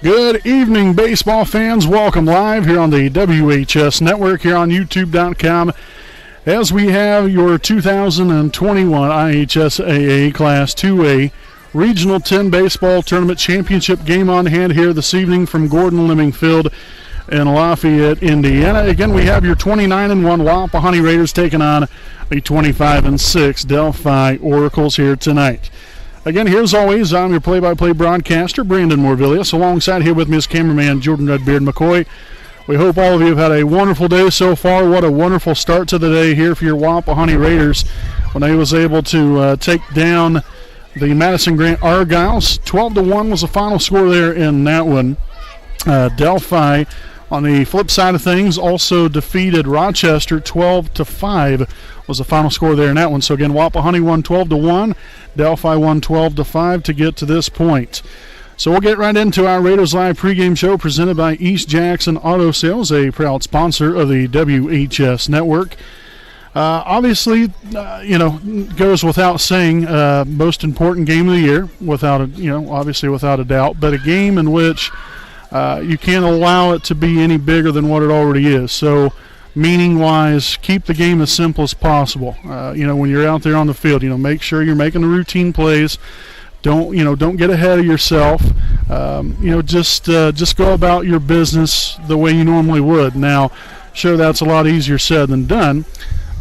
Good evening, baseball fans. Welcome live here on the WHS Network here on YouTube.com as we have your 2021 IHSAA Class 2A Regional 10 Baseball Tournament Championship game on hand here this evening from Gordon Leming Field in Lafayette, Indiana. Again, we have your 29-1 Wapahani Raiders taking on the 25-6 Delphi Oracles here tonight. Again, here as always, I'm your play-by-play broadcaster, Brandon Morvillius. Alongside here with me is cameraman Jordan Redbeard McCoy. We hope all of you have had a wonderful day so far. What a wonderful start to the day here for your Wapahani Raiders when they was able to take down the Madison Grant Argyles. 12-1 was the final score there in that one. Delphi, on the flip side of things, also defeated Rochester 12-5 was the final score there in that one. So again, Wapahani won 12-1, Delphi won 12-5 to get to this point. So we'll get right into our Raiders Live pregame show presented by East Jackson Auto Sales, a proud sponsor of the WHS Network. Obviously, goes without saying, most important game of the year, obviously without a doubt, but a game in which you can't allow it to be any bigger than what it already is. So, meaning-wise, keep the game as simple as possible. When you're out there on the field, make sure you're making the routine plays. Don't get ahead of yourself. Just go about your business the way you normally would. Now, sure, that's a lot easier said than done,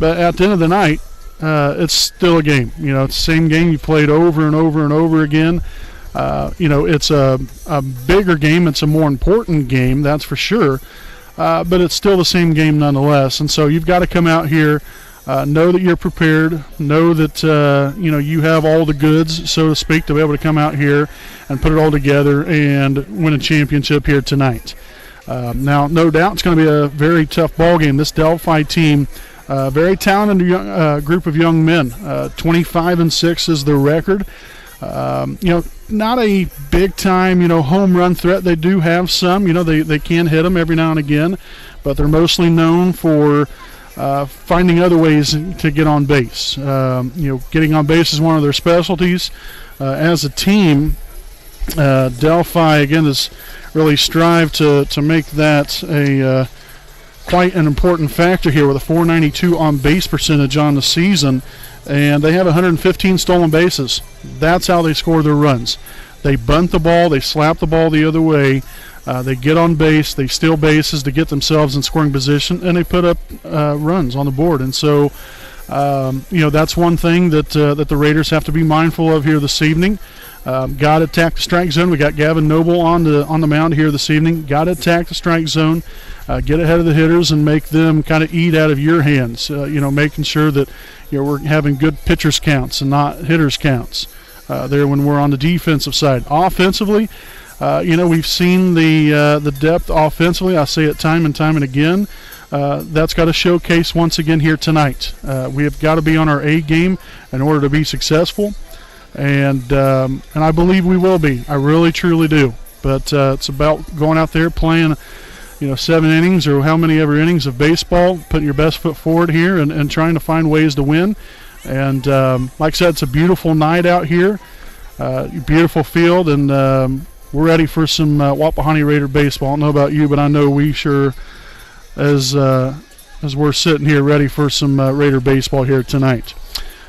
but at the end of the night, it's still a game. It's the same game you played over and over and over again. It's a bigger game. It's a more important game, that's for sure. But it's still the same game nonetheless. And so you've got to come out here, know that you're prepared, know that, you have all the goods, so to speak, to be able to come out here and put it all together and win a championship here tonight. Now, no doubt it's going to be a very tough ball game. This Delphi team, very talented group of young men. 25-6 is the record. Not a big-time, home run threat. They do have some. They can hit them every now and again, but they're mostly known for finding other ways to get on base. Getting on base is one of their specialties. As a team, Delphi, again, has really strived to make that a quite an important factor here with a .492 on-base percentage on the season. And they have 115 stolen bases. That's how they score their runs. They bunt the ball, they slap the ball the other way, they get on base, they steal bases to get themselves in scoring position, and they put up runs on the board. And so, that's one thing that the Raiders have to be mindful of here this evening. Got to attack the strike zone. We got Gavin Noble on the mound here this evening. Got to attack the strike zone, get ahead of the hitters, and make them kind of eat out of your hands. Making sure that we're having good pitchers counts and not hitters counts there when we're on the defensive side. Offensively, we've seen the depth offensively. I say it time and time and again. That's got to showcase once again here tonight. We have got to be on our A game in order to be successful. And I believe we will be. I really, truly do. But it's about going out there playing, 7 innings or how many ever innings of baseball, putting your best foot forward here and trying to find ways to win. And like I said, it's a beautiful night out here, beautiful field, and we're ready for some Wapahani Raider baseball. I don't know about you, but I know we sure, as we're sitting here, ready for some Raider baseball here tonight.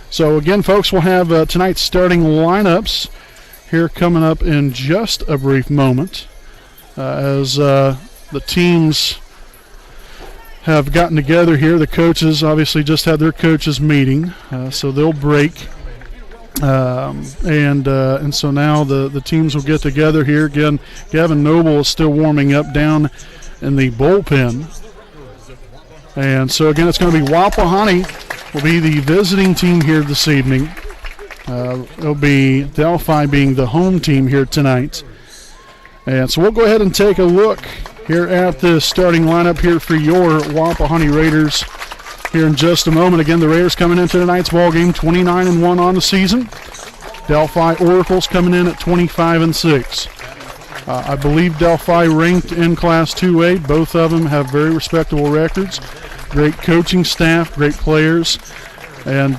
So, again, folks, we'll have tonight's starting lineups here coming up in just a brief moment as the teams have gotten together here. The coaches obviously just had their coaches meeting, so they'll break. And so now the teams will get together here. Again, Gavin Noble is still warming up down in the bullpen. And so, again, it's going to be Wapahani will be the visiting team here this evening. It'll be Delphi being the home team here tonight. And so we'll go ahead and take a look here at the starting lineup here for your Wapahani Raiders here in just a moment. Again, the Raiders coming into tonight's ball game 29-1 on the season. Delphi Oracles coming in at 25-6. I believe Delphi ranked in Class 2A. Both of them have very respectable records. Great coaching staff, great players, and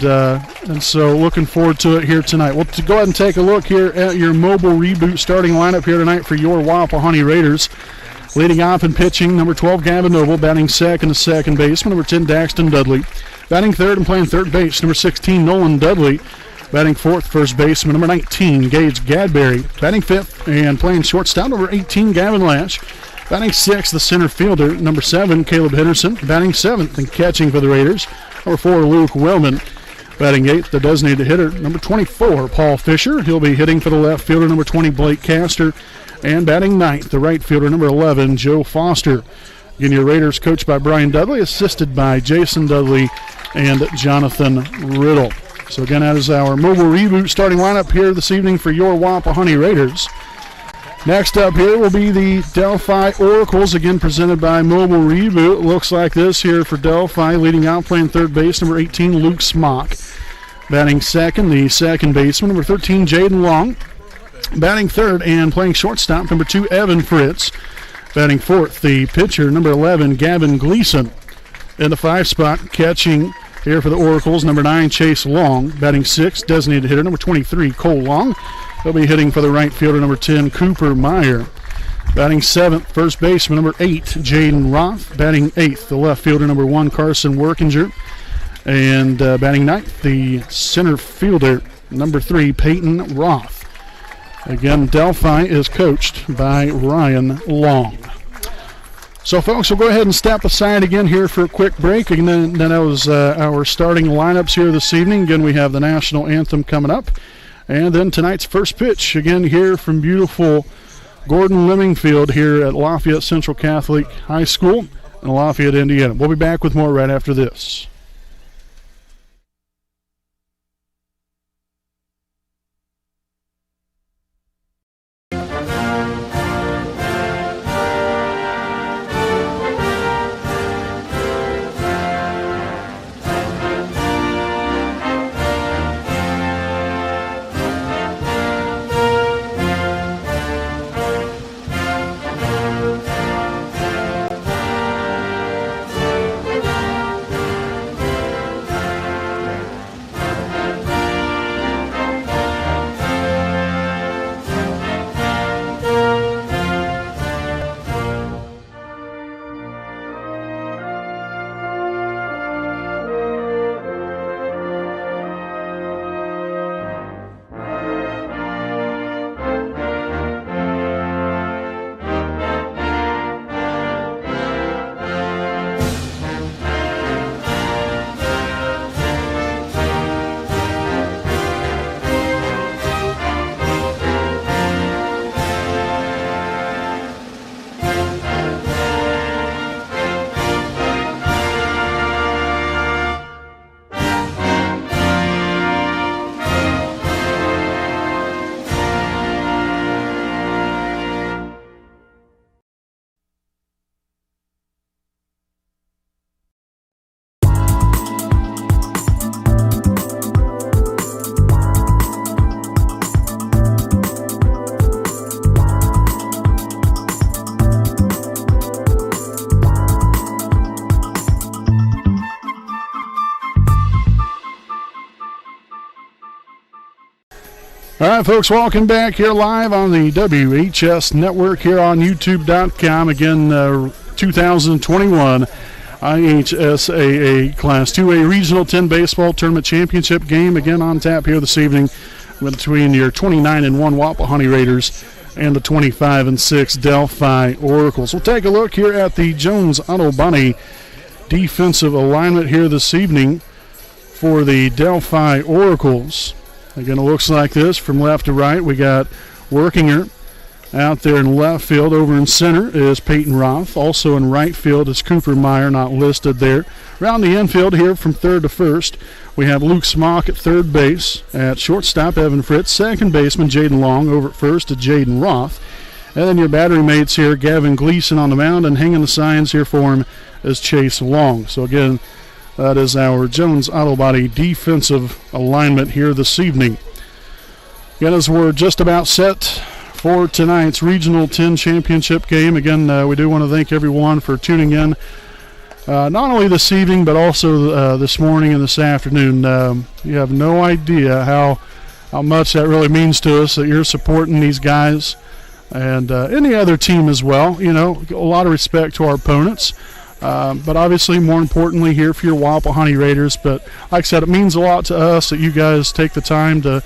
And so looking forward to it here tonight. We'll go ahead and take a look here at your mobile reboot starting lineup here tonight for your Wapahani Raiders. Leading off and pitching, number 12, Gavin Noble. Batting second to second baseman, number 10, Daxton Dudley. Batting third and playing third base, number 16, Nolan Dudley. Batting fourth, first baseman, number 19, Gage Gadberry. Batting fifth and playing shortstop, number 18, Gavin Lash. Batting sixth, the center fielder, number 7, Caleb Henderson. Batting seventh and catching for the Raiders, number 4, Luke Wellman. Batting eighth, the designated hitter, number 24, Paul Fisher. He'll be hitting for the left fielder, number 20, Blake Castor. And batting ninth, the right fielder, number 11, Joe Foster. Again, your Raiders coached by Brian Dudley, assisted by Jason Dudley and Jonathan Riddle. So again, that is our mobile reboot starting lineup here this evening for your Wapahani Raiders. Next up here will be the Delphi Oracles, again presented by Mobile Reboot. Looks like this here for Delphi. Leading out, playing third base, number 18, Luke Smock. Batting second, the second baseman, number 13, Jaden Long. Batting third and playing shortstop, number 2, Evan Fritz. Batting fourth, the pitcher, number 11, Gavin Gleason. In the 5 spot, catching here for the Oracles, number 9, Chase Long. Batting sixth, designated hitter, number 23, Cole Long. He'll be hitting for the right fielder, number 10, Cooper Meyer. Batting seventh, first baseman, number 8, Jaden Roth. Batting eighth, the left fielder, number 1, Carson Workinger. And batting ninth, the center fielder, number 3, Peyton Roth. Again, Delphi is coached by Ryan Long. So, folks, we'll go ahead and step aside again here for a quick break. And then that was our starting lineups here this evening. Again, we have the national anthem coming up. And then tonight's first pitch, again, here from beautiful Gordon Lemingfield here at Lafayette Central Catholic High School in Lafayette, Indiana. We'll be back with more right after this. All right, folks, welcome back here live on the WHS Network here on YouTube.com. Again, 2021 IHSAA Class 2A Regional 10 Baseball Tournament Championship game. Again, on tap here this evening between your 29-1 Wapahani Raiders and the 25-6 Delphi Oracles. We'll take a look here at the Jones Otto-Bonnie defensive alignment here this evening for the Delphi Oracles. Again, it looks like this from left to right. We got Workinger out there in left field. Over in center is Peyton Roth. Also in right field is Cooper Meyer, not listed there. Around the infield here from third to first, we have Luke Smock at third base. At shortstop, Evan Fritz. Second baseman, Jaden Long. Over at first to Jaden Roth. And then your battery mates here, Gavin Gleason on the mound, and hanging the signs here for him is Chase Long. So again, that is our Jones Otto-Bonnie defensive alignment here this evening. Again, as we're just about set for tonight's Regional 10 Championship game, again, we do want to thank everyone for tuning in not only this evening but also this morning and this afternoon. You have no idea how much that really means to us that you're supporting these guys and any other team as well. You know, a lot of respect to our opponents. But obviously, more importantly, here for your Wapahani Raiders. But like I said, it means a lot to us that you guys take the time to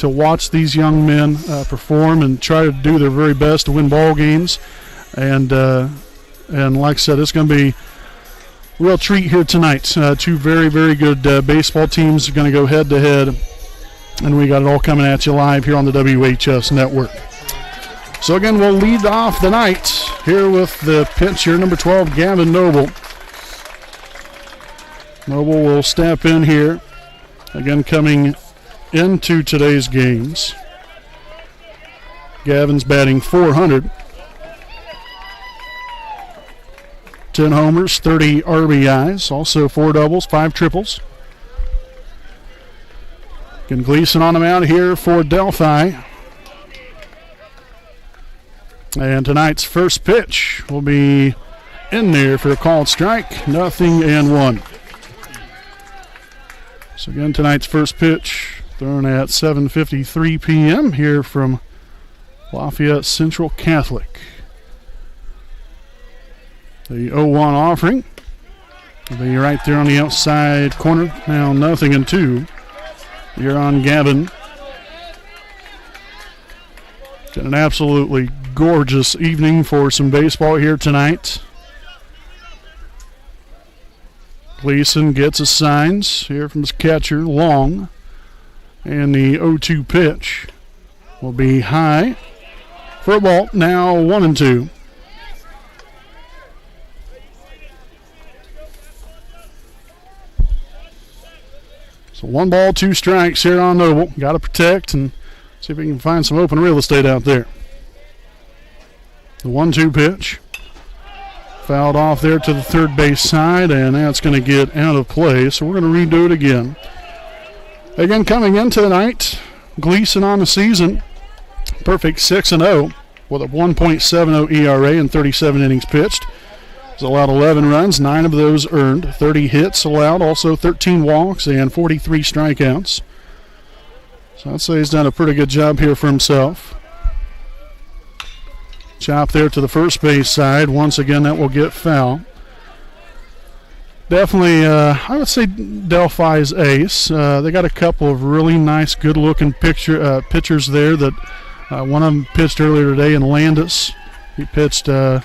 watch these young men perform and try to do their very best to win ball games. And like I said, it's going to be a real treat here tonight. Two very, very good baseball teams are going to go head-to-head. And we got it all coming at you live here on the WHS Network. So again, we'll lead off the night here with the pitcher, number 12, Gavin Noble. Noble will step in here, again coming into today's games. Gavin's batting .400. 10 homers, 30 RBIs, also 4 doubles, 5 triples. Again, Gleason on the mound here for Delphi. And tonight's first pitch will be in there for a called strike. 0-1. So again, tonight's first pitch thrown at 7:53 p.m. here from Lafayette Central Catholic. The 0-1 offering will be right there on the outside corner. Now 0-2. You're on Gavin. Got an absolutely gorgeous evening for some baseball here tonight. Gleason gets his signs here from his catcher, Long. And the 0-2 pitch will be high for a ball. Now 1-2. So 1 ball, 2 strikes here on Noble. Got to protect and see if we can find some open real estate out there. The 1-2 pitch. Fouled off there to the third base side, and that's going to get out of play. So we're going to redo it again. Again, coming into the night, Gleason on the season. Perfect 6-0 with a 1.70 ERA and 37 innings pitched. He's allowed 11 runs, 9 of those earned, 30 hits allowed, also 13 walks and 43 strikeouts. So I'd say he's done a pretty good job here for himself. Chop there to the first base side. Once again, that will get foul. Definitely, I would say Delphi's ace. They got a couple of really nice, good-looking pitchers there. That one of them pitched earlier today in Landis. He pitched the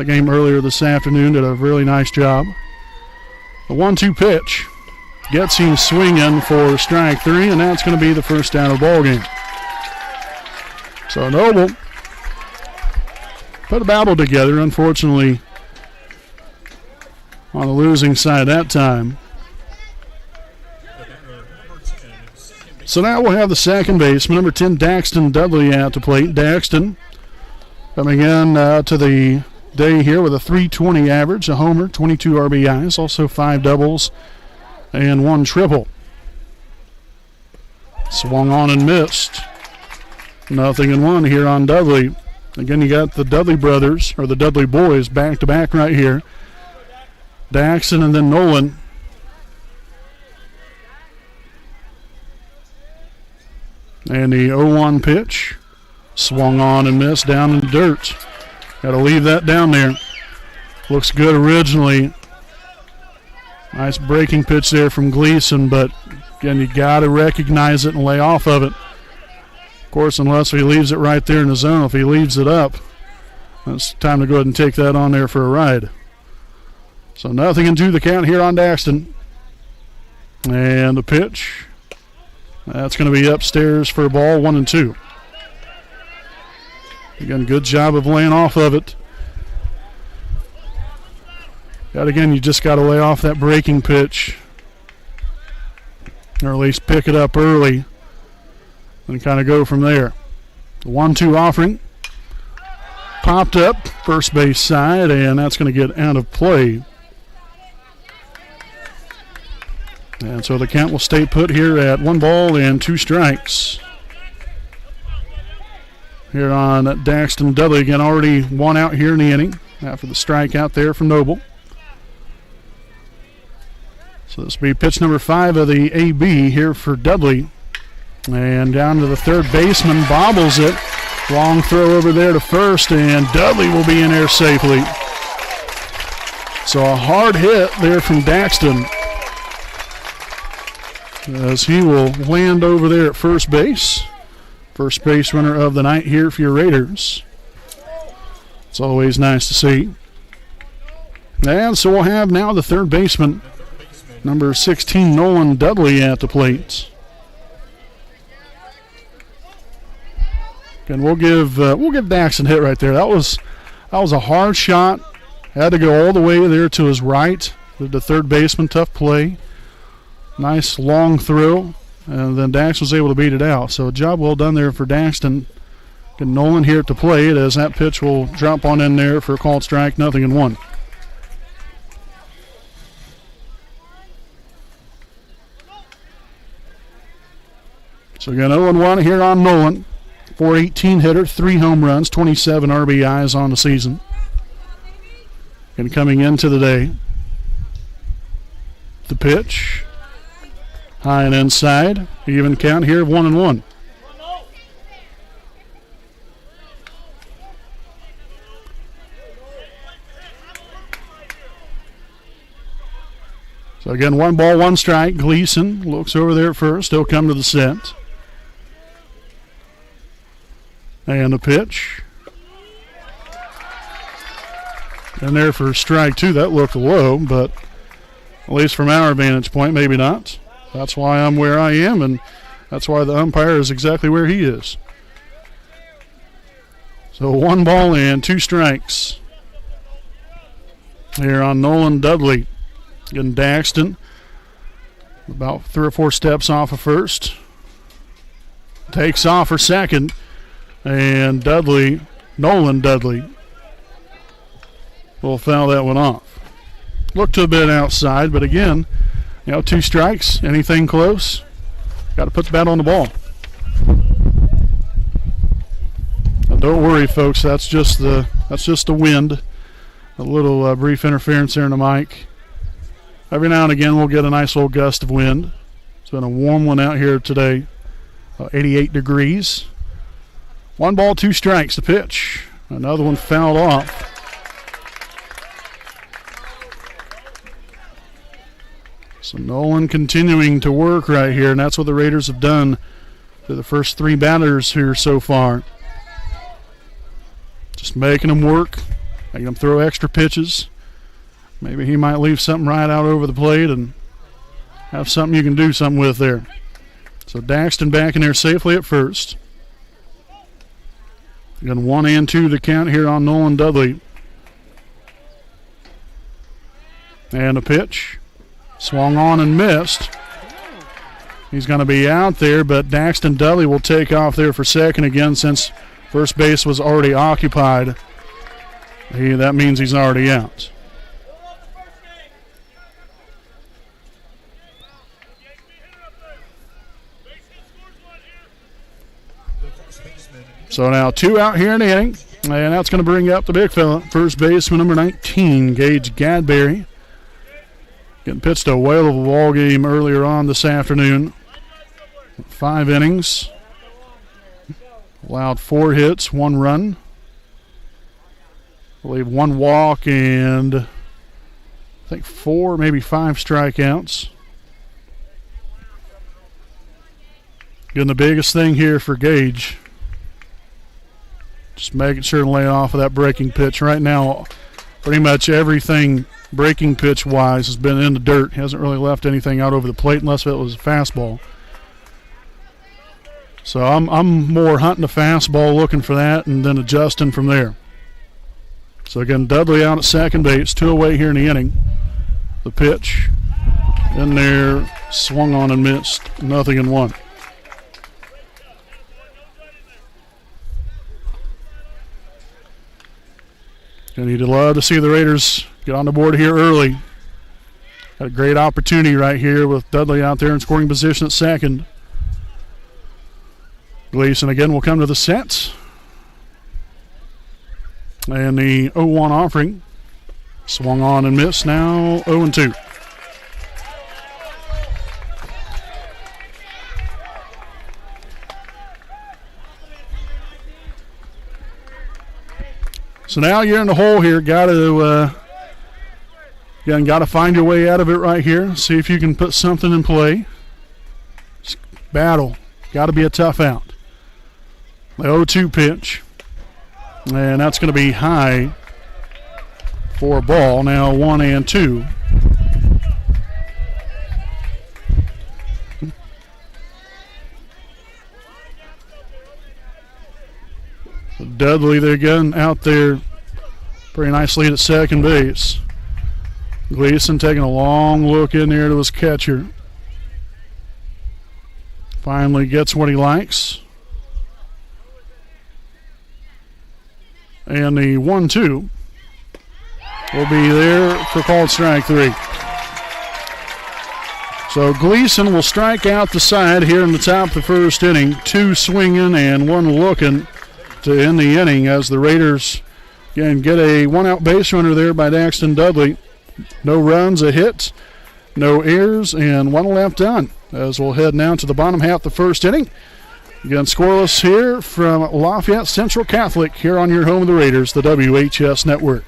game earlier this afternoon, did a really nice job. The 1-2 pitch gets him swinging for strike 3, and that's going to be the first out of the ball game. So Noble put a battle together, unfortunately, on the losing side that time. So now we'll have the second baseman, number 10, Daxton Dudley, at the plate. Daxton coming in to the day here with a .320 average, a homer, 22 RBIs, also 5 doubles and 1 triple. Swung on and missed. 0-1 here on Dudley. Again, you got the Dudley brothers, or the Dudley boys, back-to-back right here. Daxton and then Nolan. And the 0-1 pitch. Swung on and missed down in the dirt. Got to leave that down there. Looks good originally. Nice breaking pitch there from Gleason, but again, you got to recognize it and lay off of it. Of course, unless he leaves it right there in the zone. If he leaves it up, it's time to go ahead and take that on there for a ride. So 0-2 the count here on Daxton. And the pitch. That's going to be upstairs for a ball, 1-2. Again, good job of laying off of it. Again, you just got to lay off that breaking pitch. Or at least pick it up early and kind of go from there. The 1-2 offering. Popped up, first base side, and that's going to get out of play. And so the count will stay put here at 1 ball and 2 strikes. Here on Daxton Dudley, again, already 1 out here in the inning after the strikeout there from Noble. So this will be pitch number 5 of the AB here for Dudley. And down to the third baseman, bobbles it. Long throw over there to first, and Dudley will be in there safely. So a hard hit there from Daxton, as he will land over there at first base. First base runner of the night here for your Raiders. It's always nice to see. And so we'll have now the third baseman, number 16, Nolan Dudley, at the plate. And we'll give Daxton a hit right there. That was a hard shot. Had to go all the way there to his right. The third baseman, tough play. Nice long throw, and then Dax was able to beat it out. So a job well done there for Daxton. And Nolan here at the plate, as that pitch will drop on in there for a called strike, 0-1. So again, 0-1 here on Nolan. .418 hitter, 3 home runs, 27 RBIs on the season. And coming into the day, the pitch, high and inside, even count here, 1-1. So again, 1 ball, 1 strike. Gleason looks over there at first. He'll come to the set. And the pitch. And there for strike 2. That looked low, but at least from our vantage point, maybe not. That's why I'm where I am, and that's why the umpire is exactly where he is. So 1 ball and 2 strikes here on Nolan Dudley. Getting Daxton about 3 or 4 steps off of first. Takes off for second. And Nolan Dudley, will foul that one off. Looked to a bit outside, but again, 2 strikes, anything close, got to put the bat on the ball. Now don't worry, folks, that's just the wind. A little brief interference there in the mic. Every now and again, we'll get a nice little gust of wind. It's been a warm one out here today, 88 degrees. 1 ball, 2 strikes, the pitch. Another one fouled off. So Nolan continuing to work right here, and that's what the Raiders have done to the first 3 batters here so far. Just making them work, making them throw extra pitches. Maybe he might leave something right out over the plate and have something you can do something with there. So Daxton back in there safely at first. Again, 1 and 2 to count here on Nolan Dudley. And a pitch. Swung on and missed. He's going to be out there, but Daxton Dudley will take off there for second again since first base was already occupied. That means he's already out. So now 2 out here in the inning, and that's going to bring up the big fella, first baseman number 19, Gage Gadberry. Getting pitched a whale of a ball game earlier on this afternoon. 5 innings, allowed 4 hits, 1 run. I believe 1 walk and I think 4, maybe 5 strikeouts. Again, the biggest thing here for Gage, just making sure to lay off of that breaking pitch. Right now, pretty much everything breaking pitch-wise has been in the dirt. He hasn't really left anything out over the plate unless it was a fastball. So I'm more hunting a fastball, looking for that, and then adjusting from there. So again, Dudley out at second base, 2 away here in the inning. The pitch in there, swung on and missed, 0-1. And you'd love to see the Raiders get on the board here early. Had a great opportunity right here with Dudley out there in scoring position at second. Gleason again will come to the set. And the 0-1 offering. Swung on and missed. Now 0-2. So now you're in the hole here. Got to find your way out of it right here. See if you can put something in play. Battle. Got to be a tough out. The 0-2 pitch. And that's going to be high for a ball. Now 1-2. Dudley, they're getting out there pretty nice lead at second base. Gleason taking a long look in there to his catcher. Finally gets what he likes. And the 1-2 will be there for called strike 3. So Gleason will strike out the side here in the top of the first inning. 2 swinging and 1 looking to end the inning as the Raiders again get a 1-out base runner there by Daxton Dudley. No runs, a hit, no errors, and 1 left on as we'll head now to the bottom half of the first inning. Again, scoreless here from Lafayette Central Catholic here on your home of the Raiders, the WHS Network.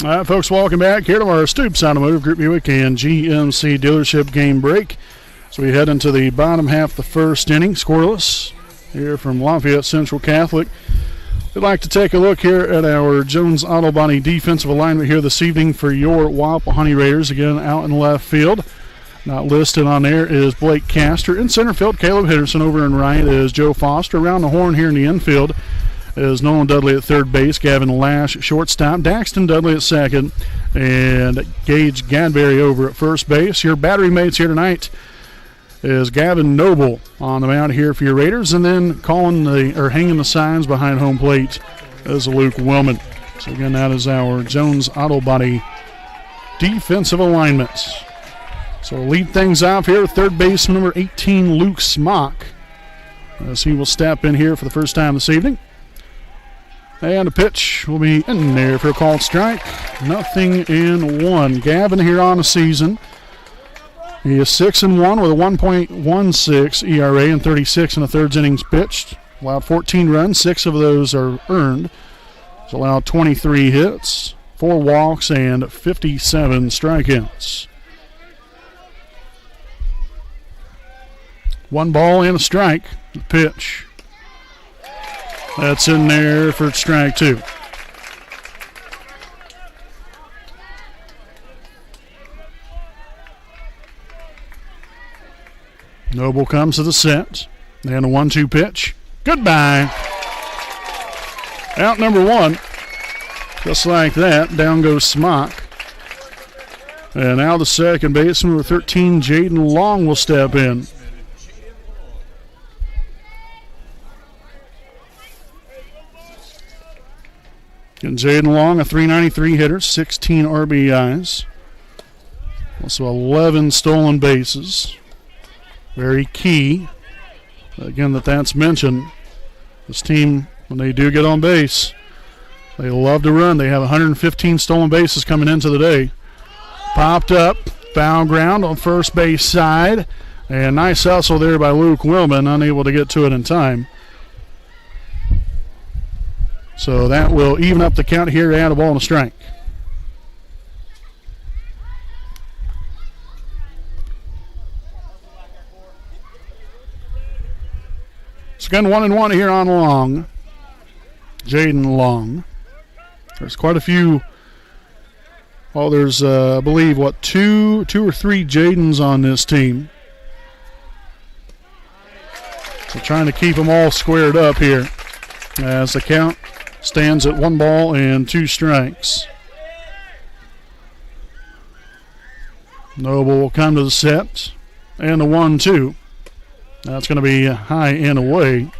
All right, folks, welcome back here to our Stoops Automotive Group Buick and GMC dealership game break. So we head into the bottom half of the first inning, scoreless here from Lafayette Central Catholic. We'd like to take a look here at our Jones Auto Body defensive alignment here this evening for your Wapahani Raiders. Again, out in left field. Not listed on there is Blake Castor. In center field, Caleb Henderson. Over in right is Joe Foster. Around the horn here in the infield is Nolan Dudley at third base, Gavin Lash at shortstop, Daxton Dudley at second, and Gage Gadberry over at first base. Your battery mates here tonight is Gavin Noble on the mound here for your Raiders, and then hanging the signs behind home plate is Luke Willman. So again, that is our Jones Auto Body defensive alignments. So we'll lead things off here with third baseman number 18, Luke Smock, as he will step in here for the first time this evening. And the pitch will be in there for a called strike. 0-1. Gavin here on the season. He is 6-1 with a 1.16 ERA and 36 in the third innings pitched. Allowed 14 runs, 6 of those are earned. He's allowed 23 hits, 4 walks, and 57 strikeouts. 1 ball and a strike. The pitch. That's in there for strike 2. Noble comes to the set. And a 1-2 pitch. Goodbye. Out number 1. Just like that, down goes Smock. And now the second baseman, number 13, Jaden Long, will step in. And Jaden Long, a .393 hitter, 16 RBIs. Also 11 stolen bases. Very key. Again, that's mentioned. This team, when they do get on base, they love to run. They have 115 stolen bases coming into the day. Popped up, foul ground on first base side. And nice hustle there by Luke Willman, unable to get to it in time. So that will even up the count here, add a ball and a strike. So again, 1-1 here on Long. Jaden Long. There's quite a few. Well, there's, I believe, two or three Jadens on this team. So trying to keep them all squared up here as the count stands at 1 ball and 2 strikes. Noble will come to the set and the 1-2. That's going to be high and away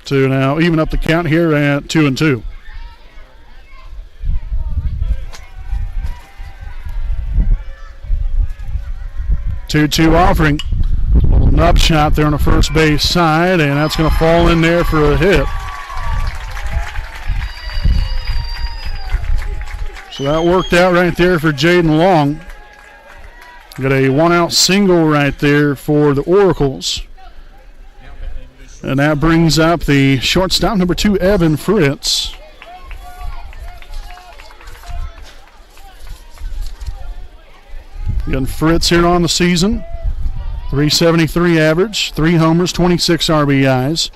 to now even up the count here at 2-2. Two offering. A little nub shot there on the first base side, and that's going to fall in there for a hit. So that worked out right there for Jaden Long. Got a 1-out single right there for the Oracles. And that brings up the shortstop, number 2, Evan Fritz. Again, Fritz here on the season. 373 average, 3 homers, 26 RBIs.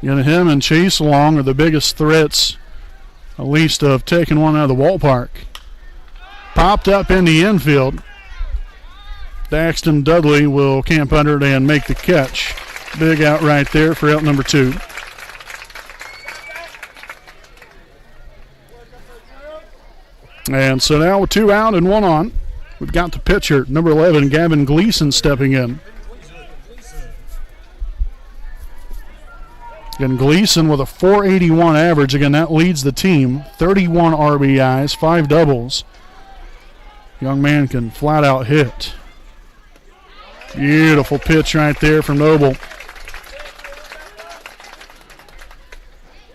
Again, him and Chase Long are the biggest threats, at least of taking one out of the ballpark. Popped up in the infield. Daxton Dudley will camp under it and make the catch. Big out right there for out number 2. And so now with 2 out and 1 on, we've got the pitcher, number 11, Gavin Gleason, stepping in. Again, Gleason with a 481 average. Again, that leads the team. 31 RBIs, 5 doubles. Young man can flat out hit. Beautiful pitch right there from Noble.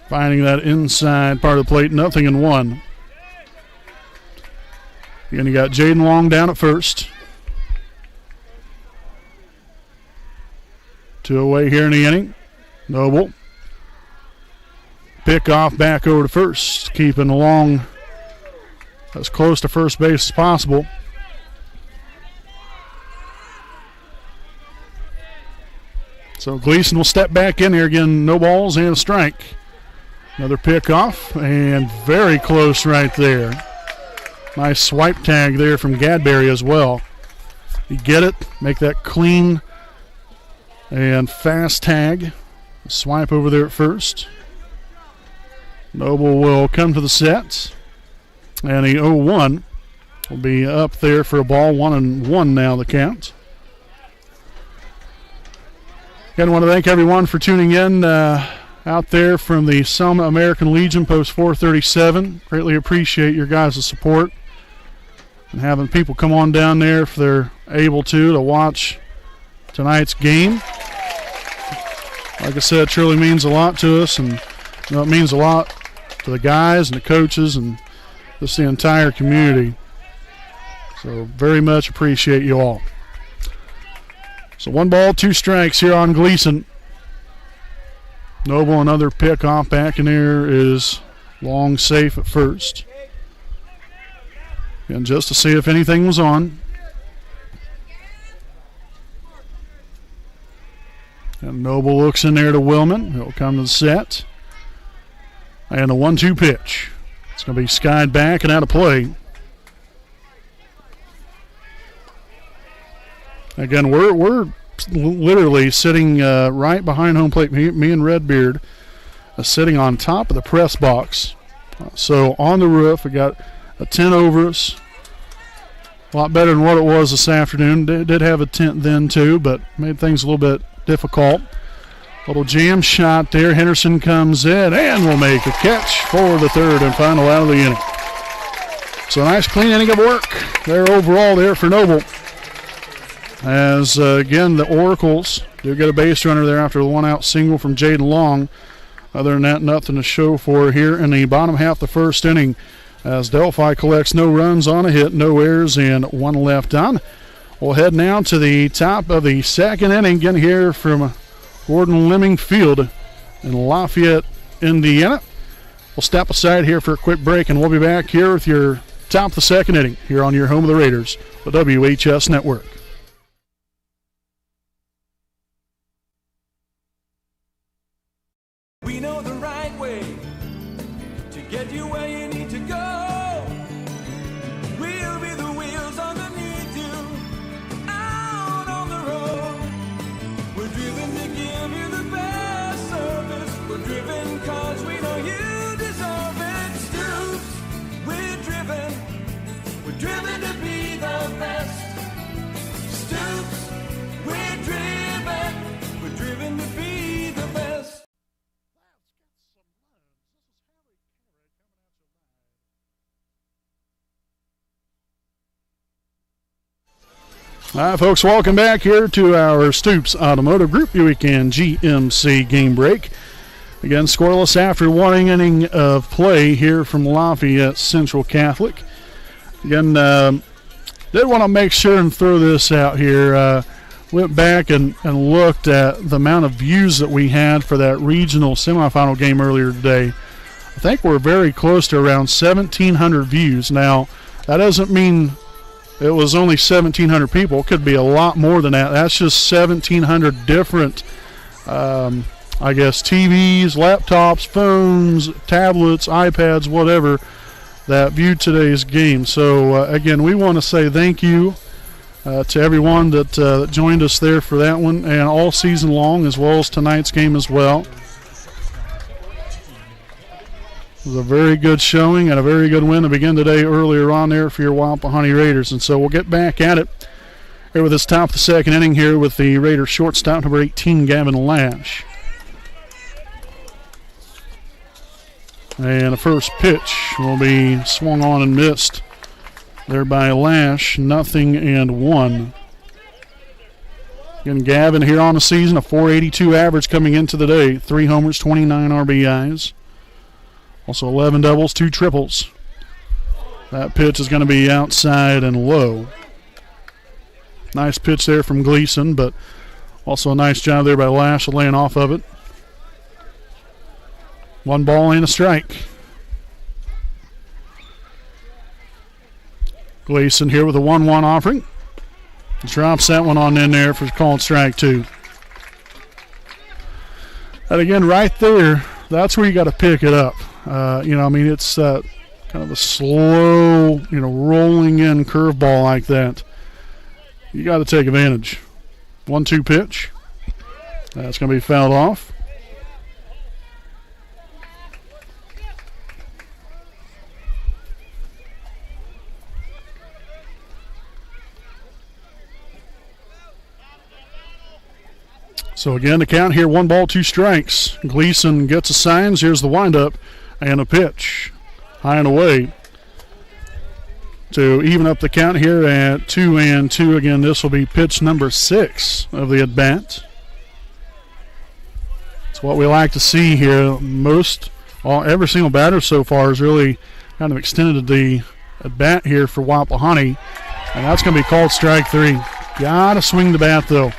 Finding that inside part of the plate, 0-1. Again, you got Jaden Long down at first. 2 away here in the inning. Noble. Pick off back over to first, keeping Long as close to first base as possible. So Gleason will step back in here again. No balls and a strike. Another pick off and very close right there. Nice swipe tag there from Gadberry as well. You get it, make that clean and fast tag. Swipe over there at first. Noble will come to the set. And the 0-1 will be up there for a ball. 1-1 now the count. Again, I want to thank everyone for tuning in out there from the Selma American Legion, Post 437. Greatly appreciate your guys' support and having people come on down there if they're able to watch tonight's game. Like I said, it truly means a lot to us, and it means a lot to the guys and the coaches and just the entire community. So very much appreciate you all. So 1 ball, 2 strikes here on Gleason. Noble, another pick off back in there is Long safe at first. And just to see if anything was on. And Noble looks in there to Willman. He'll come to the set. And a 1-2 pitch. It's going to be skied back and out of play. Again, we're literally sitting right behind home plate. Me and Redbeard sitting on top of the press box. So on the roof, we got a tent over us. A lot better than what it was this afternoon. Did have a tent then too, but made things a little bit difficult. Little jam shot there. Henderson comes in and will make a catch for the 3rd and final out of the inning. So a nice clean inning of work there overall there for Noble. As, again, the Oracles do get a base runner there after the 1-out single from Jaden Long. Other than that, nothing to show for here in the bottom half of the 1st inning as Delphi collects no runs on a hit, no errors, and 1 left on. We'll head now to the top of the 2nd inning. Again here from Gordon Lemming Field in Lafayette, Indiana. We'll step aside here for a quick break, and we'll be back here with your top of the 2nd inning here on your home of the Raiders, the WHS Network. We know get you where you need to go. We'll be the wheels underneath you, out on the road. We're driven to give you the best service. We're driven cause we know you deserve it. Stoops, we're driven to be the best. Stoops, we're driven to be the best. All right, folks, welcome back here to our Stoops Automotive Group Weekend GMC game break. Again, scoreless after one inning of play here from Lafayette Central Catholic. Again, did want to make sure and throw this out here. Went back and looked at the amount of views that we had for that regional semifinal game earlier today. I think we're very close to around 1,700 views. Now, that doesn't mean it was only 1,700 people. It could be a lot more than that. That's just 1,700 different, I guess, TVs, laptops, phones, tablets, iPads, whatever, that viewed today's game. So, again, we want to say thank you to everyone that joined us there for that one and all season long, as well as tonight's game as well. It was a very good showing and a very good win to begin today earlier on there for your Wapahani Raiders. And so we'll get back at it here with this top of the second inning here with the Raiders shortstop, number 18, Gavin Lash. And the first pitch will be swung on and missed there by Lash, 0-1. Again, Gavin here on the season, a .482 average coming into the day. 3 homers, 29 RBIs. Also 11 doubles, 2 triples. That pitch is going to be outside and low. Nice pitch there from Gleason, but also a nice job there by Lash laying off of it. 1 ball and a strike. Gleason here with a 1-1 offering. Drops that one on in there for called strike 2. And again, right there, that's where you got to pick it up. It's kind of a slow, rolling in curveball like that. You got to take advantage. 1-2 pitch. That's going to be fouled off. So again, the count here, 1 ball, 2 strikes. Gleason gets the signs. Here's the windup and a pitch. High and away to even up the count here at 2-2. Again, this will be pitch number 6 of the at-bat. It's what we like to see here. Every single batter so far has really kind of extended the at-bat here for Wapahani. And that's going to be called strike 3. Got to swing the bat, though.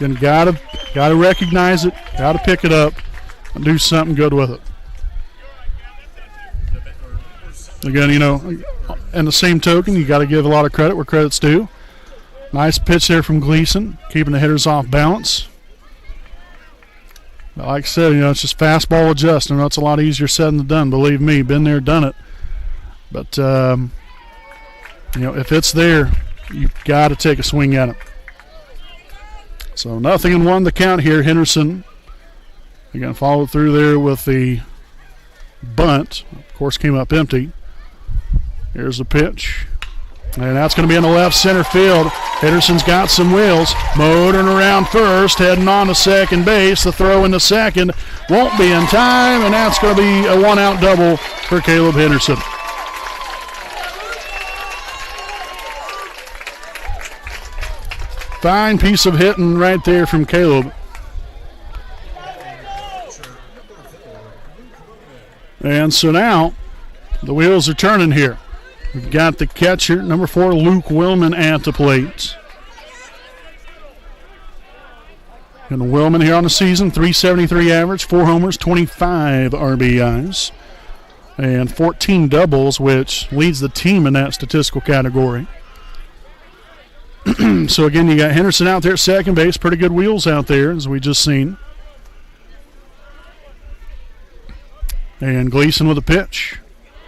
Again, gotta recognize it, gotta pick it up, and do something good with it. Again, in the same token, you got to give a lot of credit where credit's due. Nice pitch there from Gleason, keeping the hitters off balance. But like I said, it's just fastball adjust. I know it's a lot easier said than done. Believe me, been there, done it. But if it's there, you've got to take a swing at it. So 0-1 the count here. Henderson again followed through there with the bunt. Of course, came up empty. Here's the pitch. And that's going to be in the left center field. Henderson's got some wheels. Motoring around first, heading on to second base. The throw into second won't be in time, and that's going to be a 1-out double for Caleb Henderson. Fine piece of hitting right there from Caleb. And so now the wheels are turning here. We've got the catcher, number 4, Luke Willman, at the plate. And Willman here on the season, .373 average, 4 homers, 25 RBIs, and 14 doubles, which leads the team in that statistical category. So again, you got Henderson out there at second base. Pretty good wheels out there, as we just seen. And Gleason with a pitch.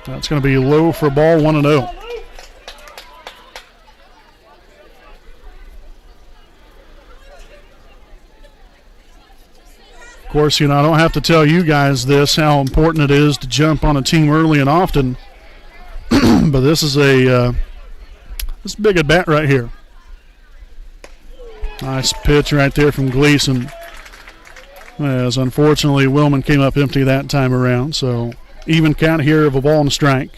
That's going to be low for a ball, 1-0. Of course, I don't have to tell you guys this, how important it is to jump on a team early and often. But this is a big at bat right here. Nice pitch right there from Gleason. As unfortunately, Willman came up empty that time around. So even count here of a ball and a strike.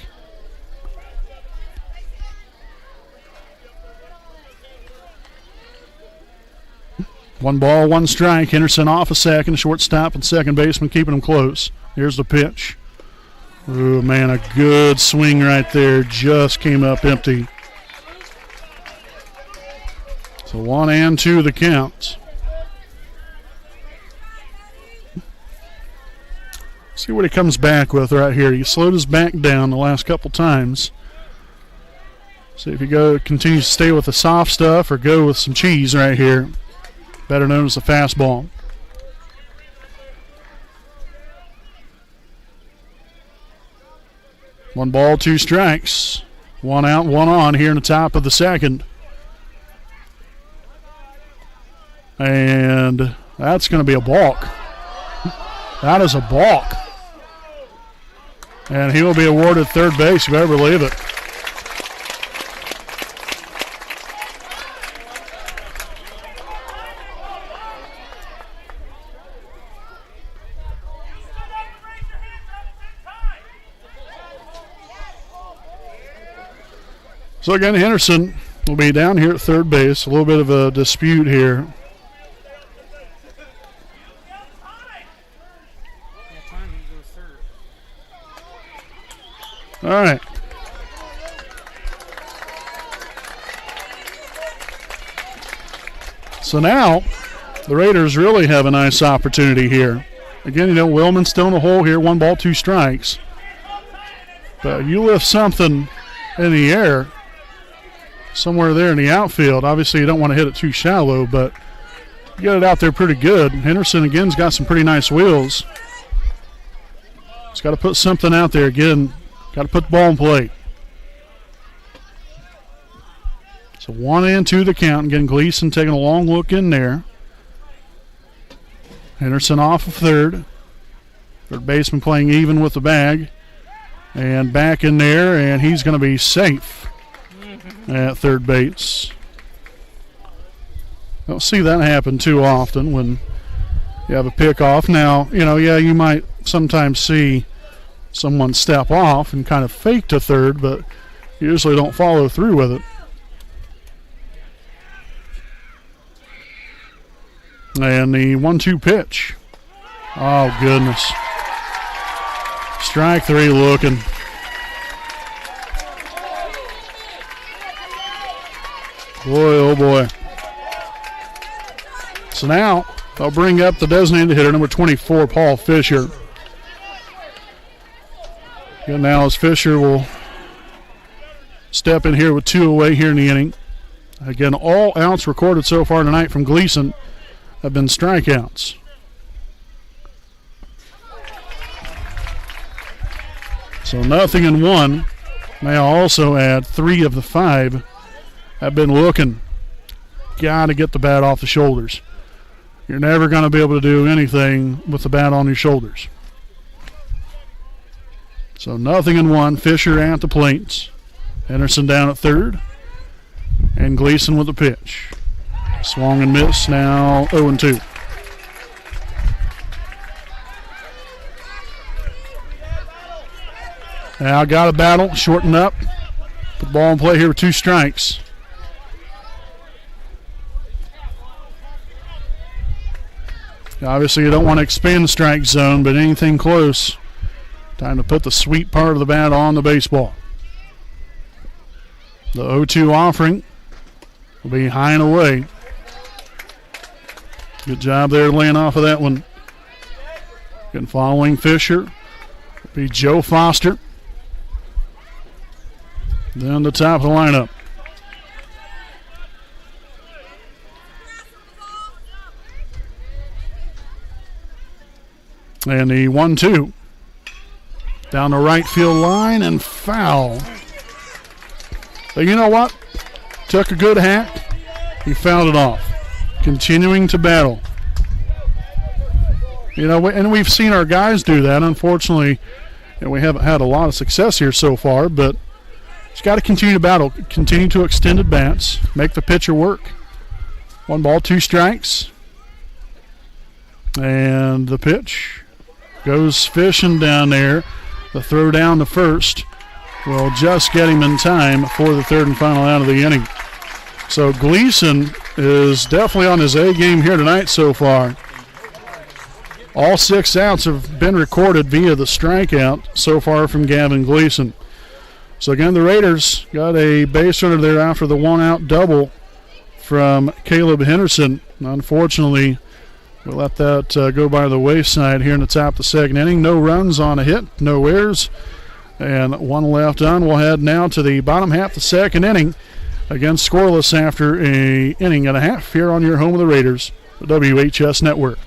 One ball, one strike. Henderson off a second. Shortstop and second baseman keeping them close. Here's the pitch. Oh, man, a good swing right there. Just came up empty. So 1-2 the count. See what he comes back with right here. He slowed his back down the last couple times. See if he continues to stay with the soft stuff or go with some cheese right here. Better known as the fastball. One ball, two strikes. One out, one on here in the top of the second. And that's going to be a balk. That is a balk. And he will be awarded third base, you better believe it. So again, Henderson will be down here at third base. A little bit of a dispute here. All right. So now the Raiders really have a nice opportunity here. Again, Willman's still in the hole here. One ball, two strikes. But you lift something in the air somewhere there in the outfield. Obviously, you don't want to hit it too shallow, but you get it out there pretty good. Henderson, again's got some pretty nice wheels. He's got to put something out there again. Got to put the ball in play. So 1-2 the count. Again, Gleason taking a long look in there. Henderson off of third. Third baseman playing even with the bag. And back in there, and he's going to be safe at third base. Don't see that happen too often when you have a pickoff. Now, you might sometimes see someone step off and kind of fake to third, but usually don't follow through with it. And the 1-2 pitch. Oh, goodness. Strike three looking. Boy, oh boy. So now I'll bring up the designated hitter, number 24, Paul Fisher. And now as Fisher will step in here with two away here in the inning. Again, all outs recorded so far tonight from Gleason have been strikeouts. So 0-1. May I also add 3 of the 5 have been looking. Got to get the bat off the shoulders. You're never going to be able to do anything with the bat on your shoulders. So 0-1. Fisher at the plate. Henderson down at third. And Gleason with the pitch. Swung and missed. Now 0-2. Now got a battle. Shorten up. Put the ball in play here with 2 strikes. Obviously, you don't want to expand the strike zone, but anything close, time to put the sweet part of the bat on the baseball. The 0-2 offering will be high and away. Good job there laying off of that one. And following Fisher will be Joe Foster. Then the top of the lineup. And the 1-2 Down the right field line and foul. But you know what? Took a good hack. He fouled it off. Continuing to battle. You know, and we've seen our guys do that. Unfortunately, we haven't had a lot of success here so far, but it's got to continue to battle, continue to extend at bats, make the pitcher work. 1 ball, 2 strikes. And the pitch goes fishing down there. The throw down to first will just get him in time for the 3rd and final out of the inning. So Gleason is definitely on his A game here tonight so far. All 6 outs have been recorded via the strikeout so far from Gavin Gleason. So again, the Raiders got a base runner there after the 1-out double from Caleb Henderson. Unfortunately, we'll let that go by the wayside here in the top of the 2nd inning. No runs on a hit, no errors, and 1 left on. We'll head now to the bottom half of the 2nd inning. Again, scoreless after a inning and a half here on your home of the Raiders, the WHS Network.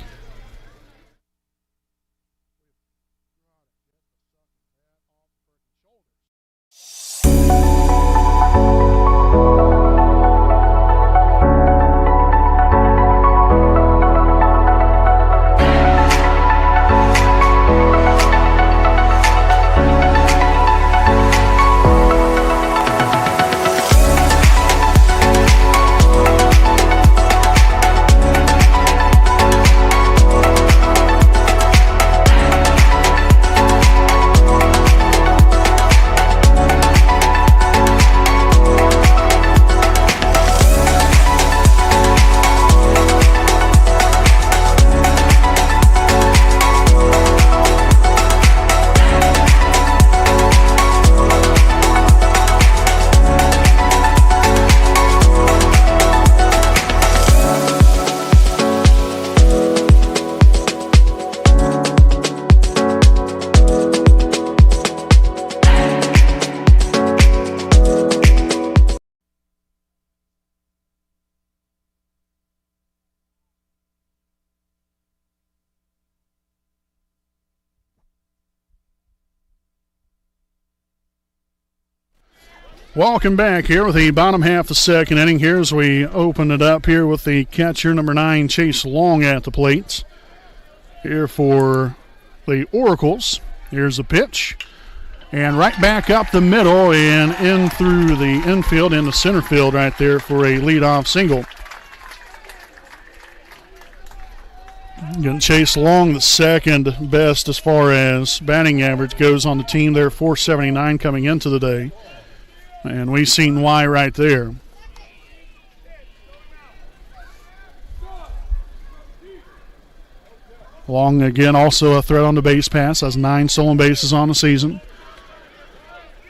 Welcome back here with the bottom half of the 2nd inning here as we open it up here with the catcher, number 9, Chase Long at the plate. Here for the Oracles. Here's the pitch. And right back up the middle and in through the infield, into center field right there for a leadoff single. Again, Chase Long, the 2nd best as far as batting average goes on the team there, .479 coming into the day. And we've seen why right there. Long again, also a threat on the base pass, has 9 stolen bases on the season.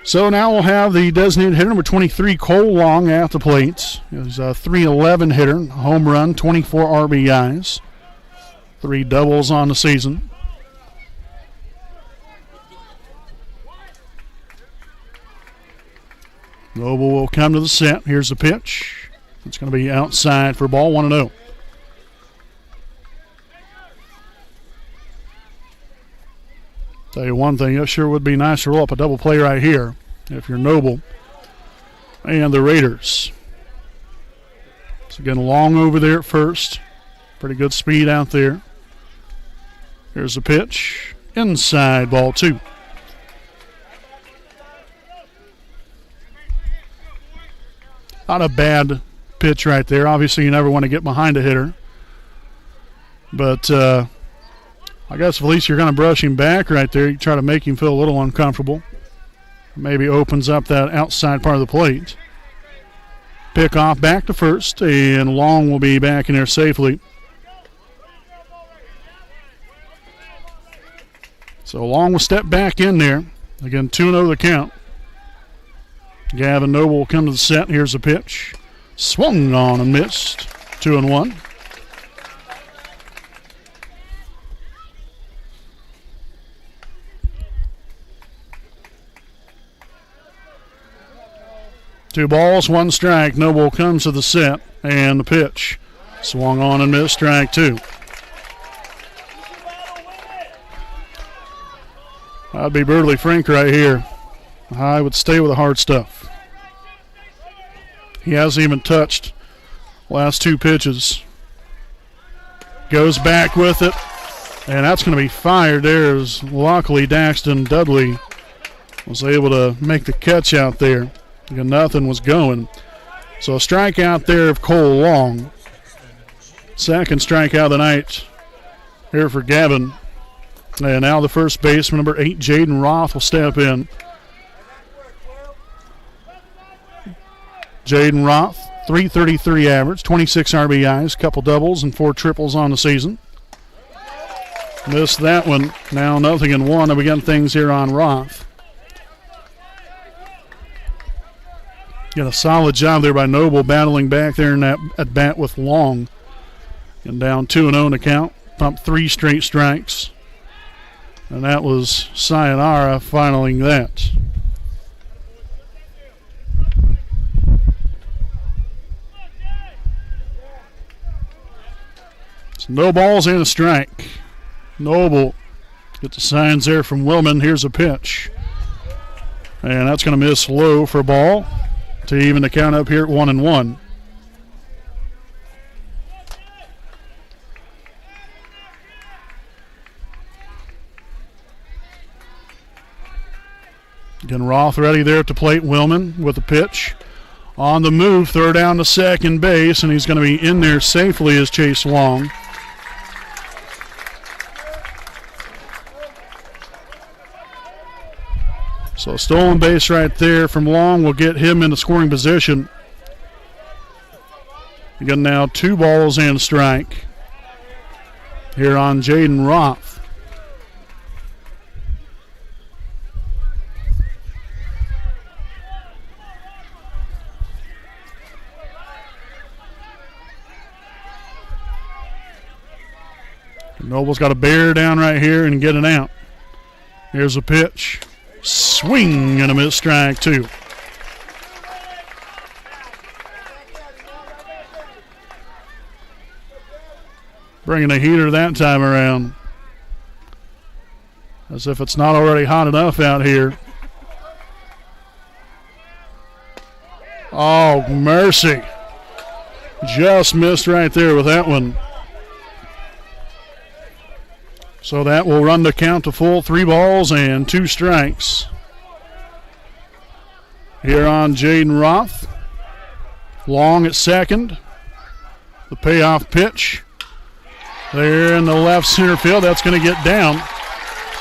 So now we'll have the designated hitter, number 23, Cole Long, at the plate. He's a .311 hitter, home run, 24 RBIs, 3 doubles on the season. Noble will come to the set. Here's the pitch. It's going to be outside for ball, 1-0. Tell you one thing, it sure would be nice to roll up a double play right here if you're Noble and the Raiders. So again, Long over there at first. Pretty good speed out there. Here's the pitch. Inside, ball 2. Not a bad pitch right there. Obviously, you never want to get behind a hitter. But I guess if at least you're going to brush him back right there, you try to make him feel a little uncomfortable. Maybe opens up that outside part of the plate. Pick off back to first, and Long will be back in there safely. So Long will step back in there. Again, 2-0 the count. Gavin Noble will come to the set. Here's the pitch. Swung on and missed. 2-1. Two balls, 1 strike. Noble comes to the set, and the pitch. Swung on and missed, strike 2. I'd be brutally frank right here. I would stay with the hard stuff. He hasn't even touched last two pitches. Goes back with it, and that's going to be fired there as luckily Daxton Dudley was able to make the catch out there. Nothing was going. So a strikeout there of Cole Long. Second strikeout of the night here for Gavin. And now the first baseman, number 8, Jaden Roth, will step in. Jaden Roth, .333 average, 26 RBIs, couple doubles and 4 triples on the season. Missed that one. Now 0-1, and we got things here on Roth. Got a solid job there by Noble, battling back there in that at bat with Long. And down 2-0 in the count. Pumped 3 straight strikes. And that was sayonara finaling that. So no balls and a strike. Noble gets the signs there from Willman. Here's a pitch. And that's going to miss low for a ball to even the count up here at 1-1. Again, Roth ready there at the plate. Willman with the pitch. On the move, throw down to second base, and he's going to be in there safely as Chase Long. So a stolen base right there from Long will get him into scoring position. Again, now 2 balls and a strike here on Jaden Roth. Noble's got to bear down right here and get it out. Here's a pitch. Swing and a miss, strike 2. Bringing a heater that time around. As if it's not already hot enough out here. Oh, mercy. Just missed right there with that one. So that will run the count to full. 3 balls and 2 strikes. Here on Jaden Roth. Long at second. The payoff pitch. There in the left center field. That's going to get down.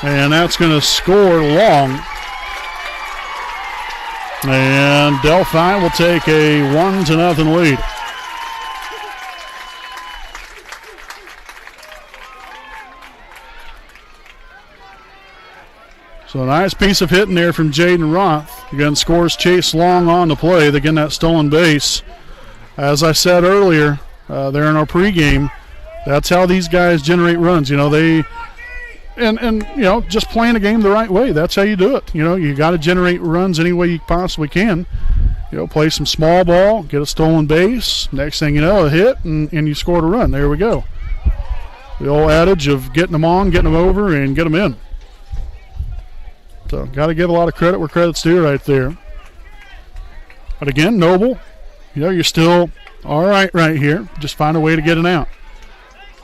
And that's going to score Long. And Delphi will take a 1-0 lead. So a nice piece of hitting there from Jaden Roth. Again, scores Chase Long on the play. Again, that stolen base. As I said earlier, there in our pregame, that's how these guys generate runs. You know, they and you know, just playing the game the right way. That's how you do it. You know, you got to generate runs any way you possibly can. You know, play some small ball, get a stolen base. Next thing you know, a hit, and you scored a run. There we go. The old adage of getting them on, getting them over, and get them in. So got to give a lot of credit where credit's due right there. But again, Noble, you know, you're still all right here. Just find a way to get it out.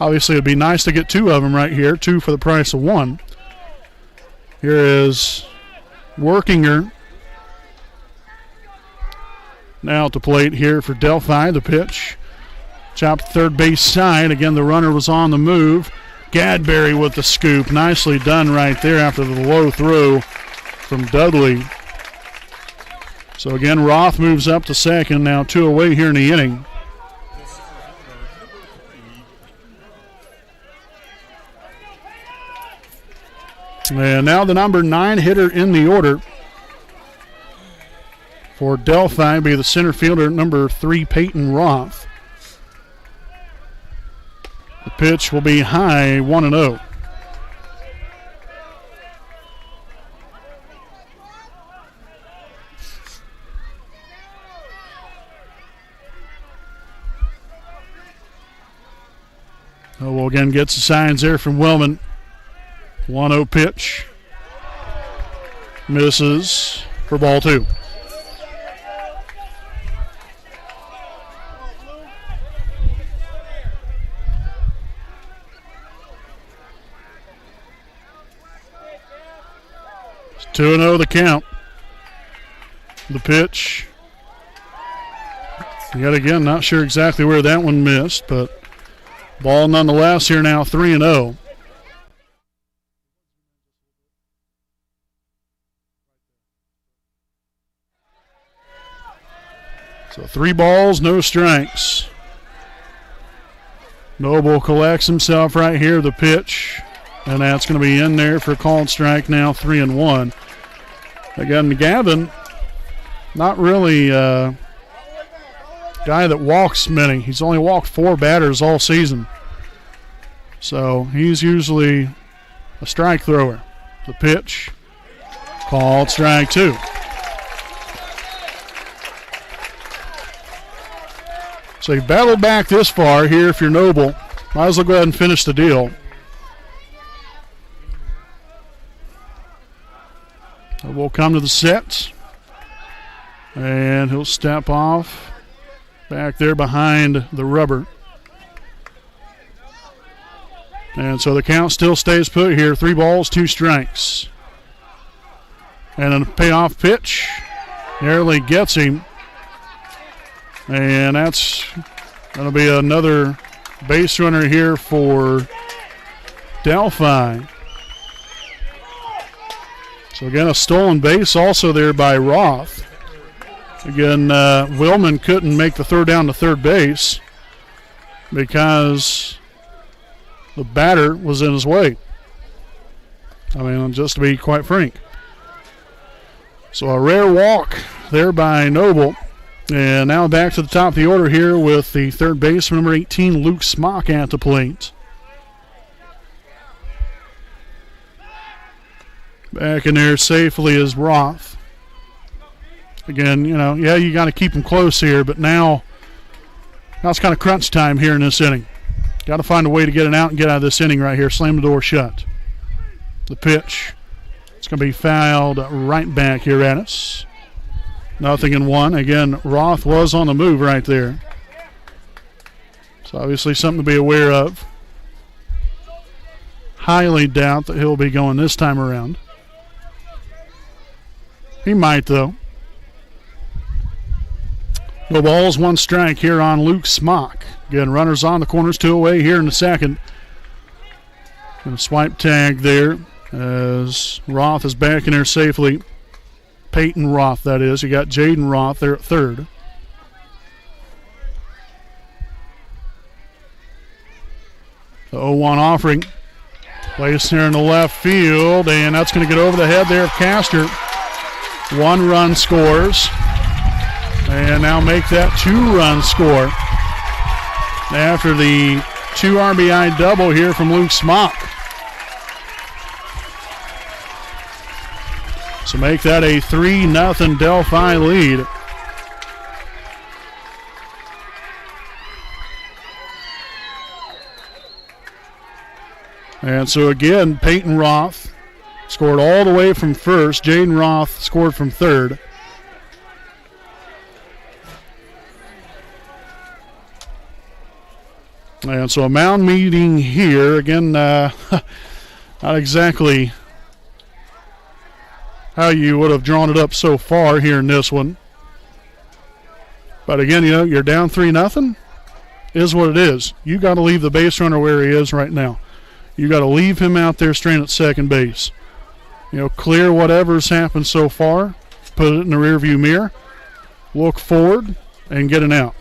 Obviously, it'd be nice to get 2 of them right here, 2 for the price of 1. Here is Workinger. Now at the plate here for Delphi, the pitch. Chopped third base side. Again, the runner was on the move. Gadberry with the scoop. Nicely done right there after the low throw from Dudley. So again, Roth moves up to second. Now 2 away here in the inning. And now the number 9 hitter in the order for Delphi be the center fielder, number 3, Peyton Roth. The pitch will be high, 1-0. Well, again, gets the signs there from Wellman. 1-0 pitch. Misses for ball 2. It's 2-0 the count. The pitch. Yet again, not sure exactly where that one missed, but ball nonetheless here now 3-0. So 3 balls, no strikes. Noble collects himself right here, the pitch, and that's going to be in there for a called strike now, 3-1. Again, Gavin, not really a guy that walks many. He's only walked 4 batters all season. So he's usually a strike thrower. The pitch, called strike 2. So you battled back this far here if you're Noble. Might as well go ahead and finish the deal. We'll come to the set. And he'll step off back there behind the rubber. And so the count still stays put here. 3 balls, 2 strikes. And a payoff pitch. Nearly gets him. And that's going to be another base runner here for Delphi. So again, a stolen base also there by Roth. Again, Willman couldn't make the throw down to third base because the batter was in his way. I mean, just to be quite frank. So a rare walk there by Noble. And now back to the top of the order here with the third baseman, number 18, Luke Smock at the plate. Back in there safely is Roth. Again, you know, yeah, you got to keep him close here, but now it's kind of crunch time here in this inning. Got to find a way to get it out and get out of this inning right here. Slam the door shut. The pitch. It's going to be fouled right back here at us. 0-1. Again, Roth was on the move right there. So obviously something to be aware of. Highly doubt that he'll be going this time around. He might, though. No balls, 1 strike here on Luke Smock. Again, runners on the corners, 2 away here in the second. And a swipe tag there as Roth is back in there safely. Peyton Roth, that is. You got Jaden Roth there at third. The 0-1 offering. Placed there in the left field, and that's going to get over the head there of Castor. 1 run scores. And now make that 2-run score. After the 2 RBI double here from Luke Smock. So make that a 3-0 Delphi lead. And so again, Peyton Roth scored all the way from first. Jaden Roth scored from third. And so a mound meeting here. Again, not exactly how you would have drawn it up so far here in this one. But again, you know, you're down 3-0. Is what it is. You got to leave the base runner where he is right now. You got to leave him out there straining at second base. You know, clear whatever's happened so far. Put it in the rearview mirror. Look forward and get an out.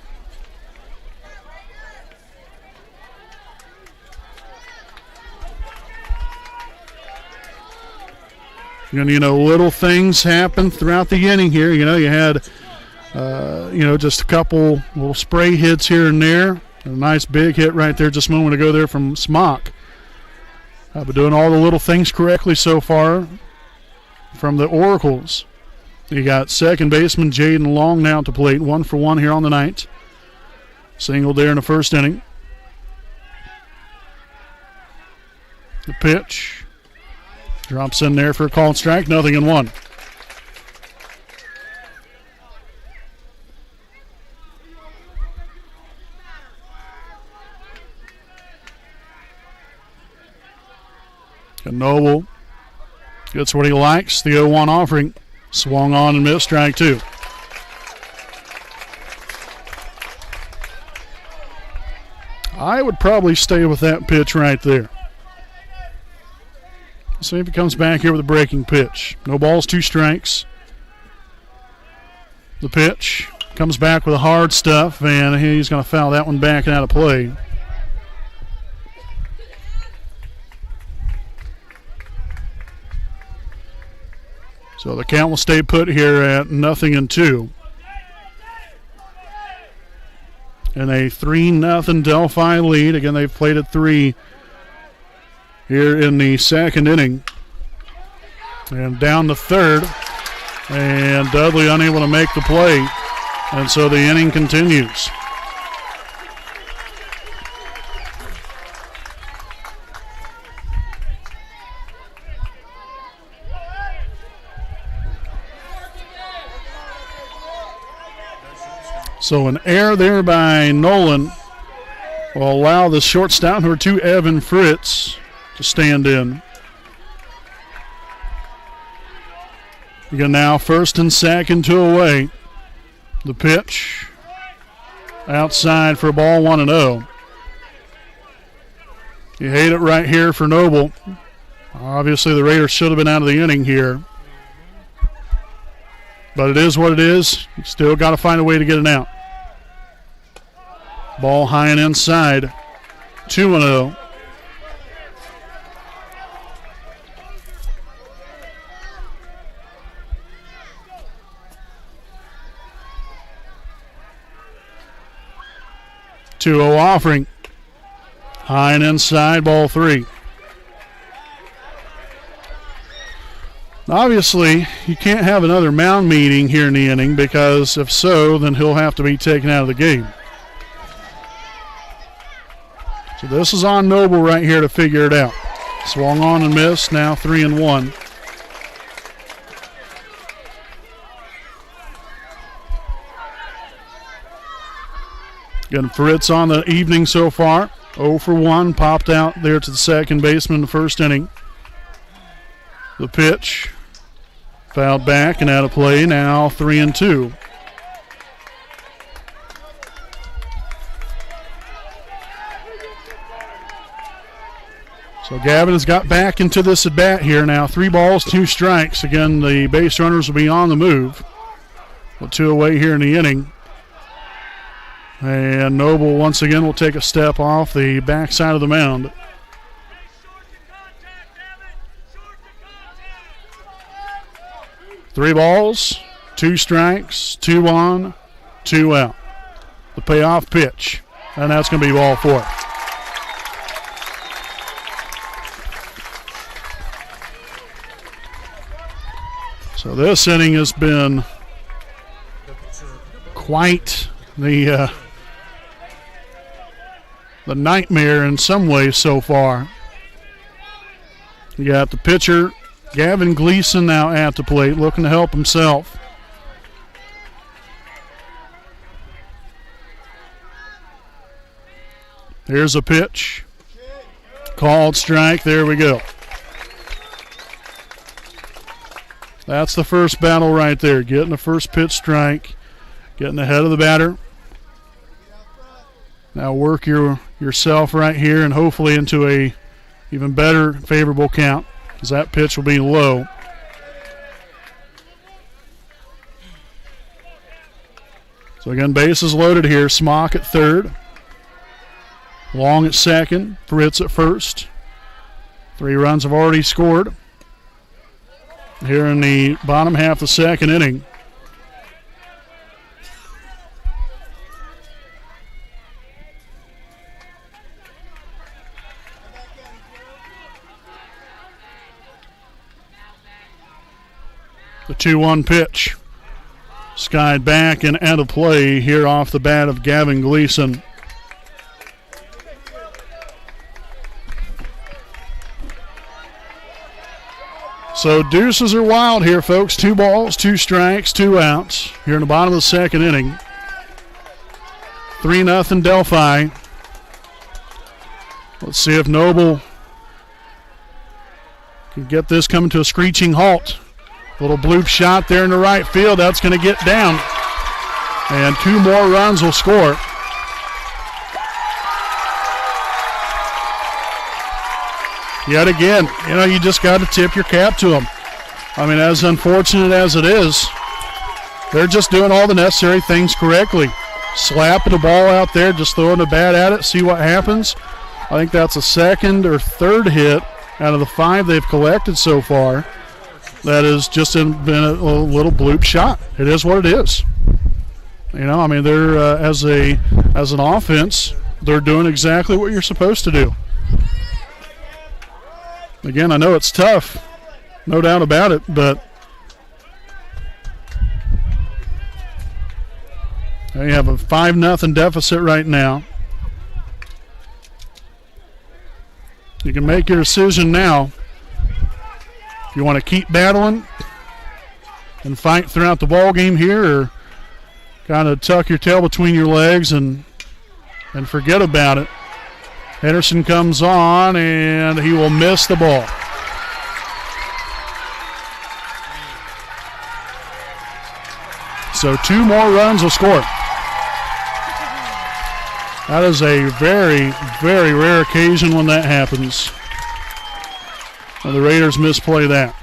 And, you know, little things happen throughout the inning here. You know, you had, just a couple little spray hits here and there. A nice big hit right there just a moment ago there from Smock. But doing all the little things correctly so far from the Oracles. You got second baseman Jaden Long now at the plate. 1 for 1 here on the night. Single there in the first inning. The pitch. Drops in there for a called strike. 0-1. And Noble gets what he likes. The 0-1 offering. Swung on and missed. Strike two. I would probably stay with that pitch right there. See if he comes back here with a breaking pitch. No balls, 2 strikes. The pitch comes back with a hard stuff, and he's going to foul that one back and out of play. So the count will stay put here at 0-2. And a 3-0 Delphi lead. Again, they've played at 3 here in the second inning. And down the third. And Dudley unable to make the play. And so the inning continues. So an error there by Nolan will allow the shortstop, number 2, Evan Fritz, to stand in. Again, now first and second, 2 away. The pitch outside for a ball, 1-0. You hate it right here for Noble. Obviously, the Raiders should have been out of the inning here. But it is what it is. You still got to find a way to get it out. Ball high and inside. 2-0. Offering. High and inside, ball 3. Obviously, you can't have another mound meeting here in the inning, because if so, then he'll have to be taken out of the game. So this is on Noble right here to figure it out. Swung on and missed, now 3-1. Again, Fritz on the evening so far. 0 for 1, popped out there to the second baseman in the first inning. The pitch, fouled back and out of play, now 3-2. So Gavin has got back into this at bat here now. 3 balls, 2 strikes. Again, the base runners will be on the move. With 2 away here in the inning. And Noble once again will take a step off the backside of the mound. Three balls, 2 strikes, 2 on, 2 out. The payoff pitch. And that's going to be ball 4. So this inning has been quite the nightmare in some ways so far. You got the pitcher, Gavin Gleason, now at the plate, looking to help himself. Here's a pitch. Called strike. There we go. That's the first battle right there. Getting the first pitch strike. Getting ahead of the batter. Now work yourself right here and hopefully into a even better favorable count, because that pitch will be low. So again, bases loaded here. Smock at third. Long at second. Fritz at first. 3 runs have already scored here in the bottom half of the second inning. The 2-1 pitch. Skied back and out of play here off the bat of Gavin Gleason. So deuces are wild here, folks. 2 balls, 2 strikes, 2 outs here in the bottom of the second inning. 3-0 Delphi. Let's see if Noble Can get this coming to a screeching halt. Little bloop shot there in the right field. That's going to get down. And 2 more runs will score. Yet again, you just got to tip your cap to them. I mean, as unfortunate as it is, they're just doing all the necessary things correctly. Slapping the ball out there, just throwing the bat at it, see what happens. I think that's a second or third hit out of the 5 they've collected so far. That has just been a little bloop shot. It is what it is. I mean, they're as an offense, they're doing exactly what you're supposed to do. Again, I know it's tough, no doubt about it, but you have a 5-0 deficit right now. You can make your decision now. If you want to keep battling and fight throughout the ball game here, or kind of tuck your tail between your legs and forget about it. Henderson comes on, and he will miss the ball. So 2 more runs will score. That is a very, very rare occasion when that happens. And the Raiders misplay that.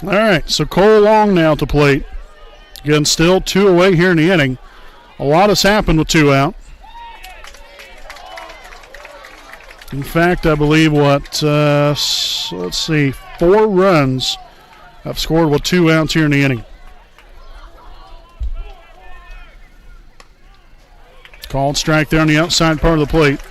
All right, so Cole Long now to plate. Again, still 2 away here in the inning. A lot has happened with 2 out. In fact, I believe let's see, 4 runs have scored with 2 outs here in the inning. Called strike there on the outside part of the plate.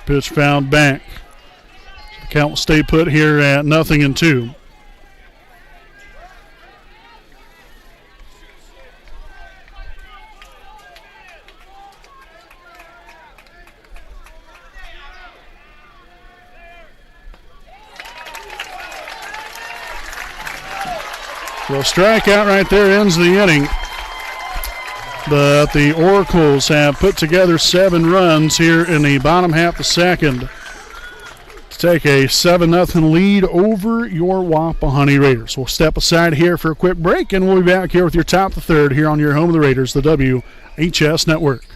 Pitch fouled back. The count will stay put here at 0-2. So a strikeout right there ends the inning. But the Oracles have put together 7 runs here in the bottom half of the second to take a 7-0 lead over your Wapahani Raiders. We'll step aside here for a quick break, and we'll be back here with your top of the third here on your home of the Raiders, the WHS Network.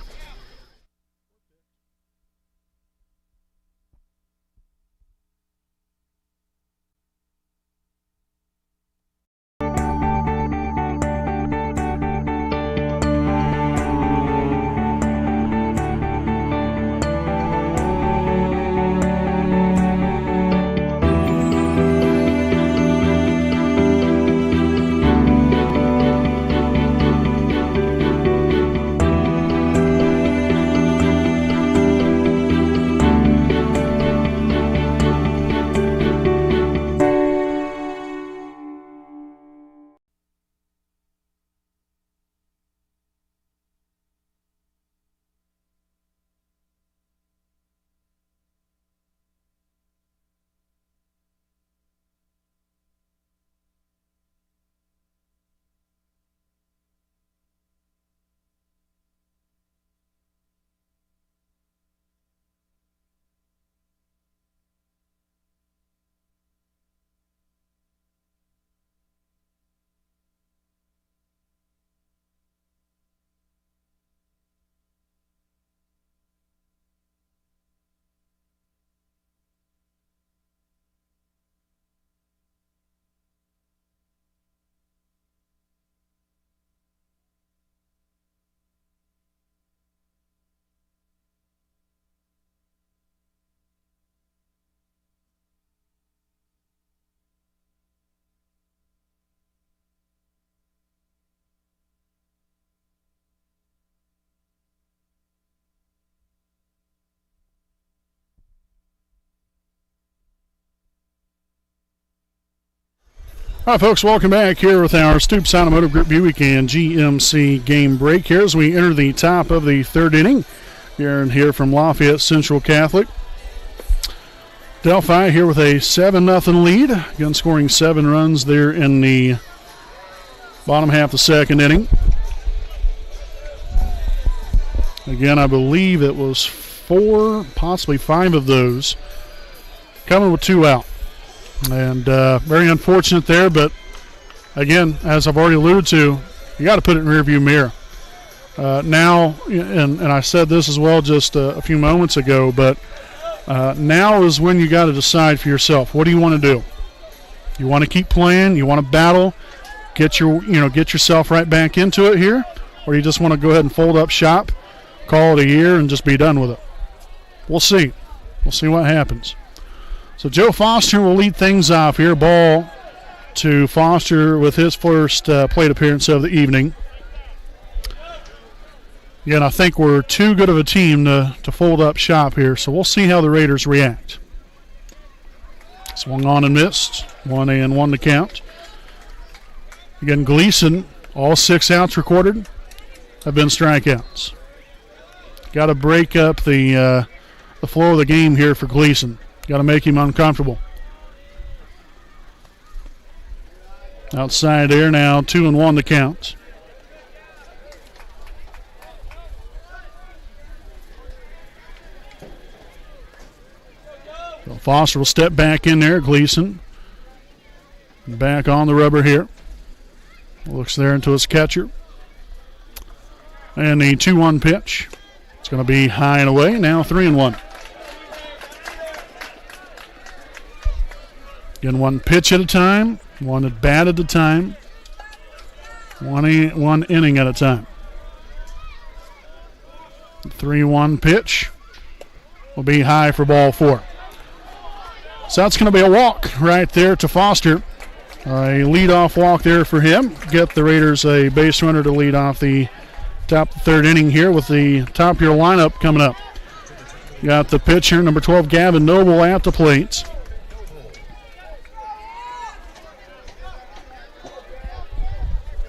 All right, folks, welcome back here with our Stoops Automotive Group Buick and GMC game break here as we enter the top of the third inning. Here and here from Lafayette Central Catholic. Delphi here with a 7-0 lead. Again, scoring 7 runs there in the bottom half of the second inning. Again, I believe it was 4, possibly 5 of those coming with 2 out. And very unfortunate there, but again, as I've already alluded to, you got to put it in rearview mirror. Now, and I said this as well just a few moments ago, but now is when you got to decide for yourself. What do you want to do? You want to keep playing? You want to battle? Get yourself right back into it here, or you just want to go ahead and fold up shop, call it a year, and just be done with it? We'll see. We'll see what happens. So Joe Foster will lead things off here. Ball to Foster with his first plate appearance of the evening. Again, I think we're too good of a team to fold up shop here, so we'll see how the Raiders react. Swung on and missed. 1-1 to count. Again, Gleason, all 6 outs recorded have been strikeouts. Got to break up the flow of the game here for Gleason. Got to make him uncomfortable. Outside there now, 2-1 to count. So Foster will step back in there. Gleason back on the rubber here. Looks there into his catcher. And the 2-1 pitch. It's going to be high and away. Now 3-1. Again, 1 pitch at a time, 1 at bat at a time, one inning at a time. 3-1 pitch will be high for ball 4. So that's going to be a walk right there to Foster. A leadoff walk there for him. Get the Raiders a base runner to lead off the top of the third inning here with the top of your lineup coming up. Got the pitcher, number 12, Gavin Noble, at the plate.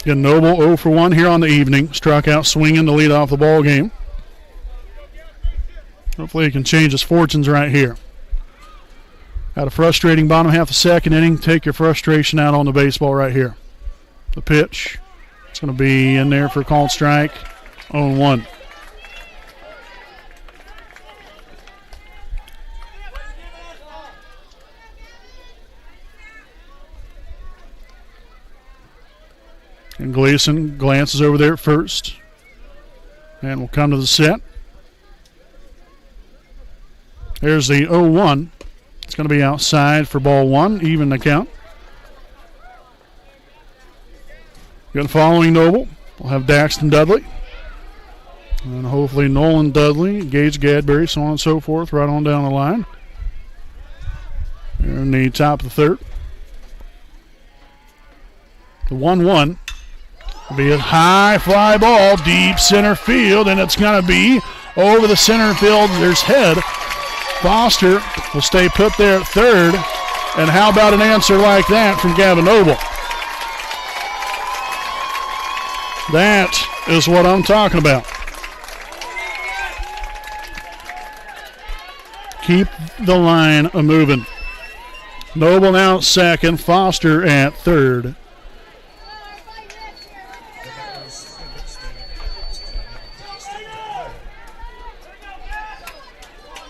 Again, Noble 0 for 1 here on the evening. Struck out swinging to lead off the ball game. Hopefully he can change his fortunes right here. Had a frustrating bottom half of the second inning. Take your frustration out on the baseball right here. The pitch. It's going to be in there for a called strike. 0-1. And Gleason glances over there at first. And we'll come to the set. There's the 0-1. It's going to be outside for ball 1, even the count. Again, following Noble, we'll have Daxton Dudley. And hopefully Nolan Dudley, Gage Gadberry, so on and so forth, right on down the line. Here in the top of the third. The 1-1. Will be a high fly ball, deep center field, and it's going to be over the center fielder's head. Foster will stay put there at third. And how about an answer like that from Gavin Noble? That is what I'm talking about. Keep the line a-moving. Noble now at second, Foster at third.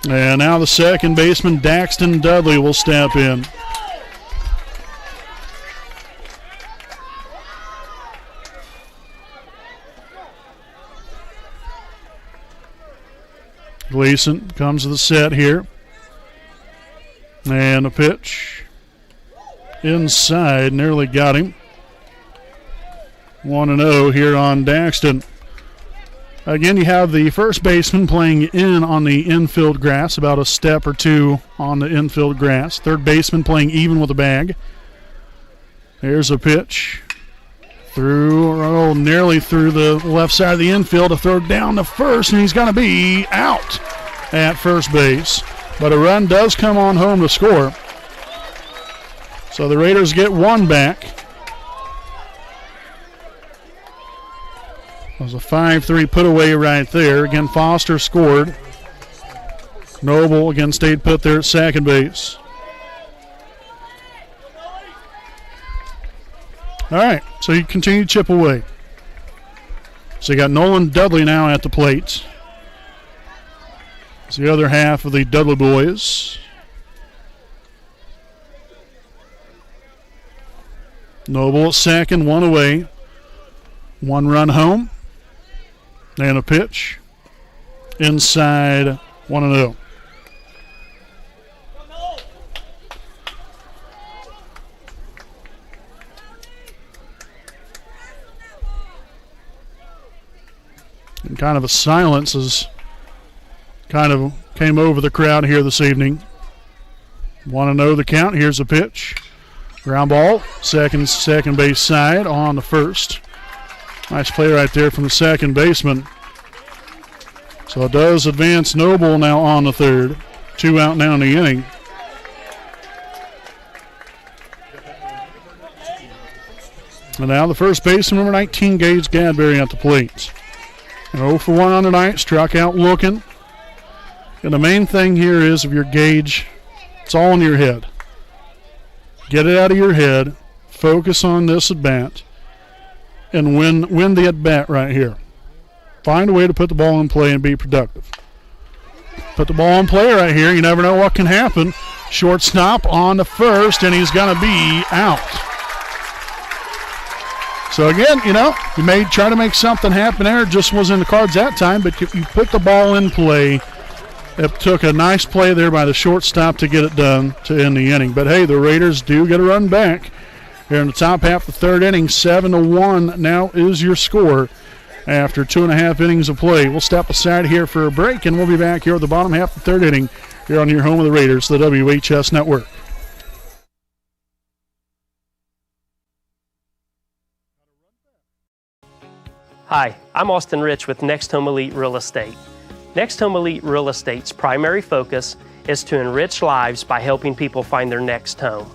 And now the second baseman, Daxton Dudley, will step in. Gleason comes to the set here. And a pitch. Inside, nearly got him. 1-0 here on Daxton. Again, you have the first baseman playing in on the infield grass, about a step or two on the infield grass. Third baseman playing even with the bag. There's a pitch. Nearly through the left side of the infield, a throw down to first, and he's going to be out at first base. But a run does come on home to score. So the Raiders get one back. It was a 5-3 put away right there. Again, Foster scored. Noble again stayed put there at second base. All right, so you continue to chip away. So you got Nolan Dudley now at the plate. It's the other half of the Dudley boys. Noble at second, one away. One run home. And a pitch. Inside 1-0. And kind of a silence as kind of came over the crowd here this evening. 1-0 the count. Here's a pitch. Ground ball. Second base side on the first. Nice play right there from the second baseman. So it does advance Noble now on the third. 2 out now in the inning. And now the first baseman, number 19, Gage Gadberry at the plate. And 0 for 1 on the night, struck out looking. And the main thing here is if you're Gage, it's all in your head. Get it out of your head, focus on this at-bat, and win the at-bat right here. Find a way to put the ball in play and be productive. Put the ball in play right here. You never know what can happen. Shortstop on the first, and he's going to be out. So again, you may try to make something happen there. It just wasn't in the cards that time, but if you put the ball in play, it took a nice play there by the shortstop to get it done to end the inning. But hey, the Raiders do get a run back here in the top half of the third inning. 7-1 now is your score after 2.5 innings of play. We'll step aside here for a break, and we'll be back here at the bottom half of the third inning here on your home of the Raiders, the WHS Network. Hi, I'm Austin Rich with Next Home Elite Real Estate. Next Home Elite Real Estate's primary focus is to enrich lives by helping people find their next home.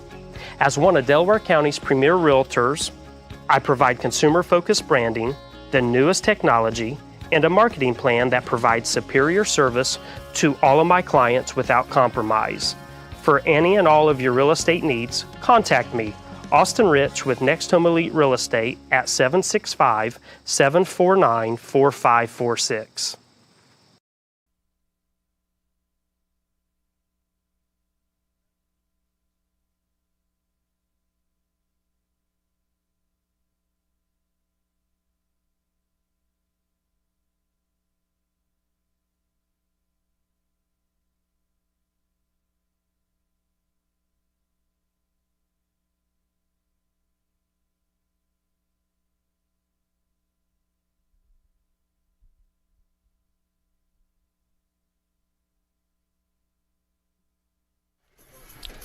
As one of Delaware County's premier realtors, I provide consumer-focused branding, the newest technology, and a marketing plan that provides superior service to all of my clients without compromise. For any and all of your real estate needs, contact me, Austin Rich with Next Home Elite Real Estate at 765-749-4546.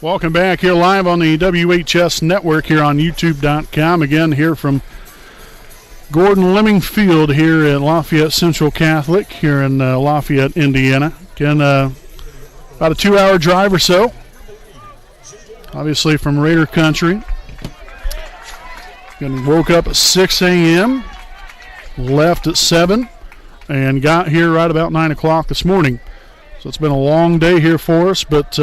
Welcome back here live on the WHS Network here on YouTube.com. Again, here from Gordon Lemming Field here at Lafayette Central Catholic here in Lafayette, Indiana. Again, about a 2-hour drive or so, obviously from Raider Country. Again, woke up at 6 a.m., left at 7, and got here right about 9 o'clock this morning. So it's been a long day here for us, but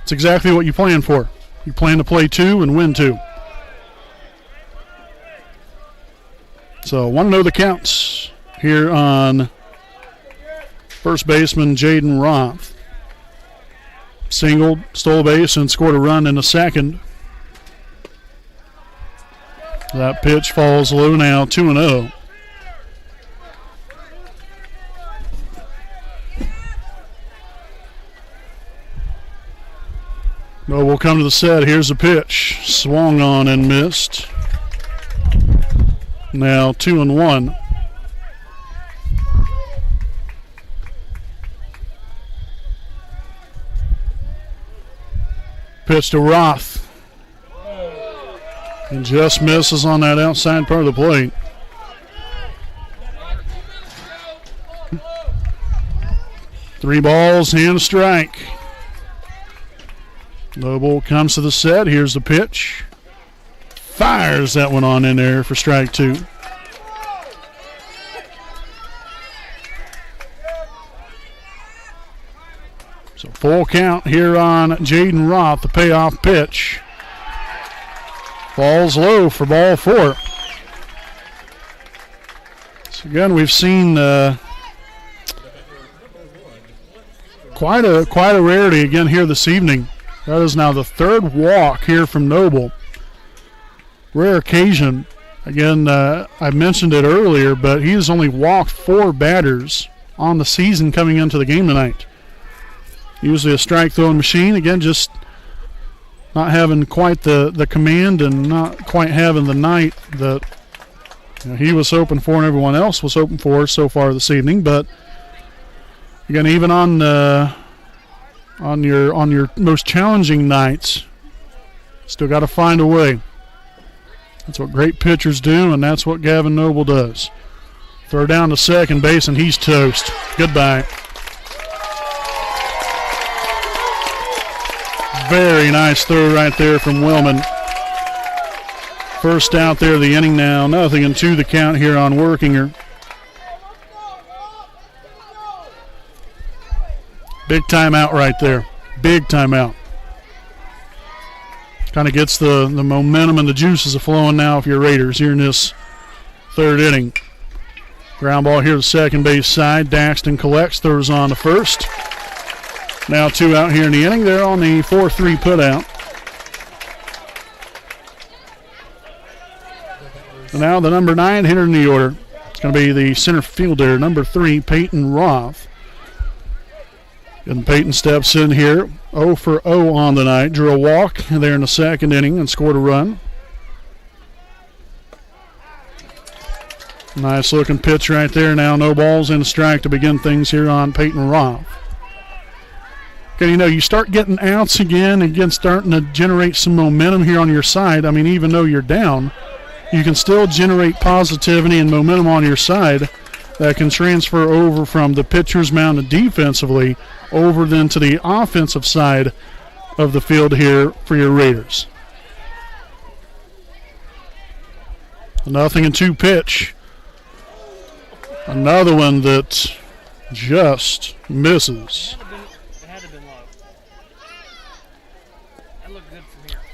it's exactly what you plan for. You plan to play 2 and win 2. So, want to know the counts here on first baseman Jaden Roth. Singled, stole a base, and scored a run in the second. That pitch falls low now, 2-0. We'll come to the set. Here's the pitch. Swung on and missed. Now 2-1. Pitch to Roth. And just misses on that outside part of the plate. Three balls and a strike. Noble comes to the set. Here's the pitch. Fires that one on in there for strike two. So full count here on Jaden Roth, the payoff pitch. Falls low for ball four. So again, we've seen quite a rarity again here this evening. That is now the third walk here from Noble. Rare occasion. Again, I mentioned it earlier, but he has only walked 4 batters on the season coming into the game tonight. Usually a strike throwing machine. Again, just not having quite the command and not quite having the night that he was hoping for and everyone else was hoping for so far this evening. But again, even on your most challenging nights, still got to find a way. That's what great pitchers do, and that's what Gavin Noble does. Throw down to second base, and he's toast. Goodbye. Very nice throw right there from Wellman. First out there of the inning now. 0-2 the count here on Workinger. Big timeout right there. Big timeout. Kind of gets the momentum and the juices are flowing now if you're Raiders here in this third inning. Ground ball here to second base side. Daxton collects, throws on to first. Now 2 out here in the inning. They're on the 4-3 putout. And now the number 9 hitter in the order. It's going to be the center fielder, number 3, Peyton Roth. And Peyton steps in here, 0 for 0 on the night. Drew a walk there in the second inning and scored a run. Nice looking pitch right there. Now no balls and a strike to begin things here on Peyton Roth. Okay, you start getting outs again, starting to generate some momentum here on your side. I mean, even though you're down, you can still generate positivity and momentum on your side that can transfer over from the pitcher's mound defensively over then to the offensive side of the field here for your Raiders. 0-2 pitch. Another one that just misses.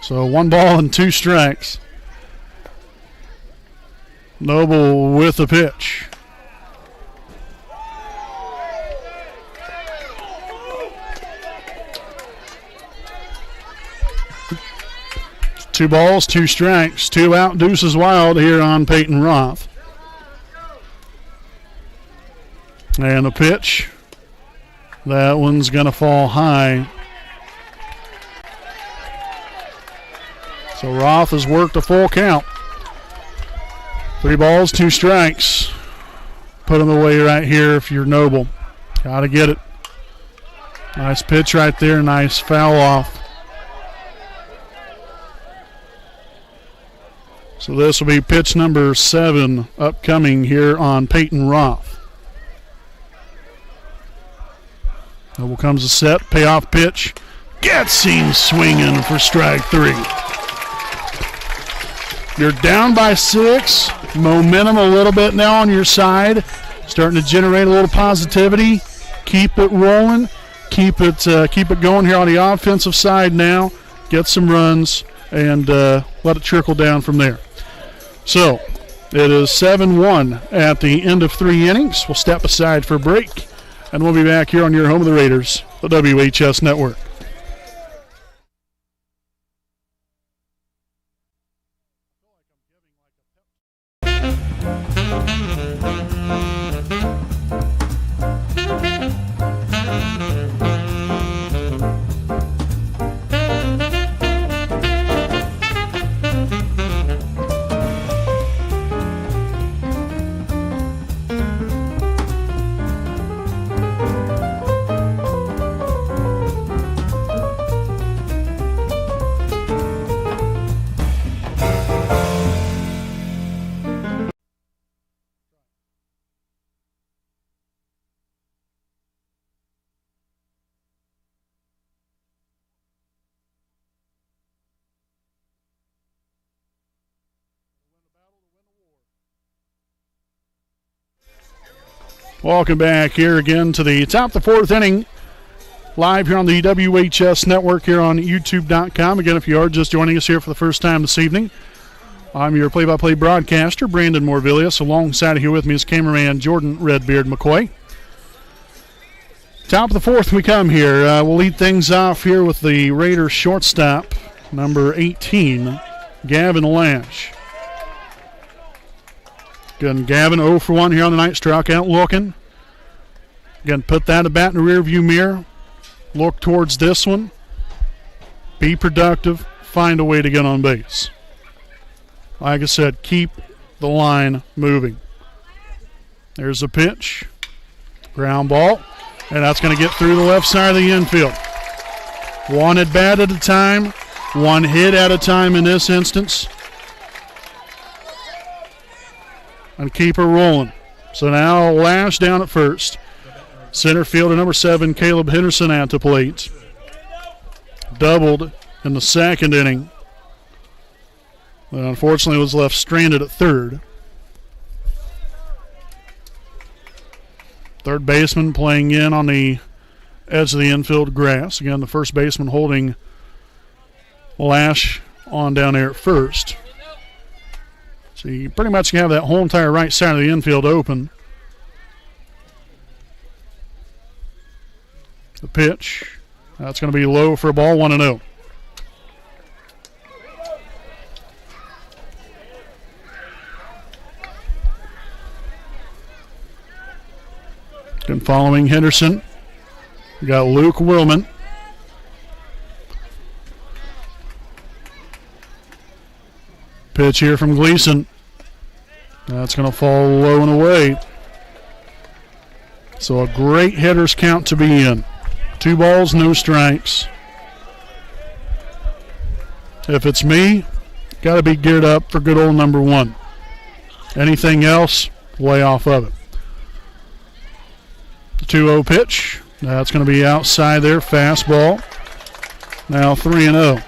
So 1 ball and 2 strikes. Noble with the pitch. Two balls, 2 strikes, 2 out, deuces wild here on Peyton Roth. And the pitch. That one's going to fall high. So Roth has worked a full count. 3 balls, 2 strikes. Put them away right here if you're Noble. Got to get it. Nice pitch right there, nice foul off. So this will be pitch number 7 upcoming here on Peyton Roth. Noble comes to set, payoff pitch. Gets him swinging for strike 3. You're down by 6. Momentum a little bit now on your side. Starting to generate a little positivity. Keep it rolling. Keep it going here on the offensive side now. Get some runs and let it trickle down from there. So it is 7-1 at the end of 3 innings. We'll step aside for a break, and we'll be back here on your home of the Raiders, the WHS Network. Welcome back here again to the top of the fourth inning. Live here on the WHS Network here on YouTube.com. Again, if you are just joining us here for the first time this evening, I'm your play-by-play broadcaster, Brandon Morvillius. Alongside of here with me is cameraman Jordan Redbeard McCoy. Top of the fourth we come here. We'll lead things off here with the Raiders shortstop, number 18, Gavin Lash. Again, Gavin 0 for 1 here on the night, struck out looking. Again, put that at bat in the rearview mirror. Look towards this one. Be productive. Find a way to get on base. Like I said, keep the line moving. There's a pitch. Ground ball. And that's going to get through the left side of the infield. One at bat at a time. One hit at a time in this instance. And keep her rolling. So now Lash down at first. Center fielder number 7, Caleb Henderson at the plate. Doubled in the second inning. But unfortunately was left stranded at third. Third baseman playing in on the edge of the infield grass. Again, the first baseman holding Lash on down there at first. So you pretty much have that whole entire right side of the infield open. The pitch. That's going to be low for a ball, 1-0. And following Henderson, we got Luke Willman. Pitch here from Gleason. That's going to fall low and away. So a great hitter's count to be in. 2 balls, no strikes. If it's me, got to be geared up for good old number 1. Anything else, lay off of it. The 2-0 pitch. That's going to be outside there, fastball. Now 3-0.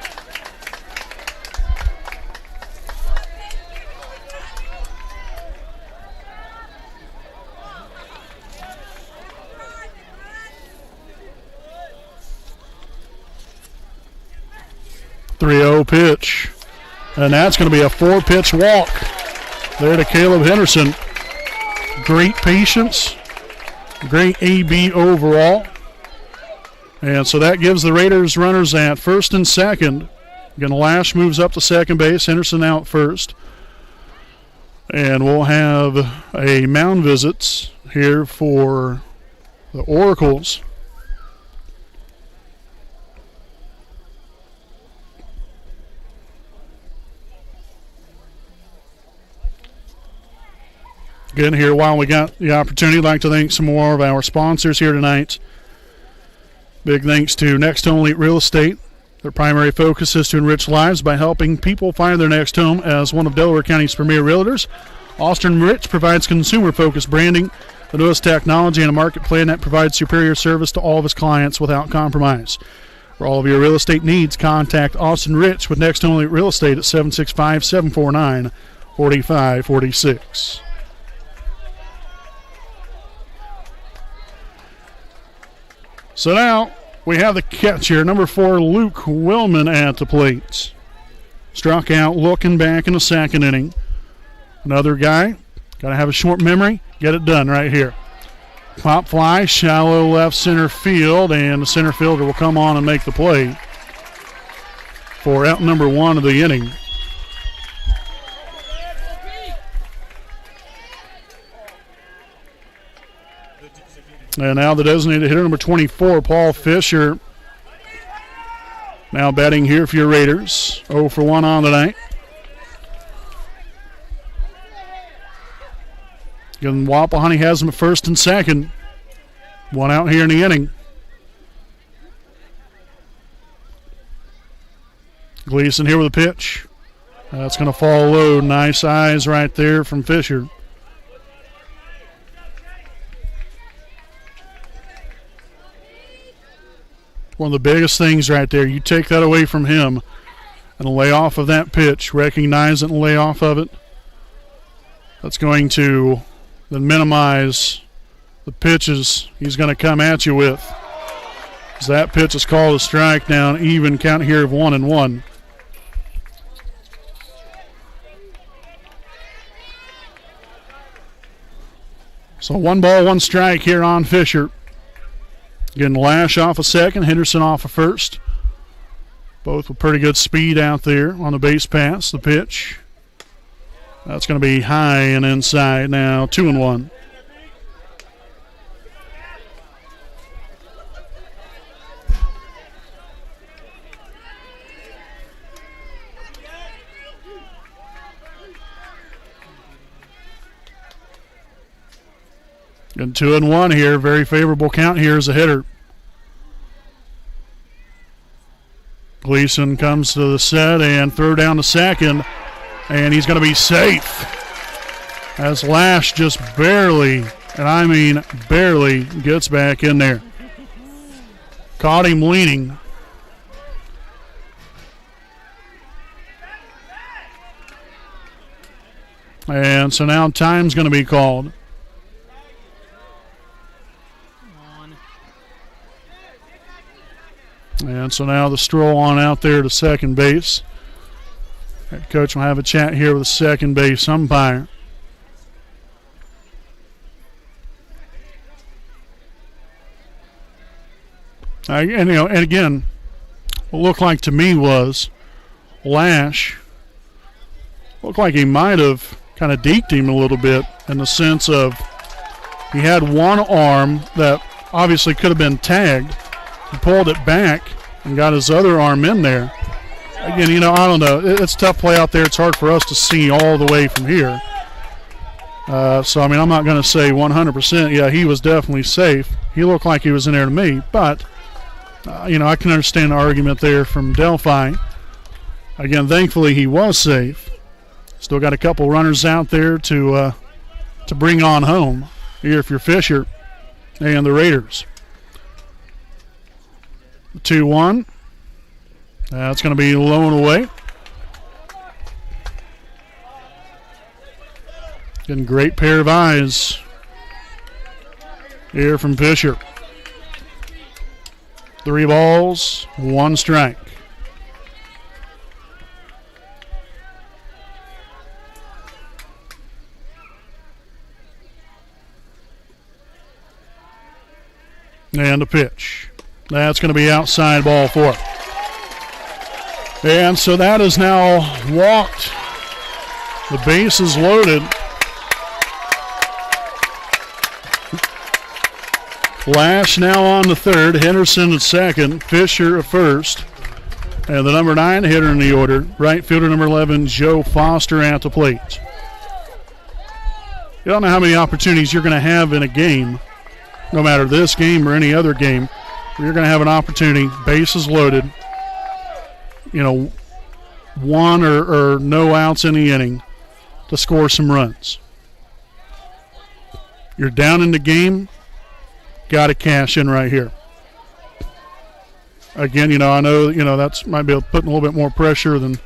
Pitch, and that's going to be a 4-pitch walk there to Caleb Henderson. Great patience, great AB overall, and so that gives the Raiders runners at first and second. Again, Lash moves up to second base, Henderson out first, and we'll have a mound visits here for the Oracles. Again, here while we got the opportunity, I'd like to thank some more of our sponsors here tonight. Big thanks to Next Home Elite Real Estate. Their primary focus is to enrich lives by helping people find their next home. As one of Delaware County's premier realtors, Austin Rich provides consumer-focused branding, the newest technology, and a market plan that provides superior service to all of his clients without compromise. For all of your real estate needs, contact Austin Rich with Next Home Elite Real Estate at 765-749-4546. So now we have the catcher, number 4, Luke Willman at the plate. Struck out looking back in the second inning. Another guy, got to have a short memory, get it done right here. Pop fly, shallow left center field, and the center fielder will come on and make the play for out number 1 of the inning. And now the designated hitter, number 24, Paul Fisher. Now batting here for your Raiders. 0 for 1 on tonight. Again, Wapahani has him at first and second. 1 out here in the inning. Gleason here with a pitch. That's going to fall low. Nice eyes right there from Fisher. One of the biggest things right there. You take that away from him and lay off of that pitch, recognize it and lay off of it. That's going to then minimize the pitches he's going to come at you with. As that pitch is called a strike, now an even count here of 1-1. So 1 ball, 1 strike here on Fisher. Again, Lash off a second, Henderson off a first. Both with pretty good speed out there on the base pass. The pitch. That's going to be high and inside now, 2-1. And 2-1 here. Very favorable count here as a hitter. Gleason comes to the set and throw down to second. And he's going to be safe. As Lash just barely, and I mean barely, gets back in there. Caught him leaning. And so now time's going to be called. And so now the stroll on out there to second base. Head coach will have a chat here with the second base umpire. And again, what looked like to me was Lash looked like he might have kind of deked him a little bit in the sense of he had one arm that obviously could have been tagged. He pulled it back and got his other arm in there. Again, I don't know. It's a tough play out there. It's hard for us to see all the way from here. So, I mean, I'm not going to say 100%. Yeah, he was definitely safe. He looked like he was in there to me. But, I can understand the argument there from Delphi. Again, thankfully he was safe. Still got a couple runners out there to bring on home here if you're Fisher and the Raiders. 2-1. That's going to be low and away. Getting a great pair of eyes here from Fisher. 3 balls, 1 strike. And a pitch. That's going to be outside, ball 4. And so that is now walked. The base is loaded. Lash now on the third, Henderson at second, Fisher at first. And the number 9 hitter in the order, right fielder number 11, Joe Foster at the plate. You don't know how many opportunities you're going to have in a game, no matter this game or any other game, where you're going to have an opportunity, bases loaded, 1 or no outs in the inning to score some runs. You're down in the game, got to cash in right here. Again, I know, that's might be putting a little bit more pressure than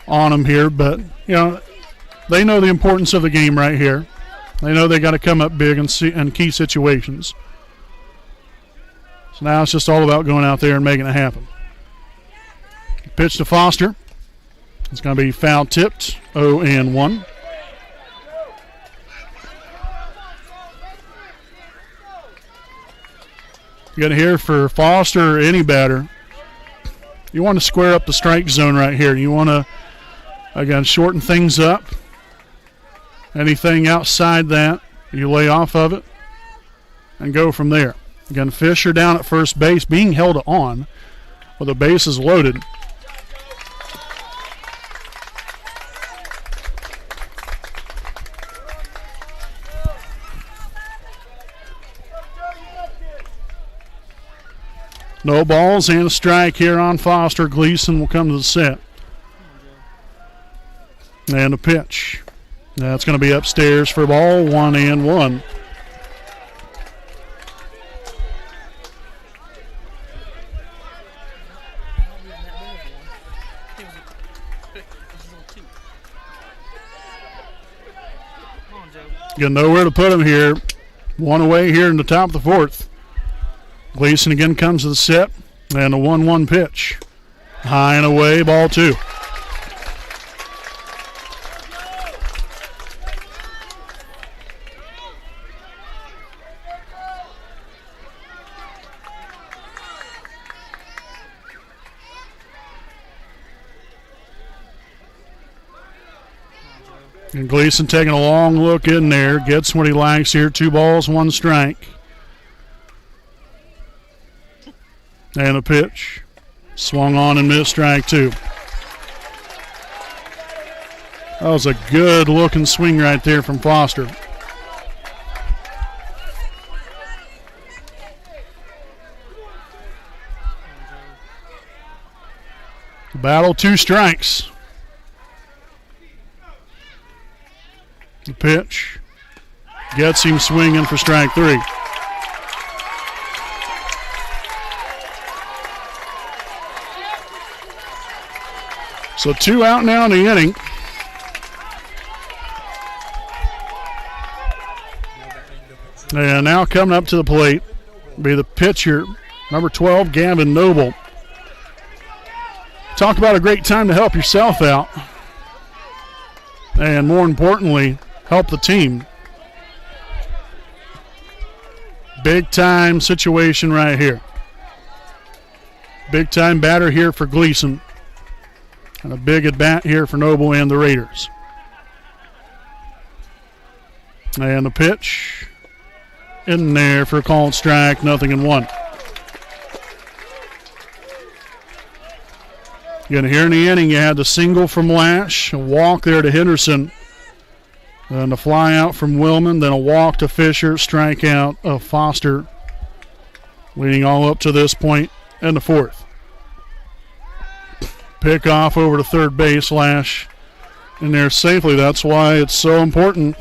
on them here, but, they know the importance of the game right here. They know they got to come up big in key situations. So now it's just all about going out there and making it happen. Pitch to Foster. It's going to be foul tipped, 0-1. You got to hear for Foster or any batter, you want to square up the strike zone right here. You want to, again, shorten things up. Anything outside that, you lay off of it and go from there. Again, Fisher down at first base, being held on with the bases loaded. No balls and a strike here on Foster. Gleason will come to the set. And a pitch. That's going to be upstairs for ball 1-1. Got nowhere to put him here. One away here in the top of the fourth. Gleason again comes to the set, and a 1-1 pitch. High and away, ball 2. And Gleason taking a long look in there, gets what he likes here. 2 balls, 1 strike. And a pitch. Swung on and missed, strike 2. That was a good looking swing right there from Foster. Battle, 2 strikes. The pitch gets him swinging for strike 3. So 2 out now in the inning. And now coming up to the plate will be the pitcher, number 12, Gavin Noble. Talk about a great time to help yourself out. And more importantly, help the team. Big time situation right here. Big time batter here for Gleason. And a big at bat here for Noble and the Raiders. And the pitch in there for a called strike, 0-1. Again, here in the inning, you had the single from Lash, a walk there to Henderson, and a fly out from Willman, then a walk to Fisher, strikeout of Foster, leading all up to this point in the fourth. Pick off over to third base, Lash in there safely. That's why it's so important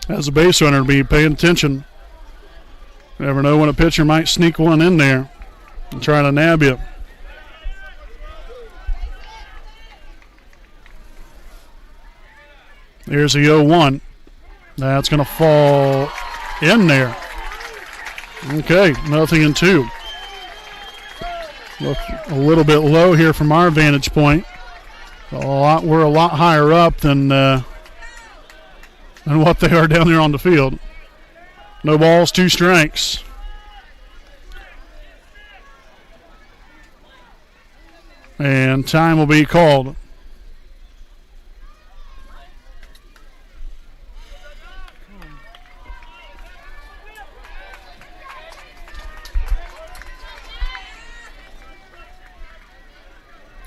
as a base runner to be paying attention. You never know when a pitcher might sneak one in there and try to nab you. Here's the 0-1. That's going to fall in there. Okay, 0-2. Look a little bit low here from our vantage point. We're a lot higher up than what they are down there on the field. No balls, 2 strikes. And time will be called.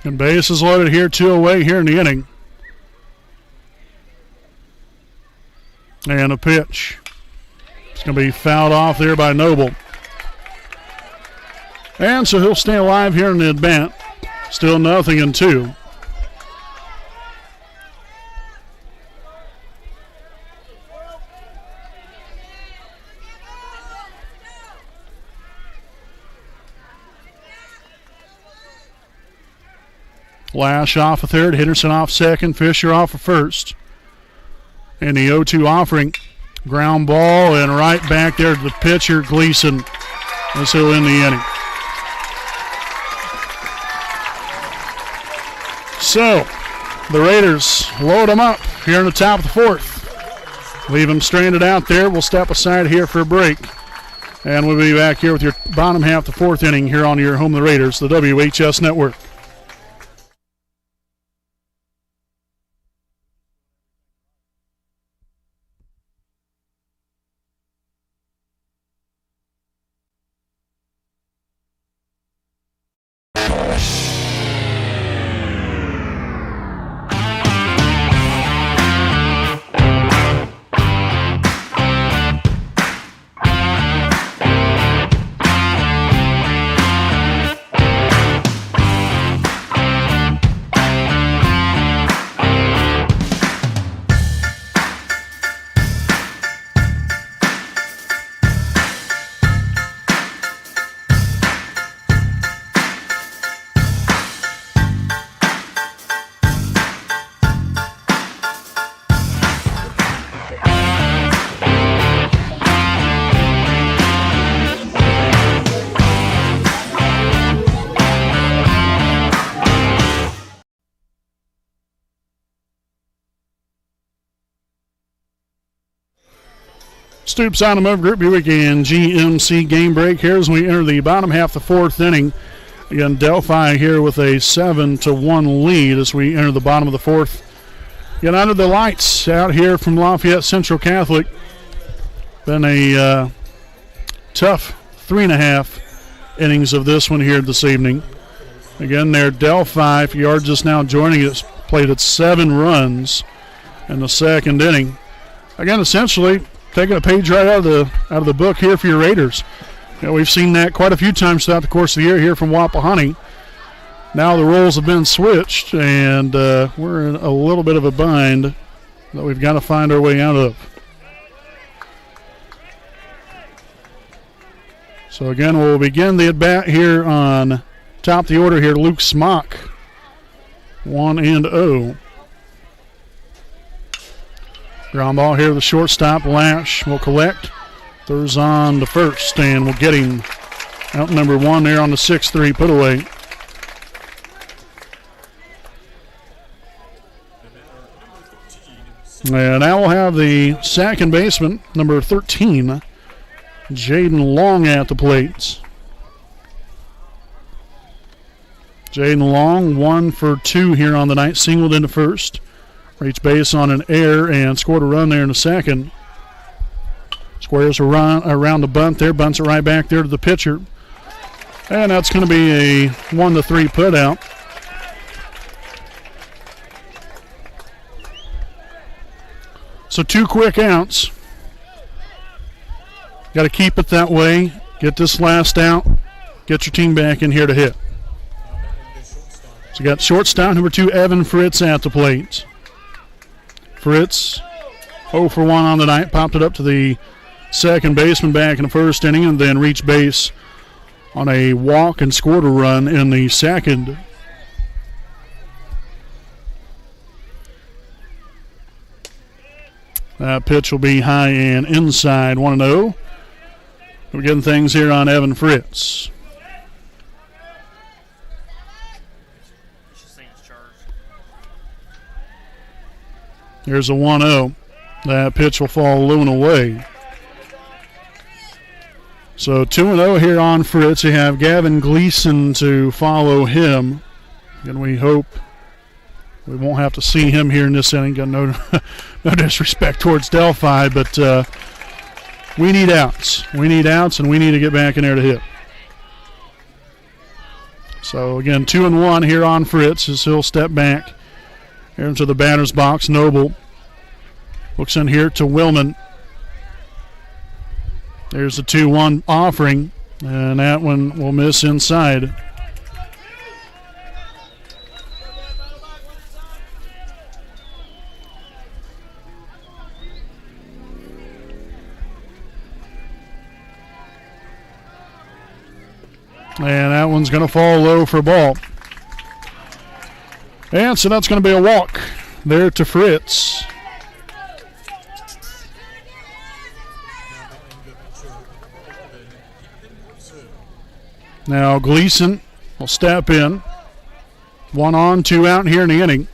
And base is loaded here, 2 away here in the inning. And a pitch. It's going to be fouled off there by Noble. And so he'll stay alive here in the at-bat. Still 0-2. Lash off a third, Henderson off second, Fisher off a first. And the 0-2 offering. Ground ball and right back there to the pitcher, Gleason. As he'll end the inning. So, the Raiders load them up here in the top of the fourth. Leave them stranded out there. We'll step aside here for a break. And we'll be back here with your bottom half of the fourth inning here on your Home of the Raiders, the WHS Network. Stoops Automotive Group Buick and GMC game break here as we enter the bottom half of the fourth inning. Again, Delphi here with a 7-1 lead as we enter the bottom of the fourth. Again, under the lights out here from Lafayette Central Catholic. Been a tough 3.5 innings of this one here this evening. Again, there Delphi, if you are just now joining us, played at 7 runs in the second inning. Again, essentially taking a page right out of the book here for your Raiders. You know, we've seen that quite a few times throughout the course of the year here from Wapahani. Now the roles have been switched, and we're in a little bit of a bind that we've got to find our way out of. So again, we'll begin the at-bat here on top of the order here. Luke Smock, 1-0. Ground ball here to the shortstop. Lash will collect. Throws on to first, and we'll get him out number 1 there on the 6-3 put away. And now we'll have the second baseman, number 13, Jaden Long at the plate. Jaden Long, 1 for 2 here on the night, singled into first. Reached base on an error and scored a run there in the second. Squares a run around the bunt there, bunts it right back there to the pitcher. And that's going to be a 1-3 put out. So 2 quick outs. Got to keep it that way. Get this last out. Get your team back in here to hit. So you got shortstop number 2, Evan Fritz at the plate. Fritz, 0 for 1 on the night. Popped it up to the second baseman back in the first inning and then reached base on a walk and scored a run in the second. That pitch will be high and inside, 1-0. We're getting things here on Evan Fritz. Here's a 1-0. That pitch will fall low and away. So 2-0 here on Fritz. You have Gavin Gleason to follow him. And we hope we won't have to see him here in this inning. Got no disrespect towards Delphi, but we need outs. We need outs, and we need to get back in there to hit. So, again, 2-1 here on Fritz as he'll step back here into the batter's box. Noble looks in here to Willman. There's the 2-1 offering, and that one will miss inside. And that one's going to fall low for a ball. And so that's going to be a walk there to Fritz. Now Gleason will step in. 1 on, 2 out here in the inning.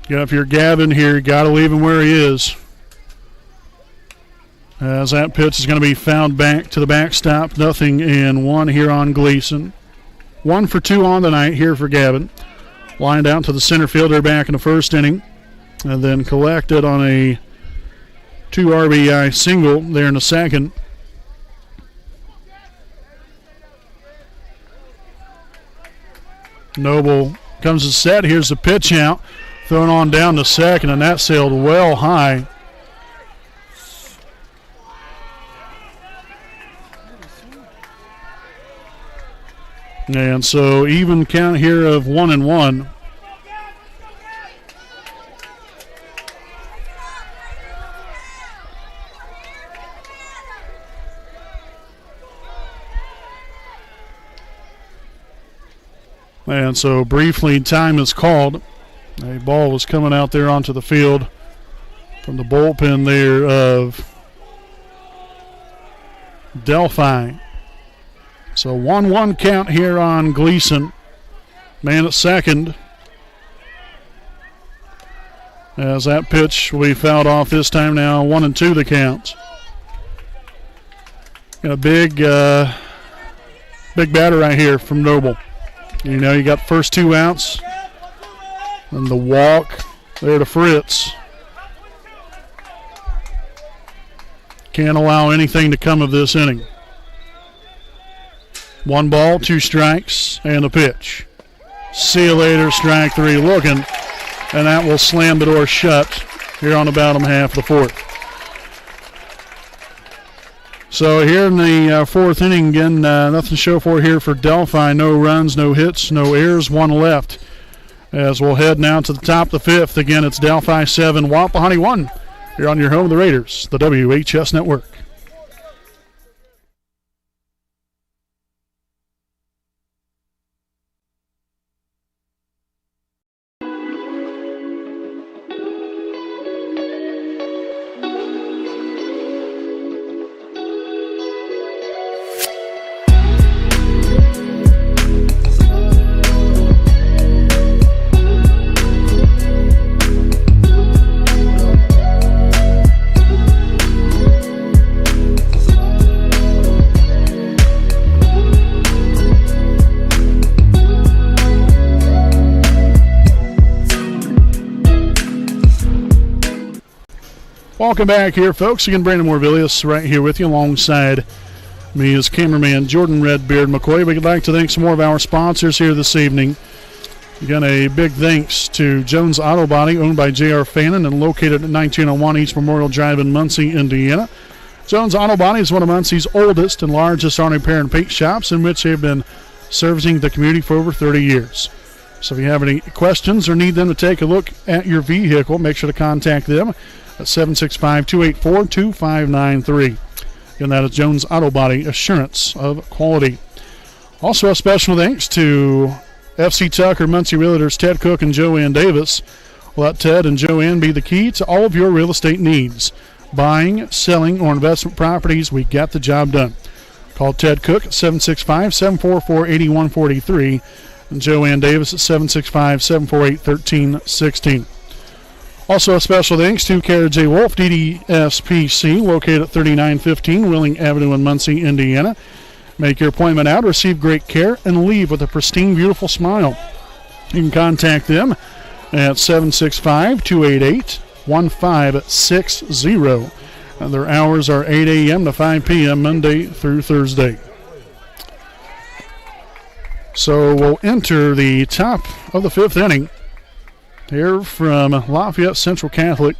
If you're Gavin here, you got to leave him where he is. As that pitch is going to be fouled back to the backstop. 0-1 here on Gleason. 1 for 2 on the night here for Gavin. Lined out to the center fielder back in the first inning. And then collected on a 2 RBI single there in the second. Noble comes to set. Here's the pitch out. Thrown on down to second, and that sailed well high. And so even count here of 1-1. And so briefly time is called. A ball was coming out there onto the field from the bullpen there of Delphi. So 1-1 count here on Gleason. Man at second. As that pitch will be fouled off this time now. 1-2 the count. And a big batter right here from Noble. You know, you got the first 2 outs. And the walk there to Fritz. Can't allow anything to come of this inning. 1 ball, 2 strikes, and a pitch. See you later, strike 3 looking. And that will slam the door shut here on the bottom half of the 4th. So here in the 4th inning, again, nothing to show for here for Delphi. No runs, no hits, no errors, 1 left. As we'll head now to the top of the 5th. Again, it's Delphi 7, Wapahani 1. Here on your home of the Raiders, the WHS Network. Welcome back here, folks. Again, Brandon Morvillius right here with you alongside me as cameraman Jordan Redbeard McCoy. We'd like to thank some more of our sponsors here this evening. Again, a big thanks to Jones Auto Body, owned by J.R. Fannin and located at 1901 East Memorial Drive in Muncie, Indiana. Jones Auto Body is one of Muncie's oldest and largest auto repair and paint shops, in which they've been servicing the community for over 30 years. So if you have any questions or need them to take a look at your vehicle, make sure to contact them at 765-284-2593. And that is Jones Auto Body, assurance of quality. Also a special thanks to FC Tucker, Muncie Realtors, Ted Cook and Joanne Davis. Let Ted and Joanne be the key to all of your real estate needs. Buying, selling, or investment properties, we got the job done. Call Ted Cook at 765-744-8143 and Joanne Davis at 765-748-1316. Also a special thanks to Kara J. Wolf, DDSPC, located at 3915 Willing Avenue in Muncie, Indiana. Make your appointment out, receive great care, and leave with a pristine, beautiful smile. You can contact them at 765-288-1560. And their hours are 8 a.m. to 5 p.m. Monday through Thursday. So we'll enter the top of the 5th inning here from Lafayette Central Catholic.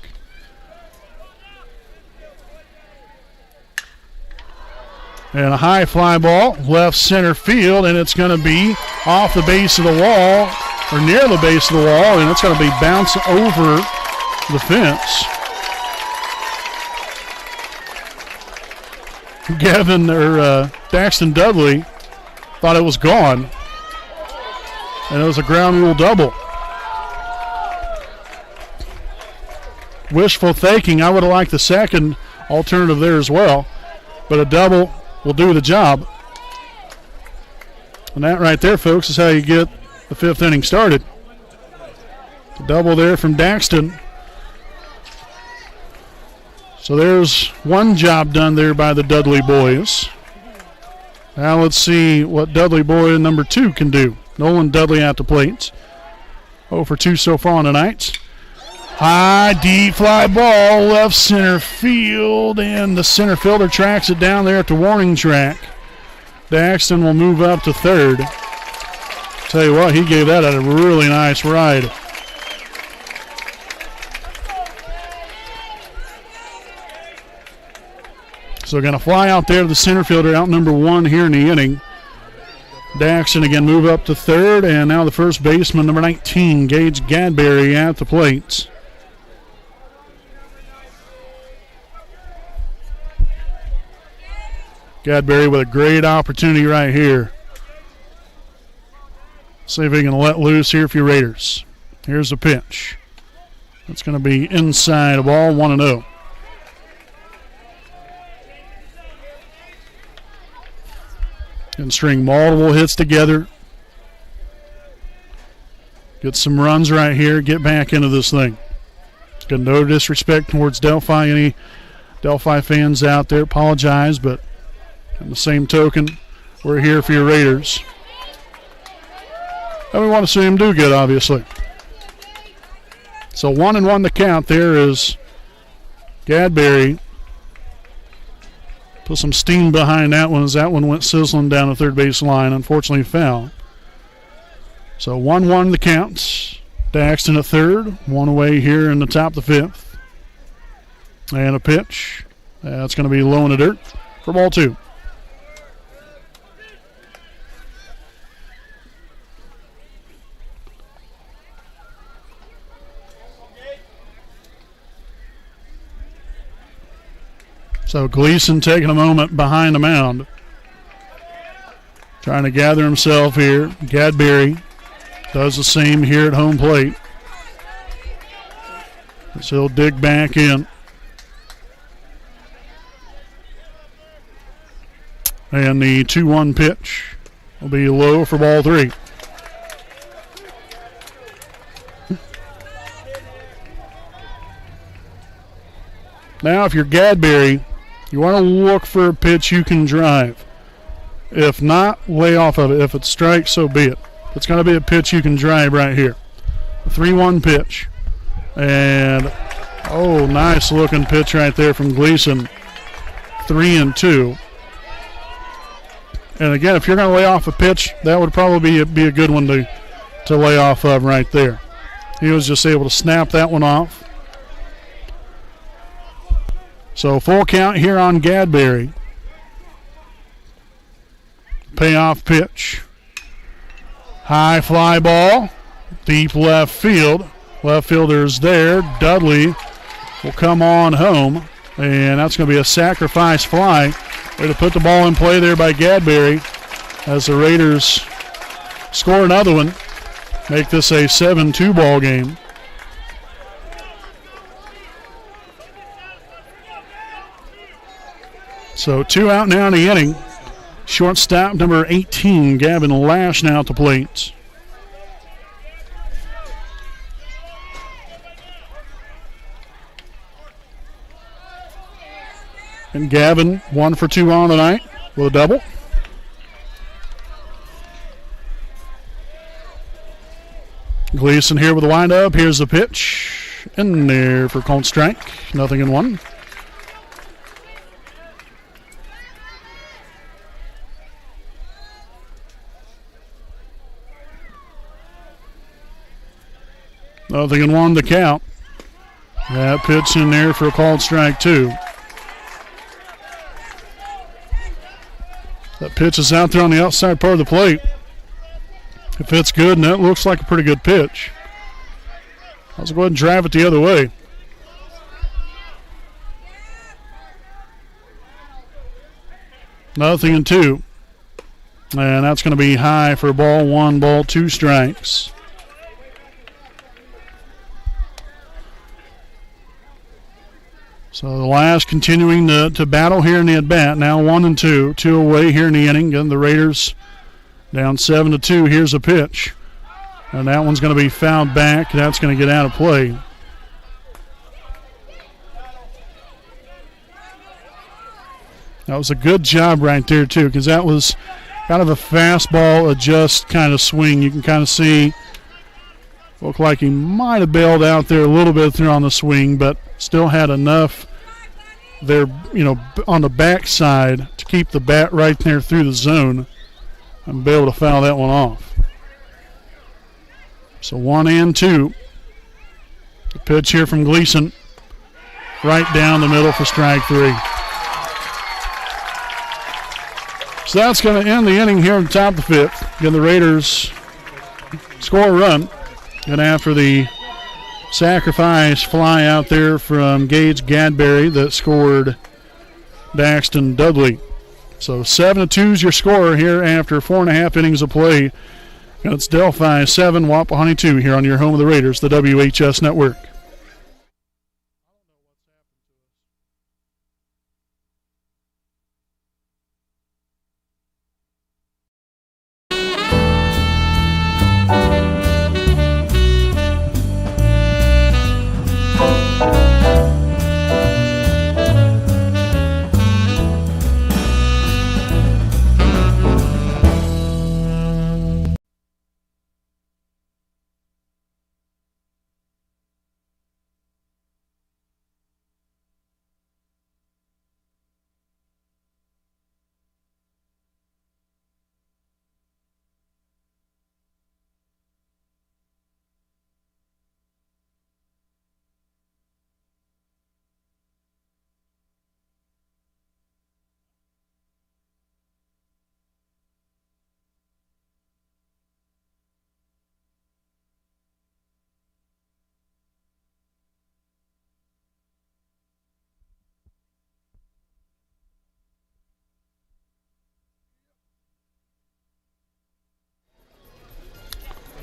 And a high fly ball, left center field, and it's going to be off the base of the wall, or near the base of the wall, and it's going to be bounced over the fence. Daxton Dudley thought it was gone, and it was a ground rule double. Wishful thinking. I would have liked the second alternative there as well, but a double will do the job. And that right there, folks, is how you get the 5th inning started. The double there from Daxton. So there's one job done there by the Dudley boys. Now let's see what Dudley boy number 2 can do. Nolan Dudley at the plate. 0 for 2 so far on the night. High, deep fly ball, left center field, and the center fielder tracks it down there at the warning track. Daxton will move up to third. Tell you what, he gave that a really nice ride. So going to fly out there to the center fielder, out number 1 here in the inning. Daxton again move up to third, and now the first baseman, number 19, Gage Gadberry at the plate. Gadberry with a great opportunity right here. See if he can let loose here for your Raiders. Here's the pitch. It's going to be inside a ball, 1-0. And string multiple hits together. get some runs right here, get back into this thing. Got no disrespect towards Delphi. Any Delphi fans out there, apologize, but on the same token, we're here for your Raiders. And we want to see them do good, obviously. So 1-1 the count there is Gadberry. Put some steam behind that one as that one went sizzling down the third base line. Unfortunately, foul. So 1-1 the count. Daxton at third. One away here in the top of the fifth. And a pitch. That's going to be low in the dirt for ball two. So Gleason taking a moment behind the mound. Trying to gather himself here. Gadberry does the same here at home plate. So he'll dig back in. And the 2-1 pitch will be low for ball three. Now if you're Gadberry, you want to look for a pitch you can drive. If not, lay off of it. If it strikes, so be it. It's going to be a pitch you can drive right here. A 3-1 pitch. And, oh, nice looking pitch right there from Gleason. 3-2. And again, if you're going to lay off a pitch, that would probably be a good one to lay off of right there. He was just able to snap that one off. So full count here on Gadberry. Payoff pitch. High fly ball. Deep left field. Left fielder's there. Dudley will come on home. And that's going to be a sacrifice fly. Way to put the ball in play there by Gadberry as the Raiders score another one. Make this a 7-2 ball game. So 2 out now in the inning. Shortstop number 18, Gavin Lash, now at the plate. And Gavin 1 for 2 on tonight with a double. Gleason here with the windup. Here's the pitch. In there for called strike. 0-1. Nothing in one to count. That pitch in there for a called strike, too. That pitch is out there on the outside part of the plate. If it's good, and that looks like a pretty good pitch, I'll go ahead and drive it the other way. Nothing in 2. And that's going to be high for ball 1, ball 2 strikes. So the last continuing to battle here in the at-bat. Now 1-2. 2 away here in the inning. Again, the Raiders down 7-2. Here's a pitch. And that one's going to be fouled back. That's going to get out of play. That was a good job right there, too, because that was kind of a fastball adjust kind of swing. You can kind of see, looked like he might have bailed out there a little bit through on the swing, but still had enough there, on the backside to keep the bat right there through the zone and be able to foul that one off. So 1-2. The pitch here from Gleason. Right down the middle for strike 3. So that's going to end the inning here at the top of the 5th. Again, the Raiders score a run. And after the sacrifice fly out there from Gage Gadberry that scored Daxton Dudley. So 7-2 is your score here after 4.5 innings of play. And it's Delphi 7, Wapahani 2 here on your home of the Raiders, the WHS Network.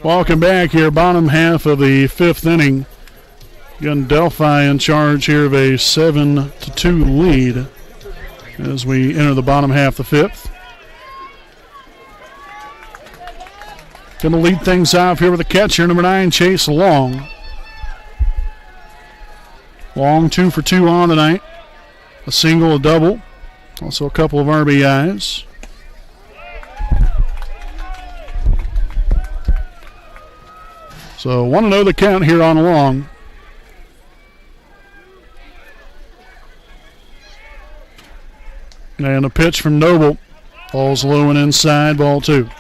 Welcome back here, bottom half of the fifth inning. Again, Delphi in charge here of a 7-2 lead as we enter the bottom half of the fifth. Going to lead things off here with the catcher, number 9, Chase Long. Long 2 for 2 on tonight. A single, a double. Also a couple of RBIs. So 1-0 the count here on Long. And a pitch from Noble. Ball's low and inside, ball 2.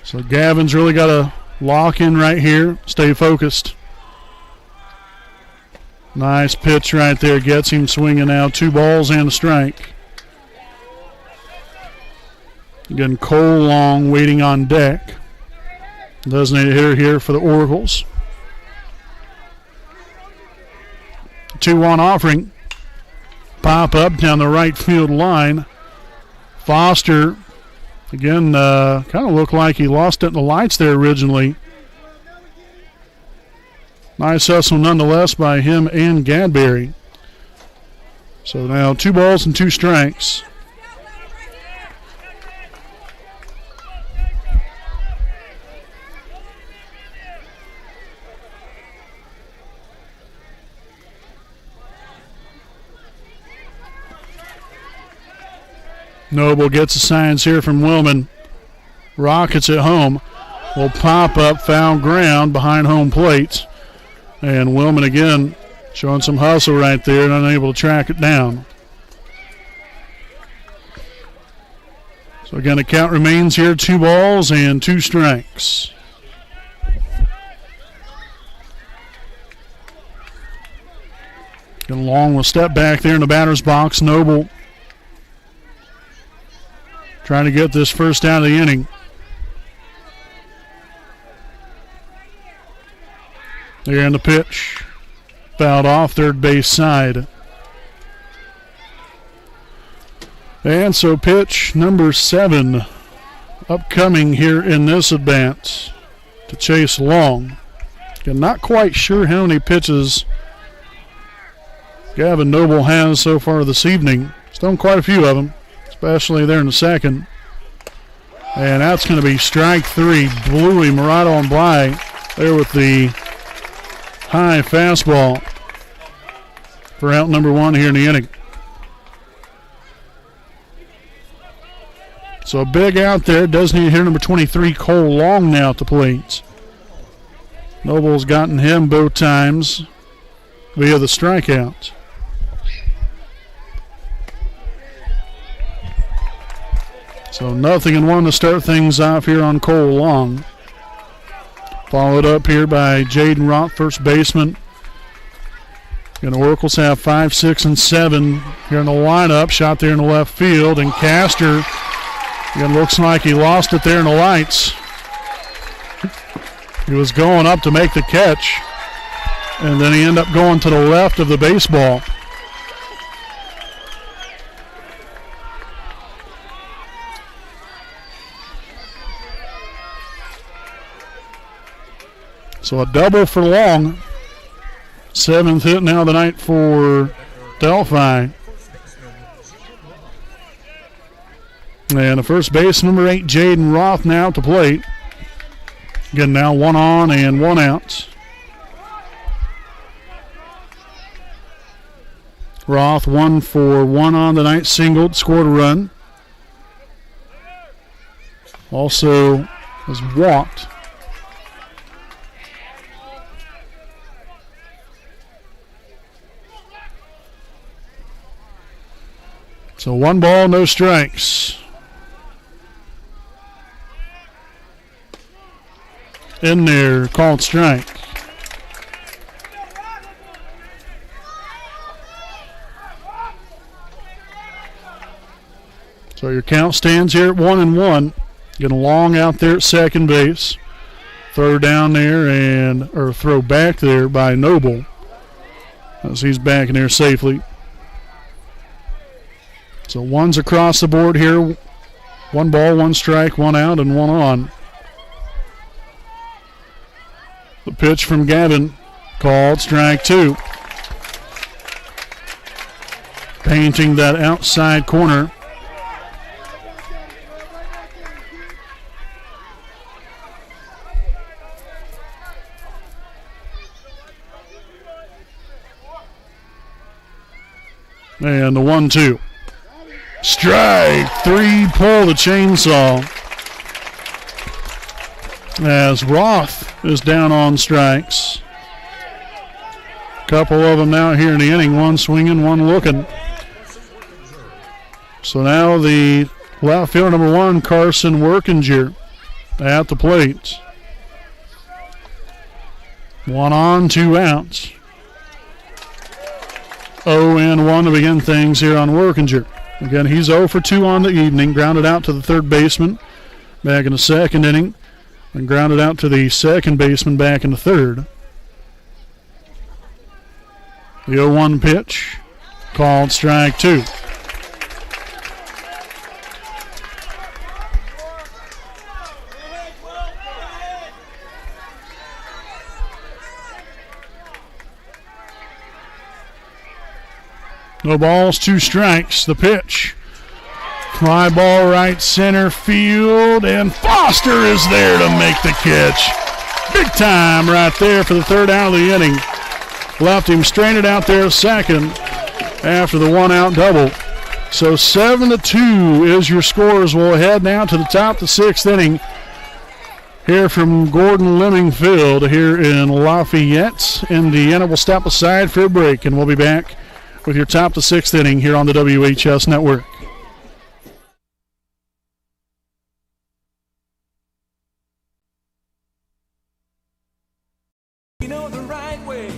So Gavin's really got to lock in right here, stay focused. Nice pitch right there, gets him swinging now. 2 balls and a strike. Again, Cole Long waiting on deck. Designated hitter here for the Oracles. 2-1 offering. Pop up down the right field line. Foster, again, kind of looked like he lost it in the lights there originally. Nice hustle nonetheless by him and Gadberry. So now 2 balls and 2 strikes. Noble gets the signs here from Willman. Rockets at home. Will pop up, foul ground behind home plate. And Willman again showing some hustle right there and unable to track it down. So again, the count remains here, 2 balls and 2 strikes. Getting Long will step back there in the batter's box. Noble trying to get this first out of the inning. There in the pitch. Fouled off third base side. And so pitch number 7 upcoming here in this at-bat to Chase Long. Again, not quite sure how many pitches Gavin Noble has so far this evening. He's done quite a few of them, especially there in the second. And that's going to be strike 3. Blew him right on by there with the high fastball for out number 1 here in the inning. So a big out there. Designated hitter number 23, Cole Long, now at the plate. Noble's gotten him both times via the strikeout. So 0-1 to start things off here on Cole Long. Followed up here by Jaden Roth, first baseman. And the Oracles have 5, 6, and 7 here in the lineup. Shot there in the left field. And Castor, again, looks like he lost it there in the lights. He was going up to make the catch. And then he ended up going to the left of the baseball. So a double for Long. 7th hit now of the night for Delphi. And the first base, number 8, Jaden Roth, now to plate. Again, now 1 on and 1 out. Roth 1 for 1 on the night, singled, scored a run. Also has walked. So 1 ball, no strikes. In there, called strike. So your count stands here at 1-1. Getting Long out there at second base. Throw down there or throw back there by Noble as he's back in there safely. So one's across the board here. 1 ball, 1 strike, 1 out, and 1 on. The pitch from Gavin, called strike 2. Painting that outside corner. And the 1-2. Strike 3, pull the chainsaw. As Roth is down on strikes. Couple of them now here in the inning. One swinging, one looking. So now the left fielder number 1, Carson Workinger, at the plate. 1 on, 2 outs. 0-1 to begin things here on Workinger. Again, he's 0 for 2 on the evening. Grounded out to the third baseman back in the second inning. And grounded out to the second baseman back in the third. The 0-1 pitch, called strike 2. No balls, 2 strikes. The pitch. Fly ball right center field, and Foster is there to make the catch. Big time right there for the third out of the inning. Left him stranded out there second after the 1-out double. So 7-2 is your scores. We'll head now to the top of the 6th inning here from Gordon Leming Field here in Lafayette, Indiana. We'll step aside for a break, and we'll be back with your top of the 6th inning here on the WHS Network. You know the right way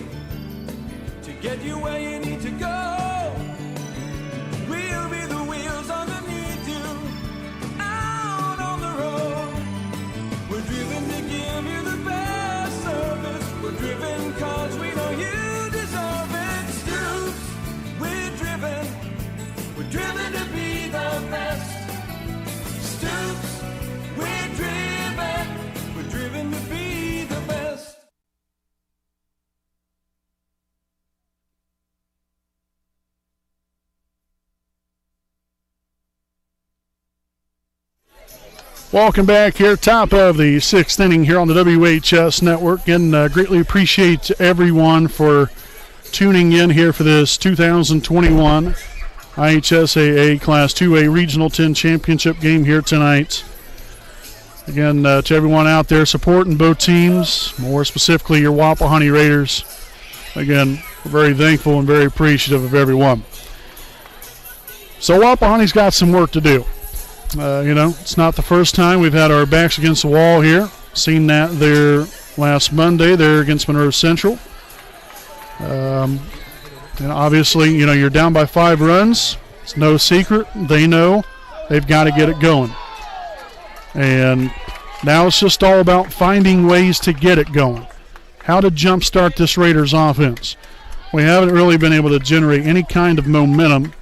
to get you where you need to go. We'll be the wheels underneath you, out on the road. We're driven to give you the best service. We're driven cause we know you deserve it. Stoops, we're driven to be the best. Stoops, we're driven to be the best. Welcome back here, top of the 6th inning here on the WHS Network. And greatly appreciate everyone for tuning in here for this 2021 IHSAA Class 2A Regional 10 Championship game here tonight. Again, to everyone out there supporting both teams, more specifically your Wapahani Raiders. Again, we're very thankful and very appreciative of everyone. So Wapahani's got some work to do. It's not the first time we've had our backs against the wall here. Seen that there last Monday there against Monroe Central. And obviously, you're down by 5 runs. It's no secret. They know they've got to get it going. And now it's just all about finding ways to get it going. How to jumpstart this Raiders offense. We haven't really been able to generate any kind of momentum.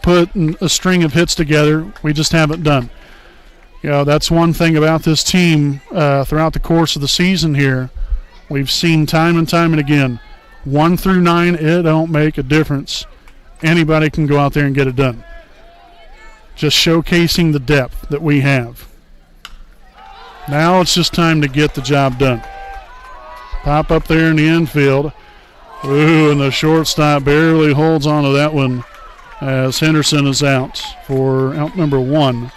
Putting a string of hits together, we just haven't done. That's one thing about this team throughout the course of the season here. We've seen time and time and again, 1 through 9, it don't make a difference. Anybody can go out there and get it done. Just showcasing the depth that we have. Now it's just time to get the job done. Pop up there in the infield. Ooh, and the shortstop barely holds on to that one as Henderson is out for out number 1.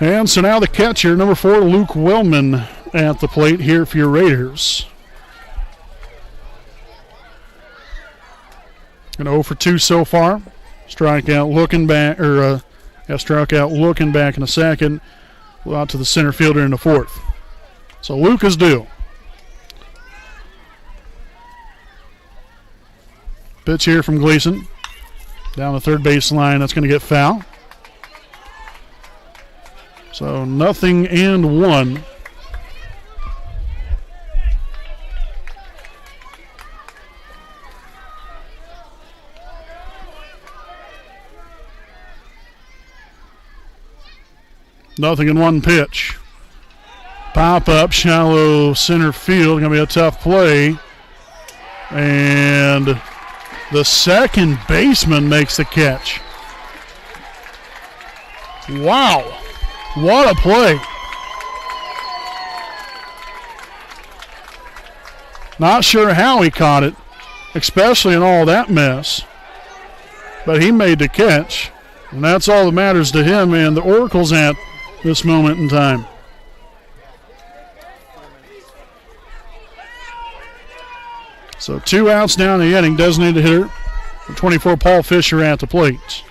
And so now the catcher, number 4, Luke Wellman, at the plate here for your Raiders. An 0 for 2 so far. Strikeout looking back, strikeout looking back in a second. Out to the center fielder in the 4th. So Luke is due. Pitch here from Gleason. Down the third base line. That's going to get foul. So 0-1. 0-1 pitch. Pop up, shallow center field. Going to be a tough play. And the second baseman makes the catch. Wow. What a play. Not sure how he caught it, especially in all that mess. But he made the catch. And that's all that matters to him and the Oracles at this moment in time. So 2 outs down the inning. Designated hitter, 24, Paul Fisher at the plate.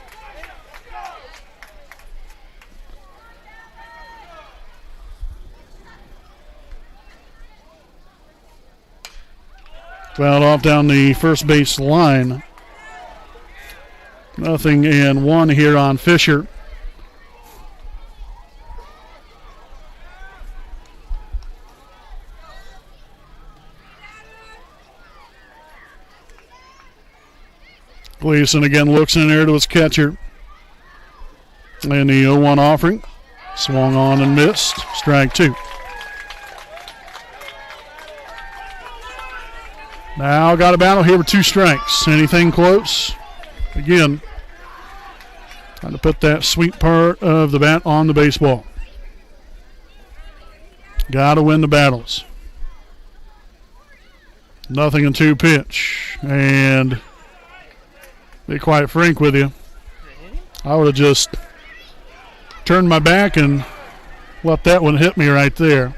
Fouled off down the first base line. 0-1 here on Fisher. Gleason again looks in there to his catcher. And the 0-1 offering. Swung on and missed. Strike 2. Now got a battle here with 2 strikes. Anything close? Again, trying to put that sweet part of the bat on the baseball. Got to win the battles. 0-2 pitch. And to be quite frank with you, I would have just turned my back and let that one hit me right there.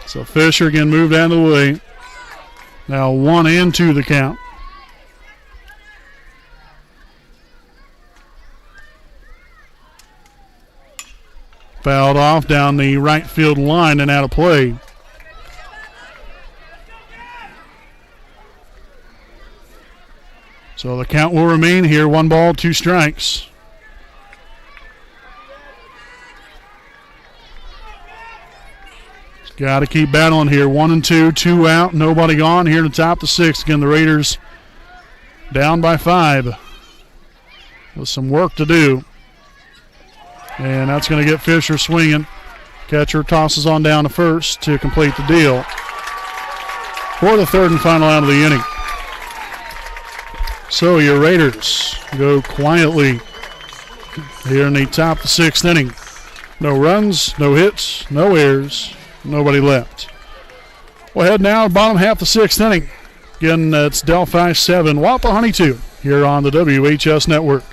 So Fisher again moved out of the way. Now 1-2 the count. Fouled off down the right field line and out of play. So the count will remain here. 1 ball, 2 strikes. Got to keep battling here. 1-2, 2 out, nobody gone here to top the 6th. Again, the Raiders down by 5 with some work to do. And that's going to get Fisher swinging. Catcher tosses on down to first to complete the deal for the 3rd and final out of the inning. So your Raiders go quietly here in the top of the 6th inning. No runs, no hits, no errors, nobody left. We'll head now to bottom half of the 6th inning. Again, it's Delphi 7, Wapahani 2 here on the WHS Network.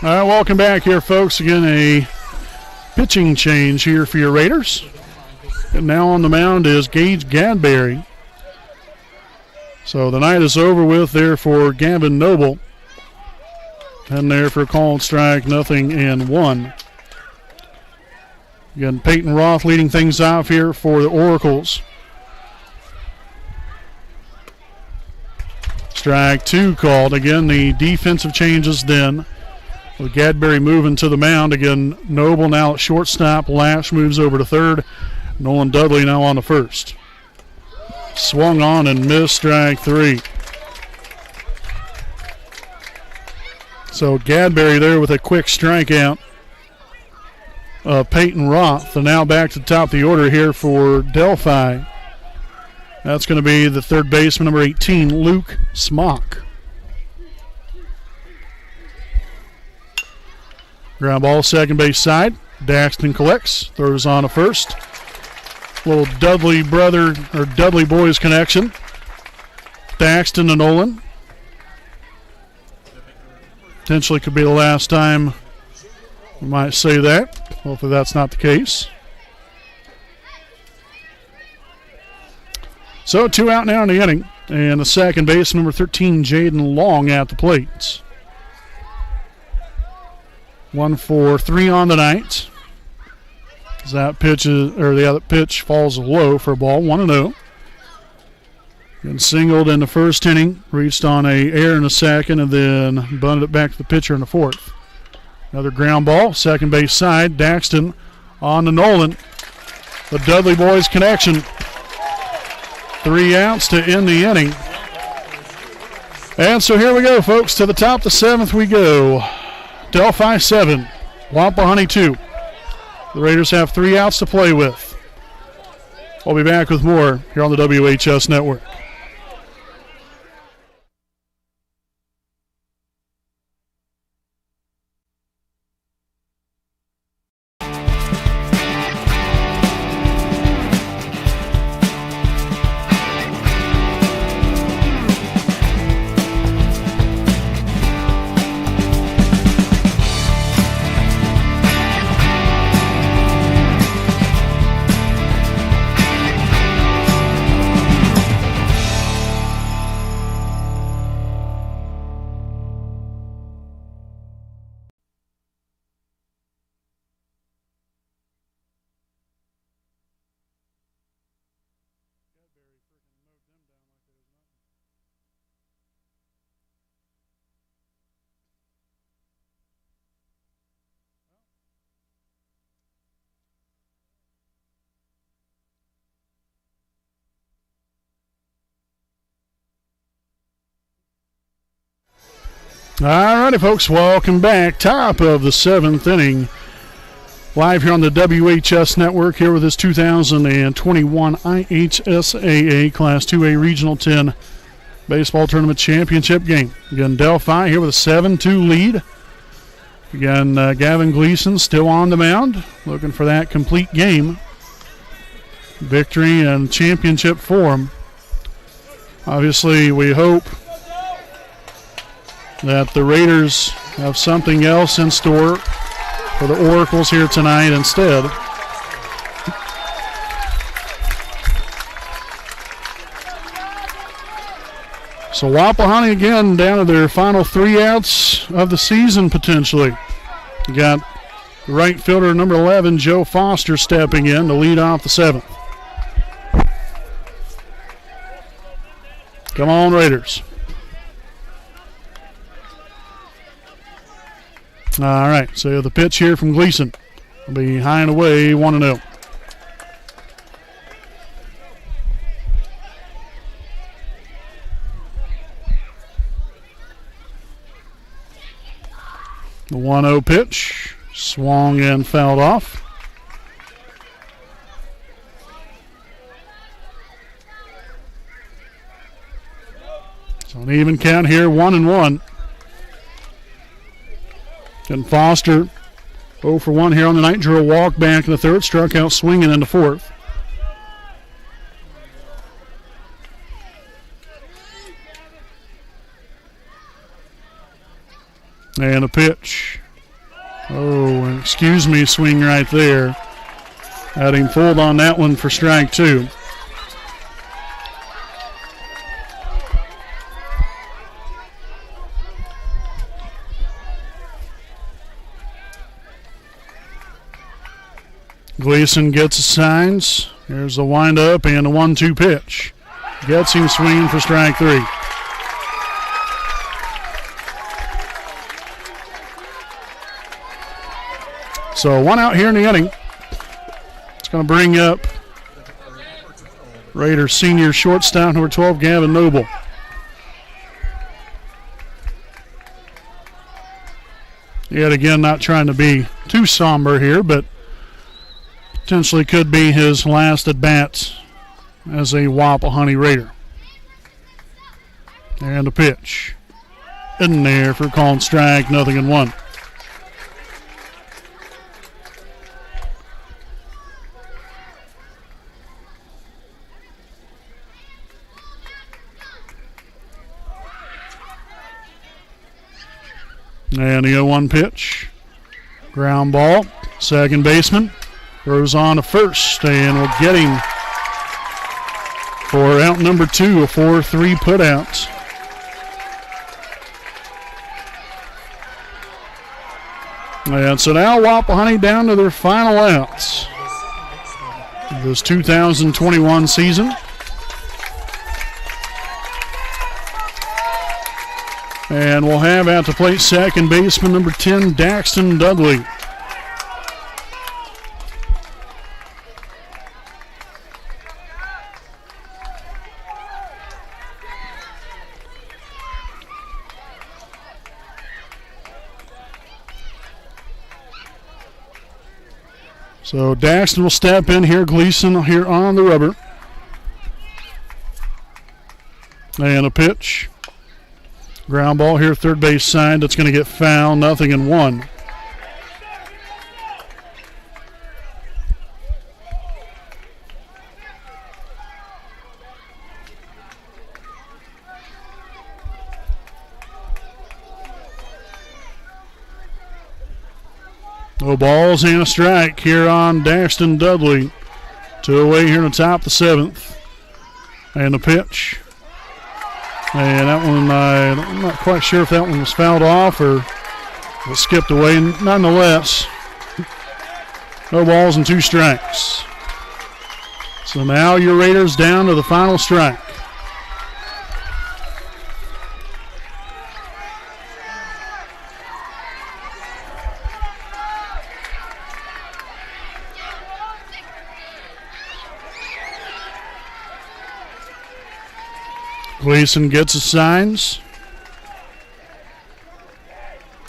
All right, welcome back here, folks. Again, a pitching change here for your Raiders. And now on the mound is Gage Gadberry. So the night is over with there for Gavin Noble. And there for a called strike, 0-1. Again, Peyton Roth leading things off here for the Oracles. Strike 2 called. Again, the defensive changes then. With Gadberry moving to the mound. Again, Noble now at shortstop. Lash moves over to third. Nolan Dudley now on the first. Swung on and missed, strike 3. So Gadberry there with a quick strikeout. Peyton Roth. And now back to the top of the order here for Delphi. That's going to be the third baseman, number 18, Luke Smock. Ground ball, second base side. Daxton collects, throws on to first. Little Dudley boys connection. Daxton to Nolan. Potentially could be the last time we might say that. Hopefully that's not the case. So 2 out now in the inning. And the second base, number 13, Jaden Long at the plate. 1 for 3 on the night. As that the other pitch falls low for a ball, 1-0. And singled in the first inning, reached on a error in the second, and then bunted it back to the pitcher in the fourth. Another ground ball, second base side. Daxton on to Nolan. The Dudley boys connection. 3 outs to end the inning. And so here we go, folks. To the top of the 7th we go. Delphi 7, Wapahani 2. The Raiders have 3 outs to play with. We'll be back with more here on the WHS Network. All righty, folks, welcome back. Top of the 7th inning. Live here on the WHS Network here with this 2021 IHSAA Class 2A Regional 10 Baseball Tournament Championship game. Again, Delphi here with a 7-2 lead. Again, Gavin Gleason still on the mound, looking for that complete game. Victory and championship form. Obviously, we hope that the Raiders have something else in store for the Oracles here tonight instead. So Wapahani again down to their final 3 outs of the season potentially. You got the right fielder number 11, Joe Foster, stepping in to lead off the 7th. Come on, Raiders. All right, so the pitch here from Gleason will be high and away, 1-0. The 1-0 pitch, swung and fouled off. So an even count here, 1-1. And Foster, 0 for 1 here on the night, drew a walk back in the 3rd, struck out swinging in the 4th. And a pitch. Oh, excuse me, swing right there. Had him pulled on that one for strike 2. Gleason gets the signs. Here's the windup and a 1-2 pitch. Gets him swinging for strike 3. So 1 out here in the inning. It's going to bring up Raiders senior shortstop number 12, Gavin Noble. Yet again, not trying to be too somber here, but potentially could be his last at-bats as a Wapahani Raider. And a pitch. In there for a called strike, 0-1. And the 0-1 pitch. Ground ball. Second baseman throws on to first, and we'll get him for out number 2, a 4-3 putout. And so now Wapahani down to their final outs this 2021 season. And we'll have at the plate second baseman number 10, Daxton Dudley. So Daxton will step in here, Gleason here on the rubber. And a pitch. Ground ball here, third base side. That's going to get foul, 0-1. No balls and a strike here on Daxton Dudley. 2 away here in the top of the 7th. And a pitch. And that one, I'm not quite sure if that one was fouled off or it skipped away. Nonetheless, no balls and 2 strikes. So now your Raiders down to the final strike. Gleason gets his signs.